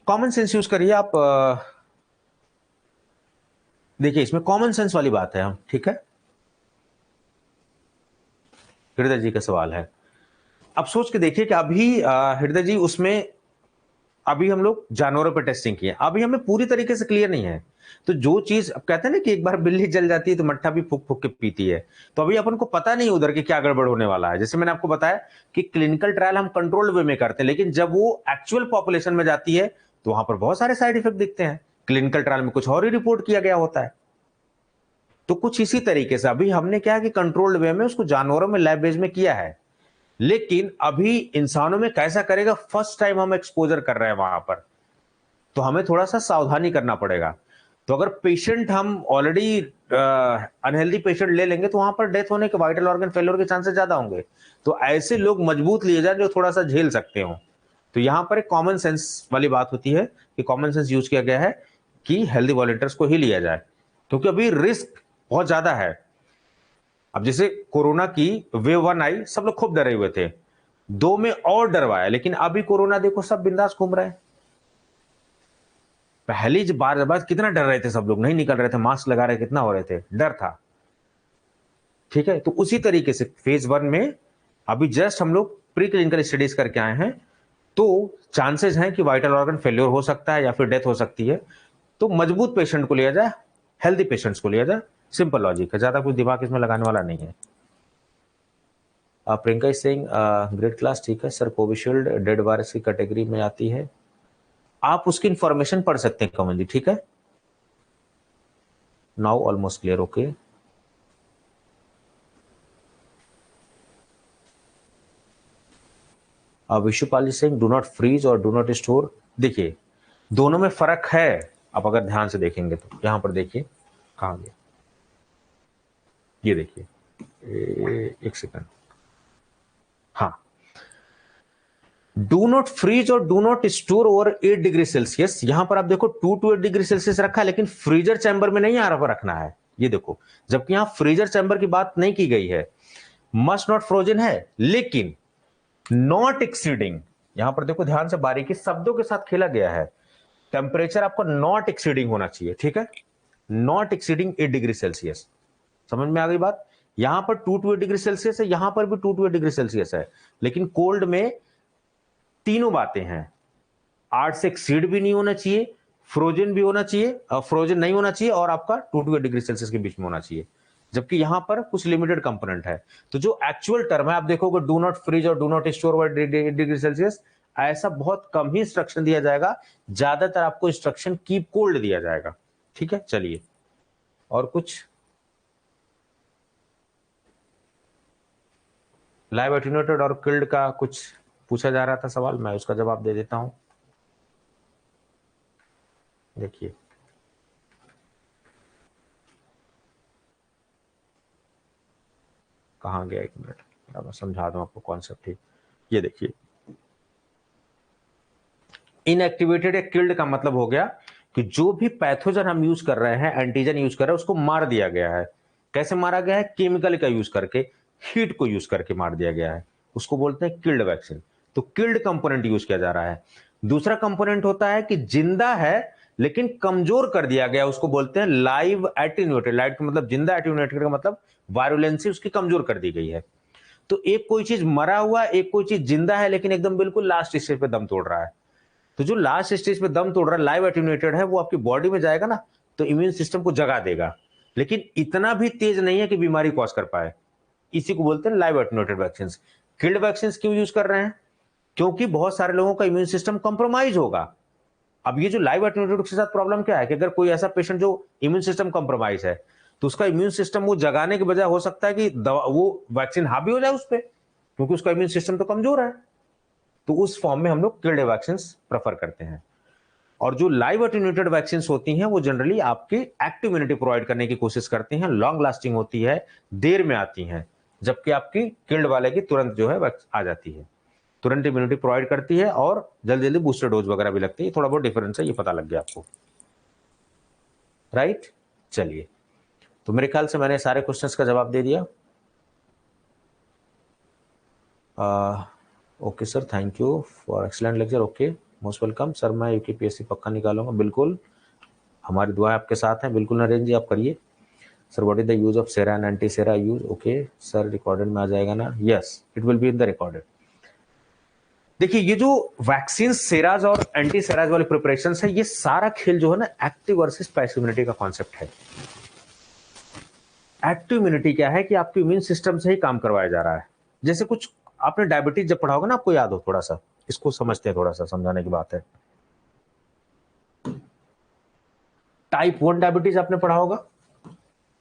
Common sense use करिए आप। देखिए इसमें कॉमन सेंस वाली बात है हम, ठीक है। हृदय जी का सवाल है, अब सोच के देखिए कि अभी हृदय जी उसमें अभी हम लोग जानवरों पर टेस्टिंग किए, अभी हमें पूरी तरीके से क्लियर नहीं है। तो जो चीज अब कहते हैं ना कि एक बार बिल्ली जल जाती है तो मट्ठा भी फूक फूक के पीती है, तो अभी अपन को पता नहीं उधर के क्या गड़बड़ होने वाला है। जैसे मैंने आपको बताया कि क्लिनिकल ट्रायल हम कंट्रोल्ड वे में करते हैं, लेकिन जब वो एक्चुअल पॉपुलेशन में जाती है तो वहां पर बहुत सारे साइड इफेक्ट दिखते हैं। क्लिनिकल ट्रायल में कुछ और ही रिपोर्ट किया गया होता है। तो कुछ इसी तरीके से अभी हमने क्या है कि कंट्रोल्ड वे में उसको जानवरों में लैब बेस में किया है, लेकिन अभी इंसानों में कैसा करेगा, फर्स्ट टाइम हम एक्सपोजर कर रहे हैं वहां पर, तो हमें थोड़ा सा सावधानी करना पड़ेगा। तो अगर पेशेंट हम ऑलरेडी अनहेल्दी पेशेंट ले लेंगे तो वहां पर डेथ होने के, वाइटल ऑर्गन फेलियर के चांसेस ज्यादा होंगे। तो ऐसे लोग मजबूत लिए जाए जो थोड़ा सा झेल सकते हो। तो यहां पर एक कॉमन सेंस वाली बात होती है कि कॉमन सेंस यूज किया गया है कि हेल्दी वॉलंटियर्स को ही लिया जाए, क्योंकि अभी रिस्क बहुत ज्यादा है। अब जैसे कोरोना की वेव 1 आई, सब लोग खूब डरे हुए थे, 2 में और डरवाया, लेकिन अभी कोरोना देखो सब बिंदास घूम रहे हैं। पहली बार कितना डर रहे थे सब लोग, नहीं निकल रहे थे, मास्क लगा रहे, कितना हो रहे थे, डर था। ठीक है, तो उसी तरीके से फेज 1 में अभी जस्ट हम लोग प्री क्लिनिकल स्टडीज करके आए हैं, तो चांसेस हैं कि वाइटल ऑर्गन फेल्योर हो सकता है या फिर डेथ हो सकती है। तो मजबूत पेशेंट को लिया जाए, हेल्दी पेशेंट्स को लिया जाए, सिंपल लॉजिक है, ज्यादा कुछ दिमाग इसमें लगाने वाला नहीं है। Priyanka is saying great class, ठीक है सर। कोविशील्ड डेड वायरस की कैटेगरी में आती है, आप उसकी इंफॉर्मेशन पढ़ सकते हैं कमल जी, ठीक है। Now almost clear, okay. Vishupal ji saying do not freeze और डू नॉट स्टोर। देखिए दोनों में फर्क है, आप अगर ध्यान से देखेंगे तो यहां पर देखिए, कहां गया, ये देखिए, एक सेकंड, हाँ, डू नॉट फ्रीज और do not store over 8 degree Celsius, यहां पर आप देखो 2 to 8 डिग्री सेल्सियस रखा है, लेकिन फ्रीजर चैम्बर में नहीं आ रहा रखना है, ये देखो, जबकि यहां फ्रीजर चैम्बर की बात नहीं की गई है। मस्ट नॉट फ्रोजन है, लेकिन नॉट एक्सीडिंग, यहां पर देखो ध्यान से बारीकी शब्दों के साथ खेला गया है। टेम्परेचर आपको नॉट एक्सीडिंग होना चाहिए, ठीक है, नॉट एक्सीडिंग 8 डिग्री सेल्सियस। समझ में आ गई बात? यहां पर 2 to 8 डिग्री सेल्सियस है, यहां पर भी 2 to 8 डिग्री सेल्सियस है, लेकिन कोल्ड में तीनों बातें हैं। 8 से एक्सीड भी नहीं होना चाहिए, फ्रोजन भी होना चाहिए, फ्रोजन नहीं होना चाहिए, और आपका 2 to 8 डिग्री सेल्सियस के बीच में होना चाहिए, जबकि यहां पर कुछ लिमिटेड कंपोनेंट है। तो जो एक्चुअल टर्म है आप देखोगे डू नॉट फ्रीज और do not store over 8 degree Celsius, ऐसा बहुत कम ही इंस्ट्रक्शन दिया जाएगा, ज्यादातर आपको इंस्ट्रक्शन कीप कोल्ड दिया जाएगा। ठीक है, चलिए और कुछ। लाइव एटेन्यूएटेड और किल्ड का कुछ पूछा जा रहा था सवाल, मैं उसका जवाब दे देता हूं। देखिए कहां गया, एक मिनट, मैं समझा दूं आपको कॉन्सेप्ट ही। ये देखिए, इनएक्टिवेटेड या किल्ड का मतलब हो गया कि जो भी पैथोजन हम यूज कर रहे हैं, एंटीजन यूज कर रहे हैं, उसको मार दिया गया है। कैसे मारा गया है? केमिकल का यूज करके, हीट को यूज करके मार दिया गया है, उसको बोलते हैं किल्ड वैक्सीन। तो किल्ड कंपोनेंट यूज किया जा रहा है। दूसरा कंपोनेंट होता है कि जिंदा है लेकिन कमजोर कर दिया गया, उसको बोलते हैं लाइव एटीन्यूएटेड। लाइव का मतलब जिंदा, एटीन्यूएटेड का मतलब वायरुलेंसी उसकी कमजोर कर दी गई है। तो एक कोई चीज मरा हुआ, एक कोई चीज जिंदा है लेकिन एकदम बिल्कुल लास्ट स्टेज पे दम तोड़ रहा है। तो जो लास्ट स्टेज पे दम तोड़ रहा है, लाइव एटेन्यूएटेड है, वो आपकी बॉडी में जाएगा ना, तो इम्यून सिस्टम को जगा देगा, लेकिन इतना भी तेज नहीं है कि बीमारी कॉज कर पाए। इसी को बोलते हैं live attenuated vaccine. Killed vaccine क्यों यूज कर रहे हैं? क्योंकि बहुत सारे लोगों का इम्यून सिस्टम कंप्रोमाइज होगा। अब ये जो लाइव एटेन्यूएटेड के साथ प्रॉब्लम क्या है कि अगर कोई ऐसा पेशेंट जो इम्यून सिस्टम कंप्रोमाइज है, तो उसका इम्यून सिस्टम वो जगाने के बजाय हो सकता है कि वो वैक्सीन हावी हो जाए उस पर, क्योंकि उसका इम्यून सिस्टम तो कमजोर है। तो उस फॉर्म में हम लोग किल्ड वैक्सीन प्रेफर करते हैं। और जो लाइव एटेन्यूएटेड वैक्सीन होती हैं वो जनरली आपकी एक्टिव इम्यूनिटी प्रोवाइड करने की कोशिश करती हैं, लॉन्ग लास्टिंग होती है, देर में आती हैं, जबकि आपकी किल्ड वाले की तुरंत जो है आ जाती है। तुरंत इम्यूनिटी प्रोवाइड करती है और जल्दी जल्दी बूस्टर डोज वगैरह भी लगती है। थोड़ा बहुत डिफरेंस है, ये पता लग गया आपको, राइट। चलिए, तो मेरे ख्याल से मैंने सारे क्वेश्चंस का जवाब दे दिया। Okay sir, thank you for excellent lecture. Okay, most welcome sir, मैं यूकेपीएससी पक्का निकालूंगा, बिल्कुल हमारी दुआएं आपके साथ हैं। बिल्कुल नरेंद्र जी, आप करिए। Sir what is the use of sera and anti sera use? Okay sir, recorded में आ जाएगा ना? Yes, it will be in the recorded. देखिए, ये जो वैक्सीन सेराज और एंटी सेराज वाली प्रिपरेशन है, ये सारा खेल जो है ना एक्टिव वर्सेस पैसिव इम्यूनिटी का कॉन्सेप्ट है। एक्टिव इम्यूनिटी क्या है कि आपके इम्यून सिस्टम से ही काम करवाया जा रहा है। जैसे कुछ आपने डायबिटीज जब पढ़ा होगा ना, आपको याद हो, थोड़ा सा इसको समझते हैं, थोड़ा सा समझाने की बात है। टाइप 1 डायबिटीज आपने पढ़ा होगा,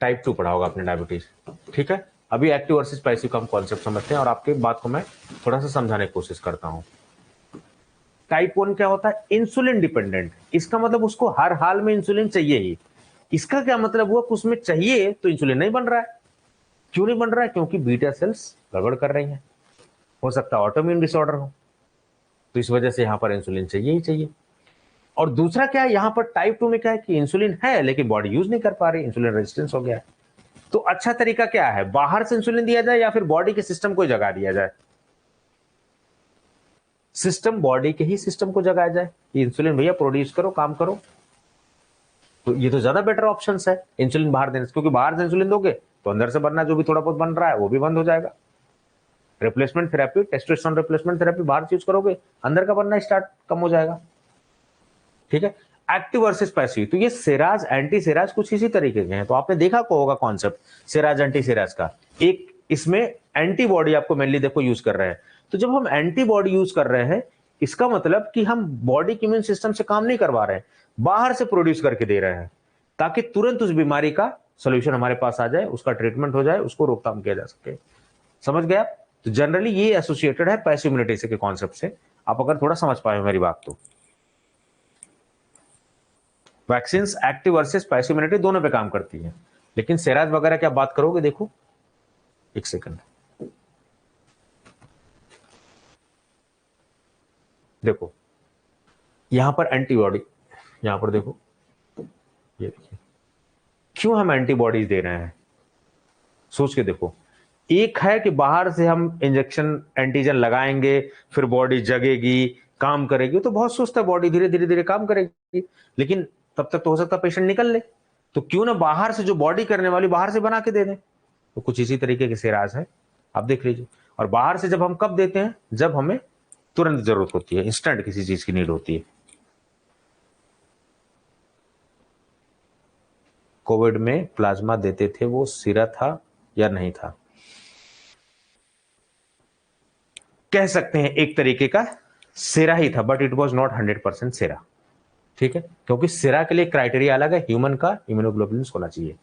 टाइप 2 पढ़ा होगा आपने डायबिटीज, ठीक है। अभी एक्टिव वर्सेस पैसिव का हम कॉन्सेप्ट समझते हैं और आपके बात को मैं थोड़ा सा समझाने की कोशिश करता हूं। टाइप 1 क्या होता है? Insulin dependent. इसका मतलब उसको हर हाल में इंसुलिन चाहिए ही। इसका क्या मतलब हुआ कि उसमें चाहिए तो इंसुलिन नहीं बन रहा है। क्यों नहीं बन रहा है? क्योंकि बीटा सेल्स गड़बड़ कर रही हैं। हो सकता है ऑटोइम्यून डिसऑर्डर हो, तो इस वजह से यहां पर इंसुलिन चाहिए ही चाहिए। और दूसरा क्या है, यहां पर टाइप 2 में क्या है कि इंसुलिन है लेकिन बॉडी यूज नहीं कर पा रही, इंसुलिन रेजिस्टेंस हो गया है। तो अच्छा तरीका क्या है, बाहर से इंसुलिन दिया जाए या फिर बॉडी के सिस्टम को जगा दिया जाए? सिस्टम, बॉडी के ही सिस्टम को जगाया जाए, इंसुलिन भैया प्रोड्यूस करो, काम करो। तो ये तो ज्यादा बेटर ऑप्शन है इंसुलिन बाहर देने से, क्योंकि बाहर से इंसुलिन दोगे तो अंदर से बनना जो भी थोड़ा बहुत बन रहा है वो भी बंद हो जाएगा। Replacement therapy, testosterone replacement therapy बाहर यूज करोगे, अंदर का बनना स्टार्ट कम हो जाएगा, ठीक है। एक्टिव वर्सेस पैसिव, तो ये सेराज एंटी सेराज कुछ इसी तरीके के हैं। तो आपने देखा को होगा कॉन्सेप्ट सेराज एंटी सेराज का। एक इसमें एंटीबॉडी आपको मेनली देखो यूज कर रहे हैं। तो जब हम एंटीबॉडी यूज कर रहे हैं, इसका मतलब कि हम बॉडी के इम्यून सिस्टम से काम नहीं करवा रहे हैं, बाहर से प्रोड्यूस करके दे रहे हैं, ताकि तुरंत उस बीमारी का सोल्यूशन हमारे पास आ जाए, उसका ट्रीटमेंट हो जाए, उसको रोकथाम किया जा सके। समझ गए आप? तो जनरली ये एसोसिएटेड है पैसिव इम्यूनिटी से के कॉन्सेप्ट से, आप अगर थोड़ा समझ पाए मेरी बात तो। Vaccine active versus passive immunity दोनों पे काम करती है, लेकिन सेराज वगैरह क्या बात करोगे? देखो एक सेकंड, देखो यहां पर एंटीबॉडी, यहां पर देखो, ये देखिए क्यों हम एंटीबॉडीज दे रहे हैं, सोच के देखो। एक है कि बाहर से हम इंजेक्शन एंटीजन लगाएंगे, फिर बॉडी जगेगी, काम करेगी, तो बहुत सुस्त है बॉडी, धीरे धीरे धीरे काम करेगी, लेकिन तब तक तो हो सकता है पेशेंट निकल ले। तो क्यों ना बाहर से जो बॉडी करने वाली बाहर से बना के दे दें। तो कुछ इसी तरीके के सेराज है, आप देख लीजिए। और बाहर से जब हम कब देते हैं? जब हमें तुरंत जरूरत होती है, इंस्टेंट किसी चीज की नीड होती है। कोविड में प्लाज्मा देते थे, वो सिरा था या नहीं था? कह सकते हैं एक तरीके का सिरा ही था, बट इट वॉज नॉट 100% सिरा, ठीक है। क्योंकि सिरा के लिए क्राइटेरिया अलग है, ह्यूमन का इम्यूनोग्लोबुलिन होना चाहिए।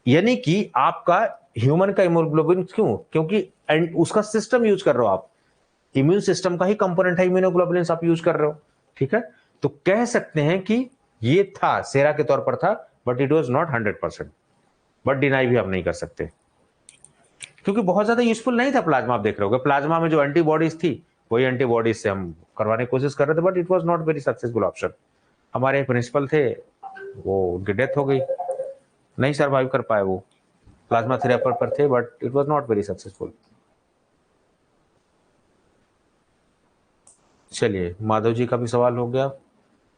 यानी कि आपका ह्यूमन का इम्यूनोग्लोबुलिन क्यों? क्योंकि उसका सिस्टम यूज कर रहे हो आप, इम्यून सिस्टम का ही कंपोनेंट है इम्यूनोग्लोबुलिन, आप यूज कर रहे हो, ठीक है। तो कह सकते हैं कि ये था, सेरा के तौर पर था, but it was not 100%, but deny भी आप नहीं कर सकते, क्योंकि बहुत ज्यादा यूजफुल नहीं था प्लाज्मा। आप देख रहे हो प्लाज्मा में जो एंटीबॉडीज थी, वही एंटीबॉडीज से हम करवाने की कोशिश कर रहे थे, but it was not very successful option. हमारे प्रिंसिपल थे, वो उनकी डेथ हो गई, नहीं सर्वाइव कर पाए, वो प्लाज्मा थेरेपी पर थे, but it was not very successful. चलिए, माधव जी का भी सवाल हो गया,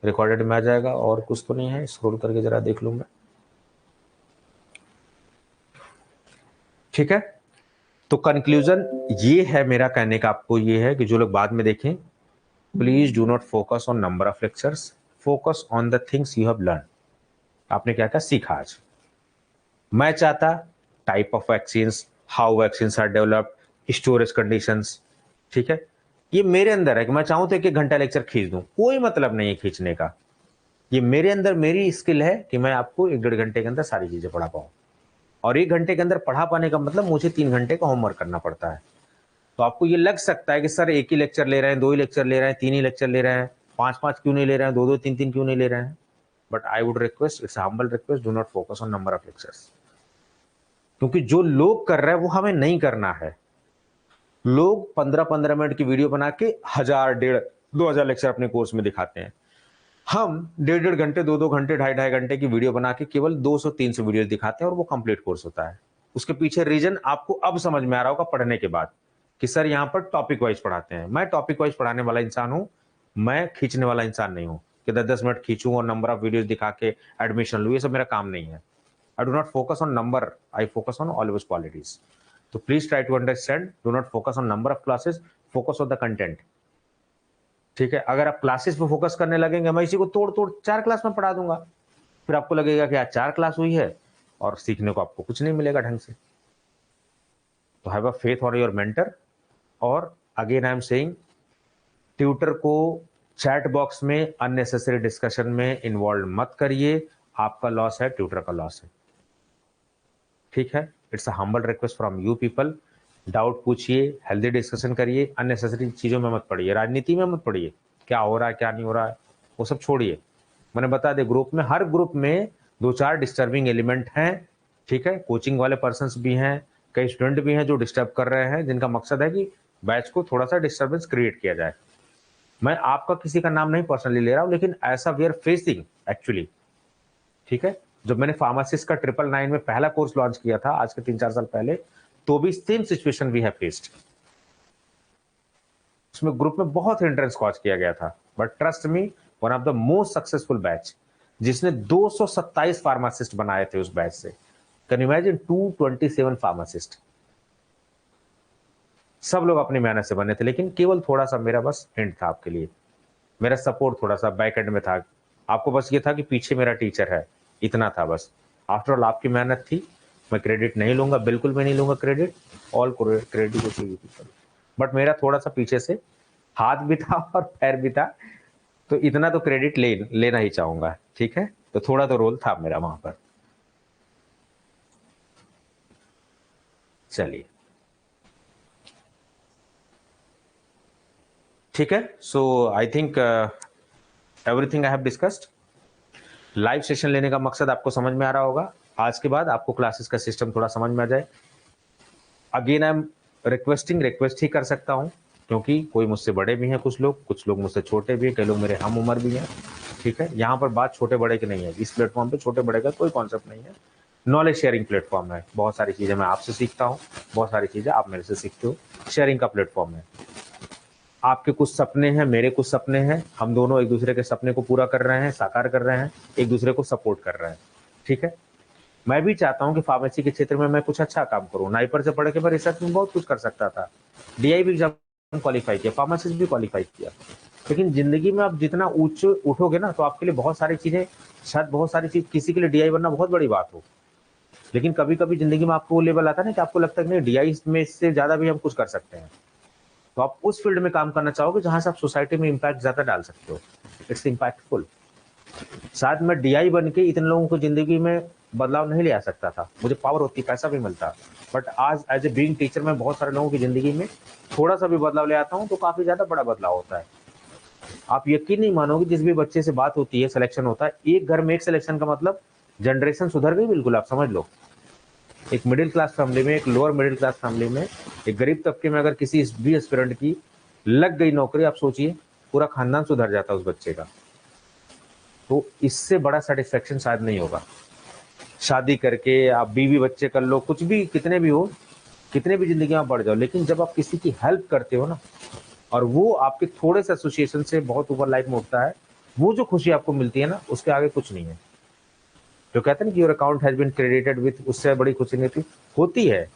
रिकॉर्डेड में आ जाएगा। और कुछ तो नहीं है? स्क्रॉल करके जरा देख लूंगा, ठीक है। तो कंक्लूजन ये है मेरा कहने का आपको, ये है कि जो लोग बाद में देखें, please do not focus on number of lectures, focus on the things you have learn. आपने क्या क्या सीखा आज? मैं चाहता type of vaccines, how vaccines are developed, storage conditions, ठीक है। ये मेरे अंदर है कि मैं चाहूं तो एक घंटा लेक्चर खींच दूं, कोई मतलब नहीं है खींचने का। ये मेरे अंदर मेरी स्किल है कि मैं आपको 1-1.5 घंटे के अंदर सारी चीजें पढ़ा पाऊं। और 1 घंटे के अंदर पढ़ा पाने का मतलब मुझे 3 घंटे का होमवर्क करना पड़ता है। तो आपको ये लग सकता है कि सर एक ही लेक्चर ले रहे हैं, 2 ही लेक्चर ले रहे हैं, 3 ही लेक्चर ले रहे हैं, 5-5 क्यों नहीं ले रहे हैं, 2-2 3-3 क्यों नहीं ले रहे हैं? But I would request, it's humble request, do not focus on number of lectures, क्योंकि जो लोग कर रहे हैं वो हमें नहीं करना है। लोग 15-15 मिनट की वीडियो बना के 1000, 1500, 2000 लेक्चर अपने कोर्स में दिखाते हैं। हम 1.5 घंटे, 2 घंटे, 2.5 घंटे की वीडियो बना के केवल 200-300 वीडियो दिखाते हैं और वो कंप्लीट कोर्स होता है। उसके पीछे रीजन आपको अब समझ में आ रहा होगा पढ़ने के बाद कि सर यहाँ पर टॉपिक वाइज पढ़ाते हैं। मैं टॉपिक वाइज पढ़ाने वाला इंसान हूँ, मैं खींचने वाला इंसान नहीं हूँ कि 10-10 मिनट खींचूं और नंबर ऑफ वीडियोस दिखा के एडमिशन लूँ। ये सब मेरा काम नहीं है। I do not focus on number, I focus on always qualities. तो please try to understand, do not focus on number of classes, focus on the content. ठीक है, अगर आप क्लासेस पे फोकस करने लगेंगे, मैं इसी को तोड़ तोड़ 4 क्लास में पढ़ा दूंगा, फिर आपको लगेगा कि आज 4 क्लास हुई है और सीखने को आपको कुछ नहीं मिलेगा ढंग से। तो have a faith on your mentor. और again I am saying, tutor को चैट बॉक्स में अननेसेसरी डिस्कशन में इन्वॉल्व मत करिए। आपका लॉस है, ट्यूटर का लॉस है। ठीक है, it's a humble request from you people. Doubt पूछिए, हेल्दी डिस्कशन करिए, अननेसेसरी चीजों में मत पड़िए, राजनीति में मत पड़िए, क्या हो रहा है क्या नहीं हो रहा है वो सब छोड़िए। मैंने बता दिया, ग्रुप में, हर ग्रुप में 2-4 डिस्टर्बिंग एलिमेंट हैं। ठीक है, कोचिंग वाले पर्सन्स भी हैं, कई स्टूडेंट भी हैं जो डिस्टर्ब कर रहे हैं, जिनका मकसद है कि बैच को थोड़ा सा डिस्टर्बेंस क्रिएट किया जाए। मैं आपका किसी का नाम नहीं पर्सनली ले रहा हूं, लेकिन ऐसा वी आर फेसिंग एक्चुअली। ठीक है, जब मैंने फार्मासिस्ट का 999 में पहला कोर्स लॉन्च किया था आज के 3-4 साल पहले, तो भी same situation we have faced. उसमें ग्रुप में बहुत एंट्रेंस कॉज किया गया था, but trust me, one of the most successful batch, जिसने 227 फार्मासिस्ट बनाए थे उस बैच से। Can imagine, 227 pharmacist. सब लोग अपनी मेहनत से बने थे, लेकिन केवल थोड़ा सा मेरा बस हिंट था आपके लिए, मेरा सपोर्ट थोड़ा सा बैक एंड में था। आपको बस ये था कि पीछे मेरा टीचर है, इतना था बस। आफ्टर ऑल आपकी मेहनत थी। मैं क्रेडिट नहीं लूंगा, बिल्कुल भी नहीं लूंगा credit. All credit people, but मेरा थोड़ा सा पीछे से हाथ भी था और पैर भी था, तो इतना तो क्रेडिट लेना ही चाहूंगा। ठीक है, तो थोड़ा तो रोल था मेरा वहां पर। चलिए, ठीक है। So I think everything I have discussed. Live session लेने का मकसद आपको समझ में आ रहा होगा। आज के बाद आपको क्लासेस का सिस्टम थोड़ा समझ में आ जाए। Again I am requesting, request ही कर सकता हूँ, क्योंकि कोई मुझसे बड़े भी हैं, कुछ लोग मुझसे छोटे भी हैं, कई लोग मेरे हम उम्र भी हैं। ठीक है, यहाँ पर बात छोटे बड़े की नहीं है। इस प्लेटफॉर्म पे छोटे बड़े का कोई कॉन्सेप्ट नहीं है। नॉलेज शेयरिंग प्लेटफॉर्म है। बहुत सारी चीजें मैं आपसे सीखता हूँ, बहुत सारी चीजें आप मेरे से सीखते हो। शेयरिंग का प्लेटफॉर्म है। आपके कुछ सपने हैं, मेरे कुछ सपने हैं, हम दोनों एक दूसरे के सपने को पूरा कर रहे हैं, साकार कर रहे हैं, एक दूसरे को सपोर्ट कर रहे हैं। ठीक है, मैं भी चाहता हूं कि फार्मेसी के क्षेत्र में मैं कुछ अच्छा काम करूं। नाइपर से पढ़ के मैं रिसर्च में बहुत कुछ कर सकता था, डीआई भी एग्जाम क्वालिफाई किया, फार्मासिस्ट भी क्वालिफाई किया। लेकिन जिंदगी में आप जितना ऊंच उठोगे ना, तो आपके लिए बहुत सारी चीजें, शायद बहुत सारी चीज, किसी के लिए डीआई बनना बहुत बड़ी बात हो, लेकिन कभी कभी जिंदगी में आपको वो लेवल आता है ना कि आपको लगता है कि नहीं, डीआई में से ज्यादा भी हम कुछ कर सकते हैं। तो आप उस फील्ड में काम करना चाहोगे जहां से आप सोसाइटी में इम्पैक्ट ज्यादा डाल सकते हो। It's impactful. शायद मैं डीआई बन के इतने लोगों को जिंदगी में बदलाव नहीं ले आ सकता था, मुझे पावर होती, पैसा भी मिलता, बट आज एज ए बीइंग टीचर मैं बहुत सारे लोगों की जिंदगी में थोड़ा सा भी बदलाव ले आता हूँ, तो काफी ज्यादा बड़ा बदलाव होता है। आप यकीन नहीं मानोगे, जिस भी बच्चे से बात होती है, सिलेक्शन होता है, एक घर में एक सिलेक्शन का मतलब जनरेशन सुधर गई बिल्कुल, आप समझ लो। एक मिडिल क्लास फैमिली में, एक लोअर मिडिल क्लास फैमिली में, एक गरीब तबके में अगर किसी भी एस्पिरेंट की लग गई नौकरी, आप सोचिए पूरा खानदान सुधर जाता है उस बच्चे का। तो इससे बड़ा सेटिस्फेक्शन शायद नहीं होगा। शादी करके आप बीवी बच्चे कर लो, कुछ भी, कितने भी हो, कितने भी जिंदगी में बढ़ जाओ, लेकिन जब आप किसी की हेल्प करते हो ना, और वो आपके थोड़े से एसोसिएशन से बहुत ऊपर लाइफ में उठता है, वो जो खुशी आपको मिलती है ना, उसके आगे कुछ नहीं है। जो कहते हैं ना कि your account has been credited with, उससे बड़ी खुशी नहीं होती है।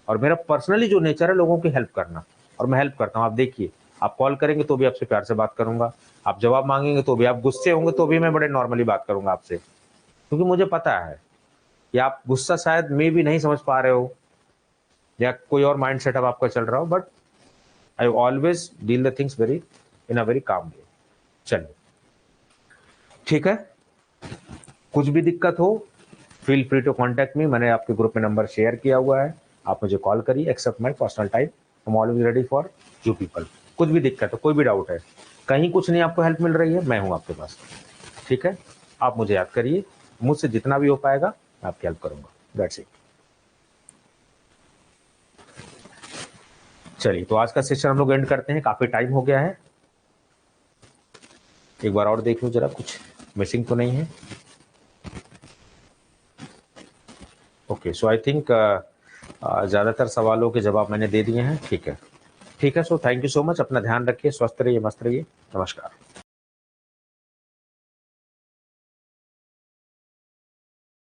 और मेरा पर्सनली जो नेचर है लोगों की हेल्प करना, और मैं हेल्प करता हूँ। आप देखिए, आप कॉल करेंगे तो भी आपसे प्यार से बात करूंगा, आप जवाब मांगेंगे तो भी, आप गुस्से होंगे तो भी मैं बड़े नॉर्मली बात करूंगा आपसे, क्योंकि मुझे पता है कि आप गुस्सा शायद मे भी नहीं समझ पा रहे हो, या कोई और माइंड सेटअप आपका चल रहा हो, but I always deal the things very in a very calm way. चलिए, ठीक है, कुछ भी दिक्कत हो, feel free to contact me. मैंने आपके ग्रुप में नंबर शेयर किया हुआ है, आप मुझे कॉल करिए, except my personal time, I am always ready for you people. कुछ भी दिक्कत है, कोई भी डाउट है, कहीं कुछ नहीं आपको हेल्प मिल रही है, मैं हूं आपके पास। ठीक है, आप मुझे याद करिए, मुझसे जितना भी हो पाएगा मैं आपकी हेल्प करूंगा। That's it. चलिए, तो आज का सेशन हम लोग एंड करते हैं, काफी टाइम हो गया है। एक बार और देख लो जरा, कुछ मिसिंग तो नहीं है। ओके, सो आई थिंक ज़्यादातर सवालों के जवाब मैंने दे दिए हैं। ठीक है, ठीक है। So thank you so much, अपना ध्यान रखिए, स्वस्थ रहिए, मस्त रहिए, नमस्कार।